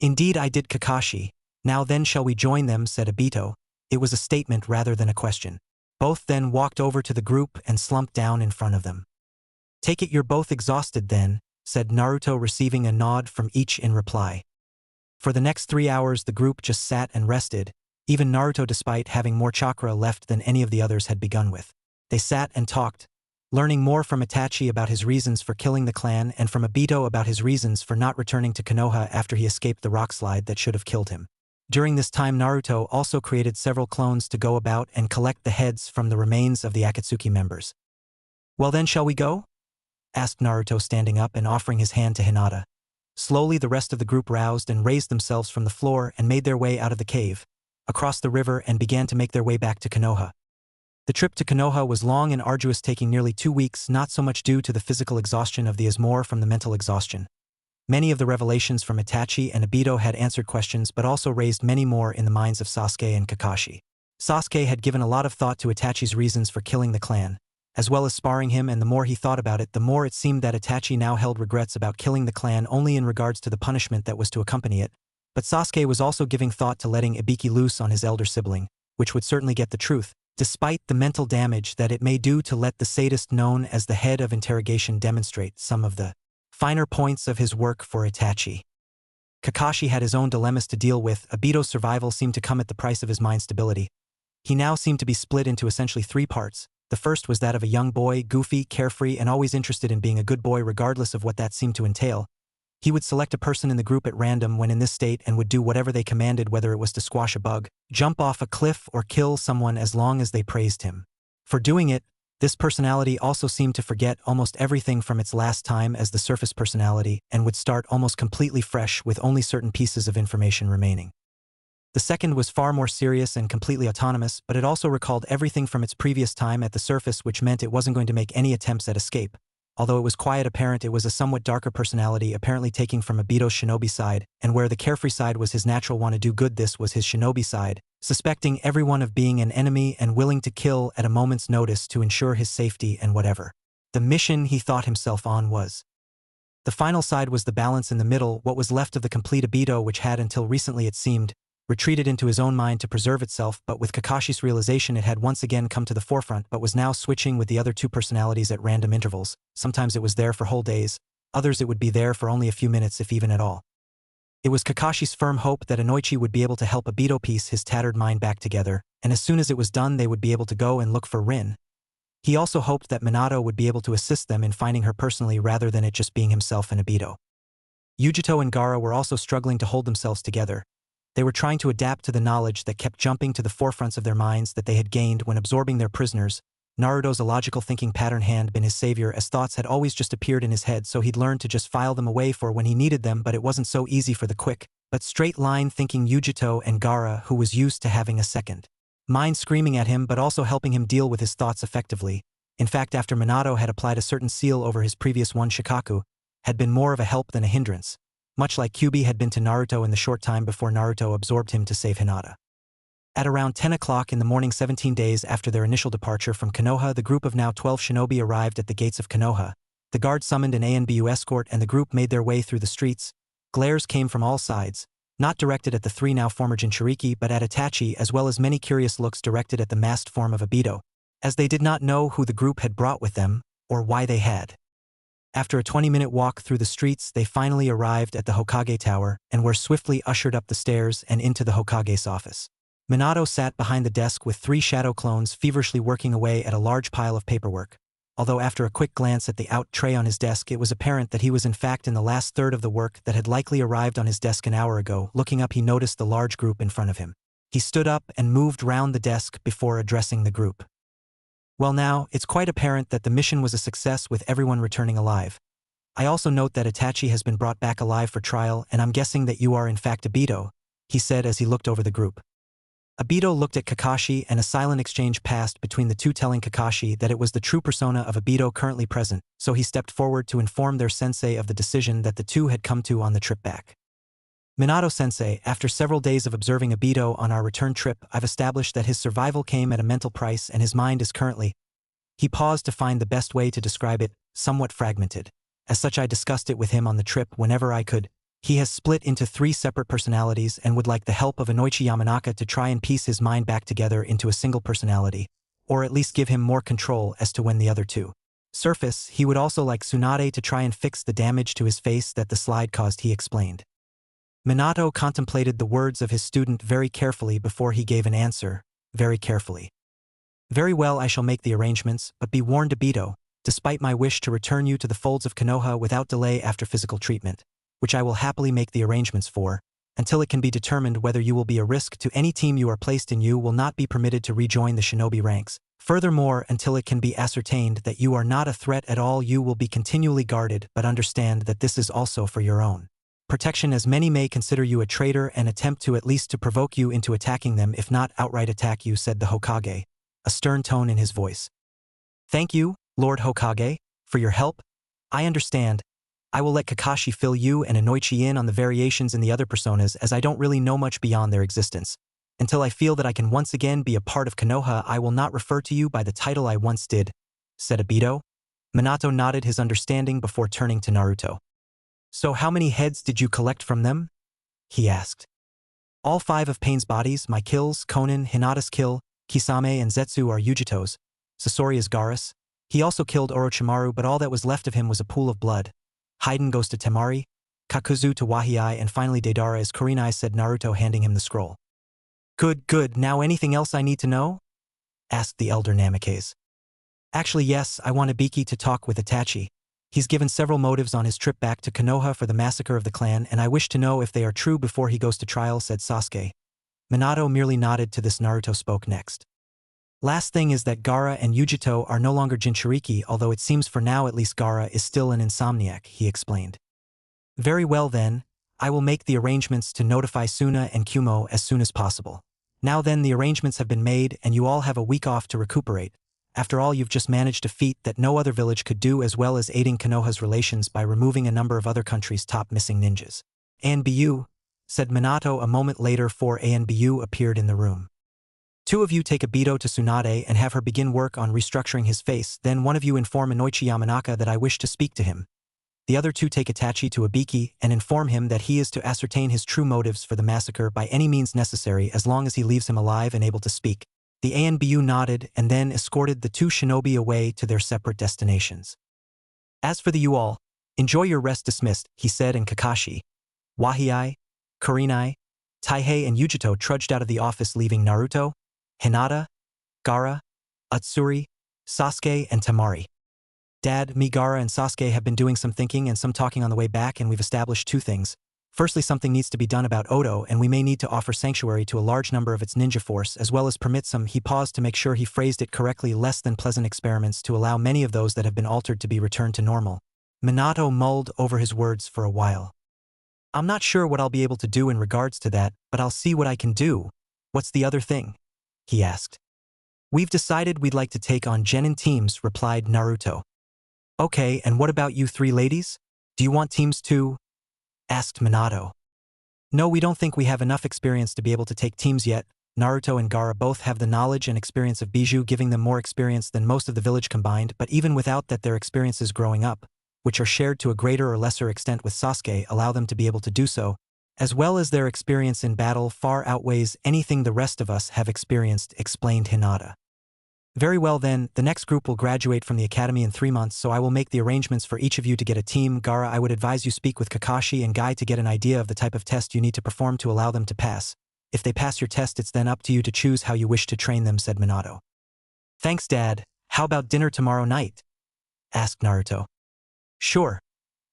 Indeed I did, Kakashi. Now then, shall we join them, said Obito. It was a statement rather than a question. Both then walked over to the group and slumped down in front of them. Take it you're both exhausted then, said Naruto, receiving a nod from each in reply. For the next 3 hours the group just sat and rested, even Naruto, despite having more chakra left than any of the others had begun with. They sat and talked, learning more from Itachi about his reasons for killing the clan and from Obito about his reasons for not returning to Konoha after he escaped the rockslide that should have killed him. During this time Naruto also created several clones to go about and collect the heads from the remains of the Akatsuki members. Well then, shall we go? Asked Naruto, standing up and offering his hand to Hinata. Slowly the rest of the group roused and raised themselves from the floor and made their way out of the cave, across the river, and began to make their way back to Konoha. The trip to Konoha was long and arduous, taking nearly 2 weeks, not so much due to the physical exhaustion of the as more from the mental exhaustion. Many of the revelations from Itachi and Obito had answered questions but also raised many more in the minds of Sasuke and Kakashi. Sasuke had given a lot of thought to Itachi's reasons for killing the clan, as well as sparring him, and the more he thought about it, the more it seemed that Itachi now held regrets about killing the clan only in regards to the punishment that was to accompany it. But Sasuke was also giving thought to letting Ibiki loose on his elder sibling, which would certainly get the truth, despite the mental damage that it may do to let the sadist known as the head of interrogation demonstrate some of the finer points of his work for Itachi. Kakashi had his own dilemmas to deal with. Obito's survival seemed to come at the price of his mind stability. He now seemed to be split into essentially 3 parts. The first was that of a young boy, goofy, carefree, and always interested in being a good boy regardless of what that seemed to entail. He would select a person in the group at random when in this state and would do whatever they commanded, whether it was to squash a bug, jump off a cliff, or kill someone, as long as they praised him for doing it. This personality also seemed to forget almost everything from its last time as the surface personality and would start almost completely fresh with only certain pieces of information remaining. The second was far more serious and completely autonomous, but it also recalled everything from its previous time at the surface, which meant it wasn't going to make any attempts at escape. Although it was quite apparent, it was a somewhat darker personality, apparently taking from Obito's shinobi side, and where the carefree side was his natural want to do good, this was his shinobi side, suspecting everyone of being an enemy and willing to kill at a moment's notice to ensure his safety and whatever the mission he thought himself on was. The final side was the balance in the middle, what was left of the complete Obito, which had until recently, it seemed, retreated into his own mind to preserve itself, but with Kakashi's realization it had once again come to the forefront, but was now switching with the other 2 personalities at random intervals. Sometimes it was there for whole days, others it would be there for only a few minutes, if even at all. It was Kakashi's firm hope that Inoichi would be able to help Obito piece his tattered mind back together, and as soon as it was done they would be able to go and look for Rin. He also hoped that Minato would be able to assist them in finding her personally rather than it just being himself and Obito. Yujito and Gaara were also struggling to hold themselves together. They were trying to adapt to the knowledge that kept jumping to the forefronts of their minds that they had gained when absorbing their prisoners. Naruto's illogical thinking pattern had been his savior, as thoughts had always just appeared in his head, so he'd learned to just file them away for when he needed them, but it wasn't so easy for the quick, but straight-line thinking Yujito and Gaara, who was used to having a second mind screaming at him but also helping him deal with his thoughts effectively. In fact, after Minato had applied a certain seal over his previous one, Shikaku had been more of a help than a hindrance. much like Kyuubi had been to Naruto in the short time before Naruto absorbed him to save Hinata. At around 10 o'clock in the morning 17 days after their initial departure from Konoha, the group of now 12 shinobi arrived at the gates of Konoha. The guard summoned an ANBU escort and the group made their way through the streets. Glares came from all sides, not directed at the three now former Jinchuriki but at Itachi, as well as many curious looks directed at the masked form of Obito, as they did not know who the group had brought with them, or why they had. After a 20-minute walk through the streets, they finally arrived at the Hokage Tower and were swiftly ushered up the stairs and into the Hokage's office. Minato sat behind the desk with three shadow clones feverishly working away at a large pile of paperwork. Although after a quick glance at the out tray on his desk it was apparent that he was in fact in the last third of the work that had likely arrived on his desk an hour ago. Looking up, he noticed the large group in front of him. He stood up and moved round the desk before addressing the group. Well, now, it's quite apparent that the mission was a success with everyone returning alive. I also note that Itachi has been brought back alive for trial, and I'm guessing that you are in fact Obito, he said as he looked over the group. Obito looked at Kakashi and a silent exchange passed between the two, telling Kakashi that it was the true persona of Obito currently present, so he stepped forward to inform their sensei of the decision that the two had come to on the trip back. Minato-sensei, after several days of observing Obito on our return trip, I've established that his survival came at a mental price and his mind is currently— He paused to find the best way to describe it, somewhat fragmented. As such, I discussed it with him on the trip whenever I could. He has split into three separate personalities and would like the help of Inoichi Yamanaka to try and piece his mind back together into a single personality, or at least give him more control as to when the other two surface. He would also like Tsunade to try and fix the damage to his face that the slide caused, he explained. Minato contemplated the words of his student very carefully before he gave an answer, very carefully. Very well, I shall make the arrangements, but be warned, Obito, despite my wish to return you to the folds of Konoha without delay after physical treatment, which I will happily make the arrangements for, until it can be determined whether you will be a risk to any team you are placed in, you will not be permitted to rejoin the shinobi ranks. Furthermore, until it can be ascertained that you are not a threat at all, you will be continually guarded, but understand that this is also for your own protection, as many may consider you a traitor and attempt to at least to provoke you into attacking them, if not outright attack you, said the Hokage, a stern tone in his voice. Thank you, Lord Hokage, for your help. I understand. I will let Kakashi fill you and Inoichi in on the variations in the other personas, as I don't really know much beyond their existence. Until I feel that I can once again be a part of Konoha, I will not refer to you by the title I once did, said Obito. Minato nodded his understanding before turning to Naruto. So how many heads did you collect from them? He asked. All 5 of Pain's bodies, my kills, Konin, Hinata's kill, Kisame and Zetsu are Yujito's, Sasori is Gaara's. He also killed Orochimaru, but all that was left of him was a pool of blood. Haiden goes to Temari, Kakuzu to Wahiai, and finally Deidara is Kurenai, said Naruto, handing him the scroll. Good, good, now anything else I need to know? Asked the elder Namikaze. Actually yes, I want Ibiki to talk with Itachi. He's given several motives on his trip back to Konoha for the massacre of the clan, and I wish to know if they are true before he goes to trial, said Sasuke. Minato merely nodded to this. Naruto spoke next. Last thing is that Gaara and Yujito are no longer Jinchuriki, although it seems for now at least Gaara is still an insomniac, he explained. Very well then, I will make the arrangements to notify Suna and Kumo as soon as possible. Now then, the arrangements have been made and you all have a week off to recuperate. After all, you've just managed a feat that no other village could do, as well as aiding Konoha's relations by removing a number of other countries' top missing ninjas. ANBU, said Minato a moment later. 4 ANBU appeared in the room. 2 of you take Obito to Tsunade and have her begin work on restructuring his face, then one of you inform Inoichi Yamanaka that I wish to speak to him. The other 2 take Itachi to Ibiki and inform him that he is to ascertain his true motives for the massacre by any means necessary, as long as he leaves him alive and able to speak. The ANBU nodded and then escorted the 2 shinobi away to their separate destinations. As for you all, enjoy your rest. Dismissed, he said, and Kakashi, Wahiai, Kurenai, Taihei and Yujito trudged out of the office, leaving Naruto, Hinata, Gaara, Utsuri, Sasuke, and Temari. Dad, me, Gaara, and Sasuke have been doing some thinking and some talking on the way back, and we've established 2 things. Firstly, something needs to be done about Odo, and we may need to offer sanctuary to a large number of its ninja force, as well as permit some— he paused to make sure he phrased it correctly— less than pleasant experiments to allow many of those that have been altered to be returned to normal. Minato mulled over his words for a while. I'm not sure what I'll be able to do in regards to that, but I'll see what I can do. What's the other thing? He asked. We've decided we'd like to take on genin teams, replied Naruto. Okay, and what about you 3 ladies? Do you want teams too? asked Minato. No, we don't think we have enough experience to be able to take teams yet. Naruto and Gaara both have the knowledge and experience of Bijou, giving them more experience than most of the village combined, but even without that, their experiences growing up, which are shared to a greater or lesser extent with Sasuke, allow them to be able to do so, as well as their experience in battle far outweighs anything the rest of us have experienced, explained Hinata. Very well then, the next group will graduate from the academy in 3 months, so I will make the arrangements for each of you to get a team. Gaara, I would advise you speak with Kakashi and Guy to get an idea of the type of test you need to perform to allow them to pass. If they pass your test, it's then up to you to choose how you wish to train them, said Minato. Thanks, Dad. How about dinner tomorrow night? Asked Naruto. Sure.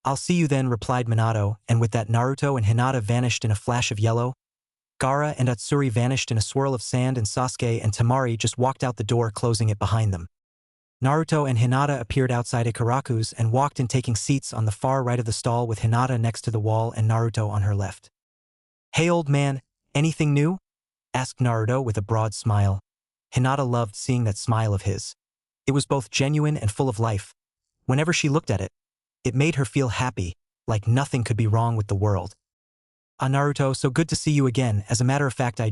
I'll see you then, replied Minato, and with that Naruto and Hinata vanished in a flash of yellow. Gaara and Atsuri vanished in a swirl of sand, and Sasuke and Temari just walked out the door, closing it behind them. Naruto and Hinata appeared outside Ikaraku's and walked in, taking seats on the far right of the stall with Hinata next to the wall and Naruto on her left. Hey old man, anything new? Asked Naruto with a broad smile. Hinata loved seeing that smile of his. It was both genuine and full of life. Whenever she looked at it, it made her feel happy, like nothing could be wrong with the world. Ah, Naruto, so good to see you again. As a matter of fact, I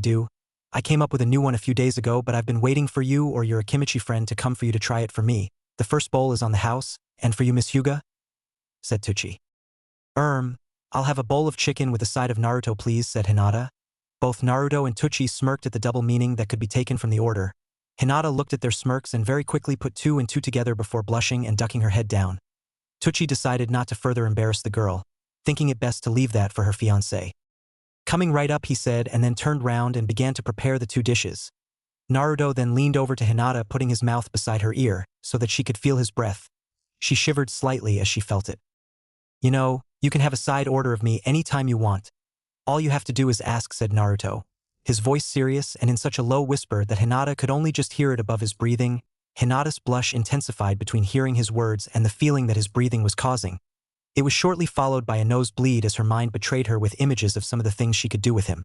came up with a new one a few days ago, but I've been waiting for you or your Akimichi friend to come for you to try it for me. The first bowl is on the house, and for you, Miss Hyuga? Said Tucci. I'll have a bowl of chicken with a side of Naruto, please, said Hinata. Both Naruto and Tucci smirked at the double meaning that could be taken from the order. Hinata looked at their smirks and very quickly put 2 and 2 together before blushing and ducking her head down. Tucci decided not to further embarrass the girl, thinking it best to leave that for her fiancé. Coming right up, he said, and then turned round and began to prepare the 2 dishes. Naruto then leaned over to Hinata, putting his mouth beside her ear so that she could feel his breath. She shivered slightly as she felt it. You know, you can have a side order of me any time you want. All you have to do is ask, said Naruto, his voice serious and in such a low whisper that Hinata could only just hear it above his breathing. Hinata's blush intensified between hearing his words and the feeling that his breathing was causing. It was shortly followed by a nosebleed as her mind betrayed her with images of some of the things she could do with him.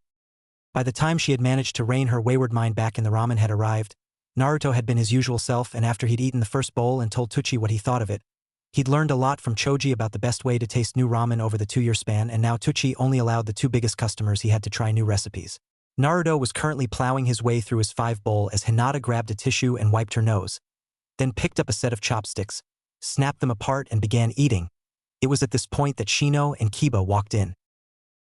By the time she had managed to rein her wayward mind back and the ramen had arrived, Naruto had been his usual self, and after he'd eaten the first bowl and told Tucci what he thought of it, he'd learned a lot from Choji about the best way to taste new ramen over the 2-year span, and now Tucci only allowed the 2 biggest customers he had to try new recipes. Naruto was currently plowing his way through his 5 bowl as Hinata grabbed a tissue and wiped her nose, then picked up a set of chopsticks, snapped them apart and began eating. It was at this point that Shino and Kiba walked in.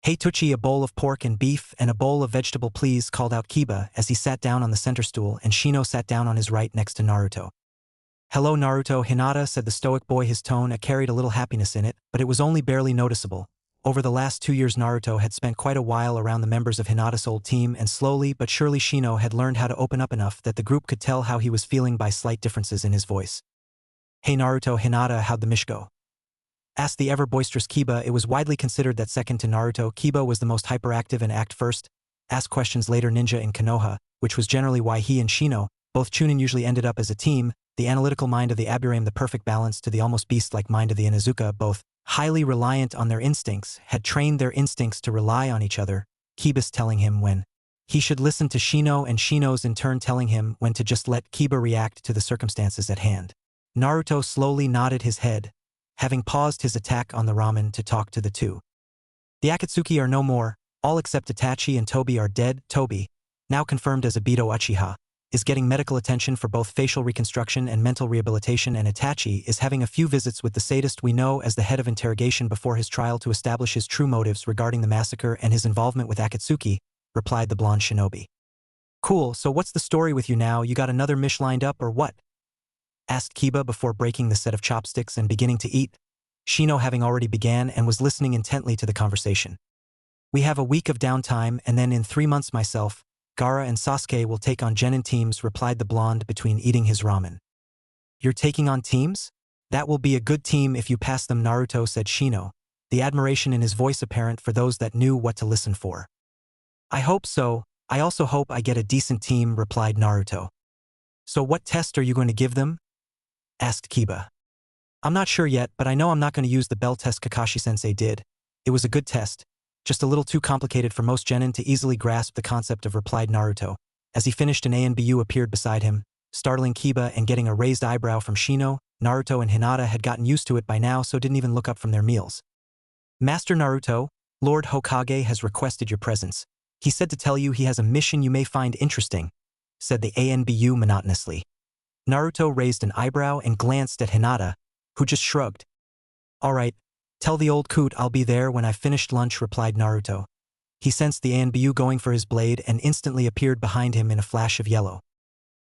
Hey Tucci, a bowl of pork and beef and a bowl of vegetable please, called out Kiba as he sat down on the center stool, and Shino sat down on his right next to Naruto. Hello Naruto, Hinata, said the stoic boy, his tone carried a little happiness in it, but it was only barely noticeable. Over the last 2 years Naruto had spent quite a while around the members of Hinata's old team, and slowly but surely Shino had learned how to open up enough that the group could tell how he was feeling by slight differences in his voice. Hey Naruto, Hinata, how'd the mish go? Asked the ever-boisterous Kiba. It was widely considered that second to Naruto, Kiba was the most hyperactive and act first, ask questions later ninja in Konoha, which was generally why he and Shino, both Chunin, usually ended up as a team. The analytical mind of the Aburame, the perfect balance to the almost beast-like mind of the Inuzuka, both highly reliant on their instincts, had trained their instincts to rely on each other, Kiba's telling him when he should listen to Shino and Shino's in turn telling him when to just let Kiba react to the circumstances at hand. Naruto slowly nodded his head, having paused his attack on the ramen to talk to the 2. The Akatsuki are no more, all except Itachi and Tobi are dead. Tobi, now confirmed as Obito Uchiha, is getting medical attention for both facial reconstruction and mental rehabilitation, and Itachi is having a few visits with the sadist we know as the head of interrogation before his trial to establish his true motives regarding the massacre and his involvement with Akatsuki, replied the blonde shinobi. Cool, so what's the story with you now? You got another mish lined up or what? Asked Kiba before breaking the set of chopsticks and beginning to eat, Shino having already began and was listening intently to the conversation. We have a week of downtime, and then in 3 months myself, Gaara and Sasuke will take on Genin teams, replied the blonde between eating his ramen. You're taking on teams? That will be a good team if you pass them, Naruto, said Shino, the admiration in his voice apparent for those that knew what to listen for. I hope so. I also hope I get a decent team, replied Naruto. So what test are you going to give them? Asked Kiba. I'm not sure yet, but I know I'm not going to use the bell test Kakashi-sensei did. It was a good test, just a little too complicated for most genin to easily grasp the concept of, replied Naruto. As he finished, an ANBU appeared beside him, startling Kiba and getting a raised eyebrow from Shino. Naruto and Hinata had gotten used to it by now, so didn't even look up from their meals. Master Naruto, Lord Hokage has requested your presence. He said to tell you he has a mission you may find interesting, said the ANBU monotonously. Naruto raised an eyebrow and glanced at Hinata, who just shrugged. All right, tell the old coot I'll be there when I've finished lunch, replied Naruto. He sensed the ANBU going for his blade and instantly appeared behind him in a flash of yellow.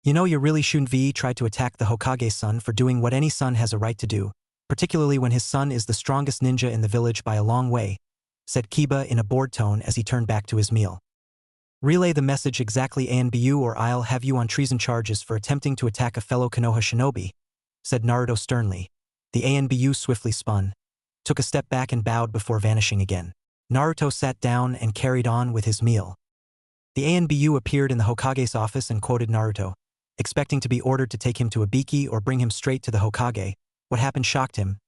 You know you really shouldn't try to attack the Hokage's son for doing what any son has a right to do, particularly when his son is the strongest ninja in the village by a long way, said Kiba in a bored tone as he turned back to his meal. Relay the message exactly, ANBU, or I'll have you on treason charges for attempting to attack a fellow Konoha shinobi, said Naruto sternly. The ANBU swiftly spun, took a step back and bowed before vanishing again. Naruto sat down and carried on with his meal. The ANBU appeared in the Hokage's office and quoted Naruto, expecting to be ordered to take him to Ibiki or bring him straight to the Hokage. What happened shocked him.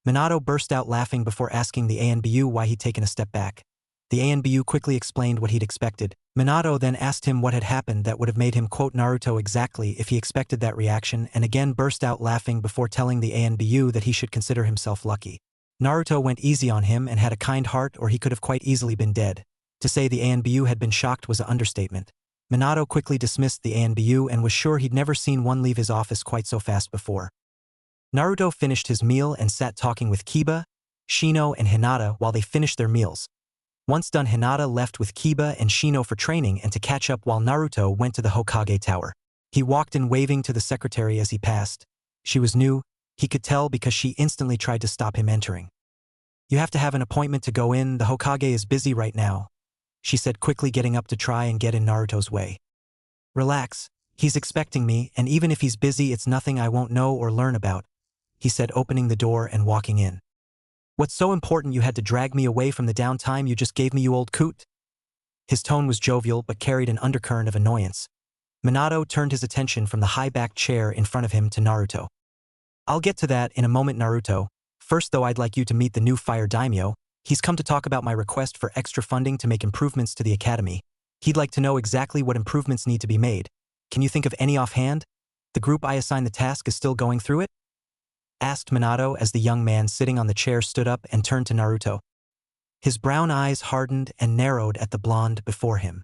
Minato burst out laughing before asking the ANBU why he'd taken a step back. The ANBU quickly explained what he'd expected. Minato then asked him what had happened that would have made him quote Naruto exactly if he expected that reaction, and again burst out laughing before telling the ANBU that he should consider himself lucky. Naruto went easy on him and had a kind heart, or he could have quite easily been dead. To say the ANBU had been shocked was an understatement. Minato quickly dismissed the ANBU and was sure he'd never seen one leave his office quite so fast before. Naruto finished his meal and sat talking with Kiba, Shino, and Hinata while they finished their meals. Once done, Hinata left with Kiba and Shino for training and to catch up while Naruto went to the Hokage Tower. He walked in waving to the secretary as he passed. She was new, he could tell because she instantly tried to stop him entering. You have to have an appointment to go in, the Hokage is busy right now, she said quickly, getting up to try and get in Naruto's way. Relax, he's expecting me, and even if he's busy it's nothing I won't know or learn about, he said, opening the door and walking in. What's so important you had to drag me away from the downtime you just gave me, you old coot? His tone was jovial but carried an undercurrent of annoyance. Minato turned his attention from the high-backed chair in front of him to Naruto. I'll get to that in a moment, Naruto. First though, I'd like you to meet the new fire daimyo. He's come to talk about my request for extra funding to make improvements to the academy. He'd like to know exactly what improvements need to be made. Can you think of any offhand? The group I assigned the task is still going through it? Asked Minato as the young man sitting on the chair stood up and turned to Naruto. His brown eyes hardened and narrowed at the blonde before him.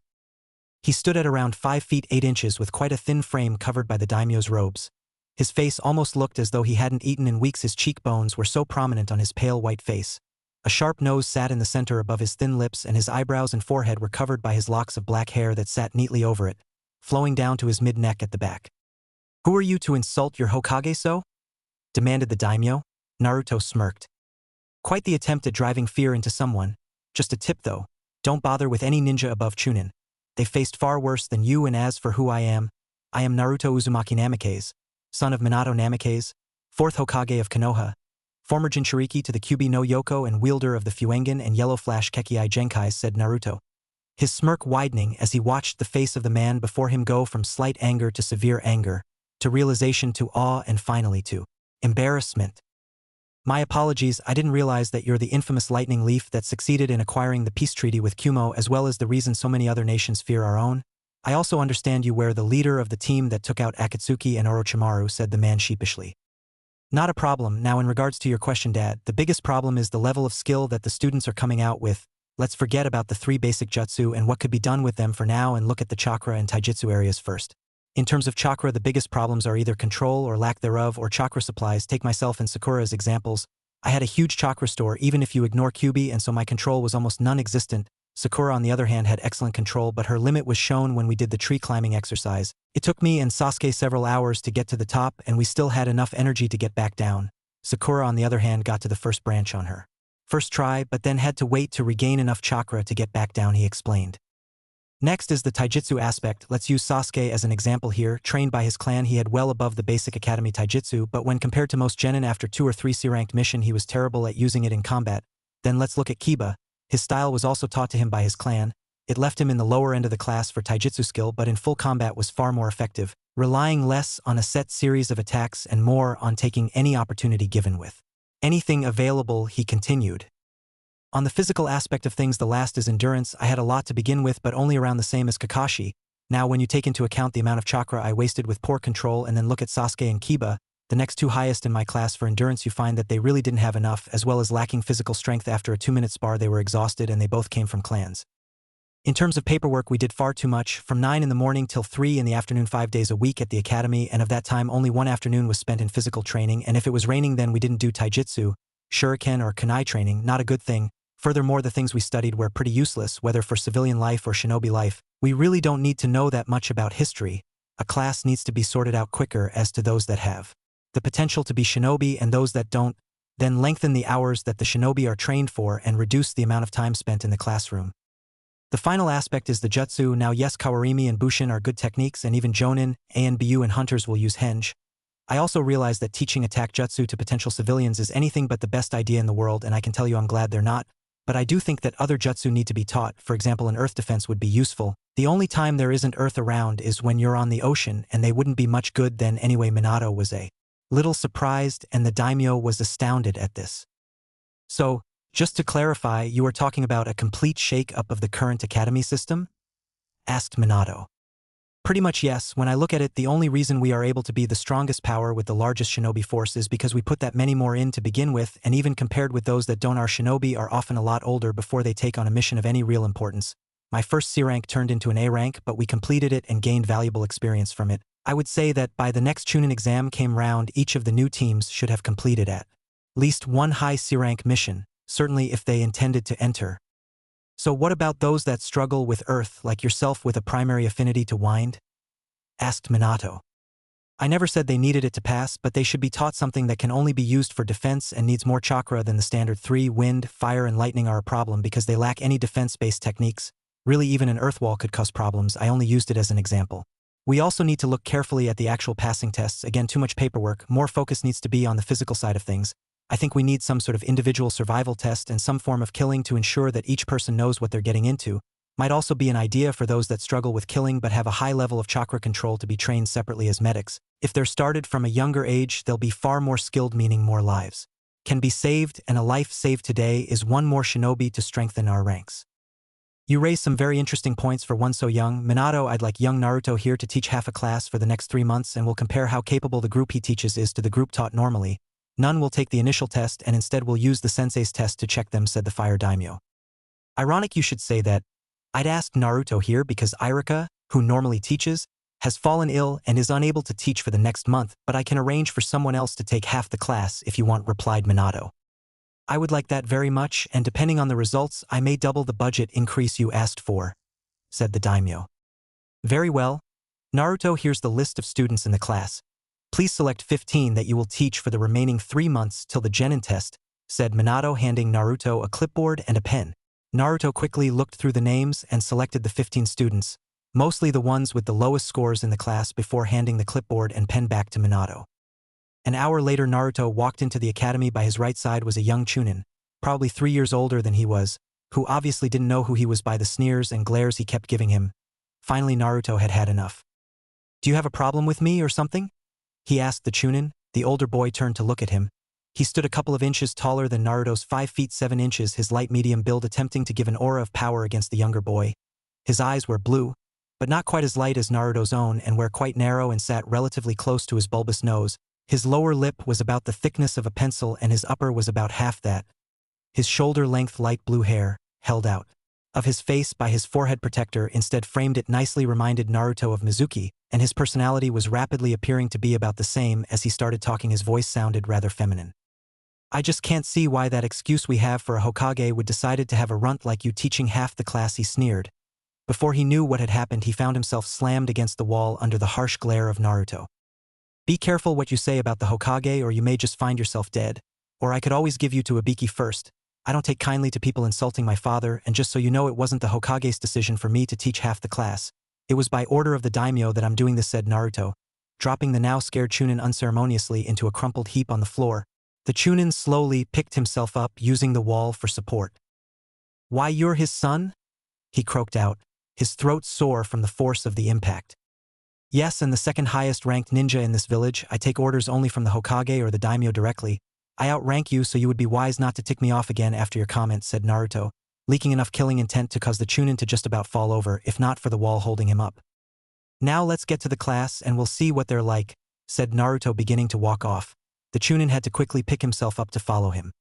He stood at around 5 feet 8 inches with quite a thin frame covered by the daimyo's robes. His face almost looked as though he hadn't eaten in weeks. His cheekbones were so prominent on his pale white face. A sharp nose sat in the center above his thin lips, and his eyebrows and forehead were covered by his locks of black hair that sat neatly over it, flowing down to his mid-neck at the back. Who are you to insult your Hokage so? Demanded the daimyo. Naruto smirked. Quite the attempt at driving fear into someone. Just a tip though, don't bother with any ninja above Chunin. They faced far worse than you, and as for who I am Naruto Uzumaki Namikaze, son of Minato Namikaze, 4th Hokage of Konoha, former Jinchuriki to the Kyuubi no Yoko and wielder of the Fuengen and Yellow Flash Kekii Genkai, said Naruto, his smirk widening as he watched the face of the man before him go from slight anger to severe anger, to realization to awe, and finally to embarrassment. My apologies, I didn't realize that you're the infamous lightning leaf that succeeded in acquiring the peace treaty with Kumo, as well as the reason so many other nations fear our own. I also understand you were the leader of the team that took out Akatsuki and Orochimaru, said the man sheepishly. Not a problem. Now in regards to your question, Dad, the biggest problem is the level of skill that the students are coming out with. Let's forget about the 3 basic jutsu and what could be done with them for now and look at the chakra and taijutsu areas first. In terms of chakra, the biggest problems are either control or lack thereof, or chakra supplies. Take myself and Sakura as examples. I had a huge chakra store even if you ignore Kyuubi, and so my control was almost non-existent. Sakura on the other hand had excellent control, but her limit was shown when we did the tree climbing exercise. It took me and Sasuke several hours to get to the top, and we still had enough energy to get back down. Sakura on the other hand got to the first branch on her first try, but then had to wait to regain enough chakra to get back down, he explained. Next is the taijutsu aspect. Let's use Sasuke as an example here. Trained by his clan, he had well above the basic academy taijutsu, but when compared to most genin after 2 or 3 C-ranked mission, he was terrible at using it in combat. Then let's look at Kiba. His style was also taught to him by his clan. It left him in the lower end of the class for taijutsu skill, but in full combat was far more effective, relying less on a set series of attacks and more on taking any opportunity given with anything available, he continued. On the physical aspect of things, the last is endurance. I had a lot to begin with, but only around the same as Kakashi. Now when you take into account the amount of chakra I wasted with poor control and then look at Sasuke and Kiba, The next two highest in my class for endurance, you find that they really didn't have enough, as well as lacking physical strength. After a 2-minute spar they were exhausted, and they both came from clans. In terms of paperwork, we did far too much, from 9 in the morning till 3 in the afternoon 5 days a week at the academy, and of that time only one afternoon was spent in physical training, and if it was raining then we didn't do taijutsu, shuriken or kunai training, not a good thing. Furthermore, the things we studied were pretty useless, whether for civilian life or shinobi life. We really don't need to know that much about history. A class needs to be sorted out quicker as to those that have the potential to be shinobi and those that don't, then lengthen the hours that the shinobi are trained for and reduce the amount of time spent in the classroom. The final aspect is the jutsu. Now yes, kawarimi and bushin are good techniques, and even jonin, anbu and hunters will use henge. I also realize that teaching attack jutsu to potential civilians is anything but the best idea in the world, and I can tell you I'm glad they're not, but I do think that other jutsu need to be taught. For example, an earth defense would be useful. The only time there isn't earth around is when you're on the ocean, and they wouldn't be much good then anyway. Minato was a little surprised, and the daimyo was astounded at this. So, just to clarify, you are talking about a complete shake-up of the current academy system? Asked Minato. Pretty much yes. When I look at it, the only reason we are able to be the strongest power with the largest shinobi force is because we put that many more in to begin with, and even compared with those that don't, our shinobi are often a lot older before they take on a mission of any real importance. My first C rank turned into an A rank, but we completed it and gained valuable experience from it. I would say that by the next Chunin exam came round, each of the new teams should have completed at least one high C rank mission, certainly if they intended to enter. So what about those that struggle with earth, like yourself with a primary affinity to wind? Asked Minato. I never said they needed it to pass, but they should be taught something that can only be used for defense and needs more chakra than the standard 3. Wind, fire and lightning are a problem because they lack any defense-based techniques. Really, even an earth wall could cause problems. I only used it as an example. We also need to look carefully at the actual passing tests. Again, too much paperwork. More focus needs to be on the physical side of things. I think we need some sort of individual survival test and some form of killing to ensure that each person knows what they're getting into. Might also be an idea for those that struggle with killing but have a high level of chakra control to be trained separately as medics. If they're started from a younger age, they'll be far more skilled, meaning more lives can be saved, and a life saved today is one more shinobi to strengthen our ranks. You raise some very interesting points for one so young. Minato, I'd like young Naruto here to teach half a class for the next 3 months, and we'll compare how capable the group he teaches is to the group taught normally. None will take the initial test, and instead will use the sensei's test to check them, said the fire daimyo. Ironic you should say that. I'd asked Naruto here because Irika, who normally teaches, has fallen ill and is unable to teach for the next month, but I can arrange for someone else to take half the class if you want, replied Minato. I would like that very much, and depending on the results, I may double the budget increase you asked for, said the daimyo. Very well. Naruto, here's the list of students in the class. Please select 15 that you will teach for the remaining 3 months till the genin test, said Minato, handing Naruto a clipboard and a pen. Naruto quickly looked through the names and selected the 15 students, mostly the ones with the lowest scores in the class, before handing the clipboard and pen back to Minato. An hour later, Naruto walked into the academy. By his right side was a young Chunin, probably 3 years older than he was, who obviously didn't know who he was by the sneers and glares he kept giving him. Finally, Naruto had had enough. Do you have a problem with me or something? He asked the Chunin. The older boy turned to look at him. He stood a couple of inches taller than Naruto's 5 feet 7 inches, his light medium build attempting to give an aura of power against the younger boy. His eyes were blue, but not quite as light as Naruto's own, and were quite narrow and sat relatively close to his bulbous nose. His lower lip was about the thickness of a pencil and his upper was about half that. His shoulder-length light blue hair, held out of his face by his forehead protector, instead framed it nicely, reminded Naruto of Mizuki, and his personality was rapidly appearing to be about the same. As he started talking, his voice sounded rather feminine. I just can't see why that excuse we have for a Hokage would decided to have a runt like you teaching half the class, he sneered. Before he knew what had happened, he found himself slammed against the wall under the harsh glare of Naruto. Be careful what you say about the Hokage, or you may just find yourself dead. Or I could always give you to Ibiki first. I don't take kindly to people insulting my father, and just so you know, it wasn't the Hokage's decision for me to teach half the class. It was by order of the daimyo that I'm doing this, said Naruto, dropping the now scared Chunin unceremoniously into a crumpled heap on the floor. The Chunin slowly picked himself up, using the wall for support. Why, you're his son? He croaked out, his throat sore from the force of the impact. Yes, and the second highest ranked ninja in this village. I take orders only from the Hokage or the daimyo directly. I outrank you, so you would be wise not to tick me off again after your comments, said Naruto, leaking enough killing intent to cause the Chunin to just about fall over, if not for the wall holding him up. Now let's get to the class and we'll see what they're like, said Naruto, beginning to walk off. The Chunin had to quickly pick himself up to follow him.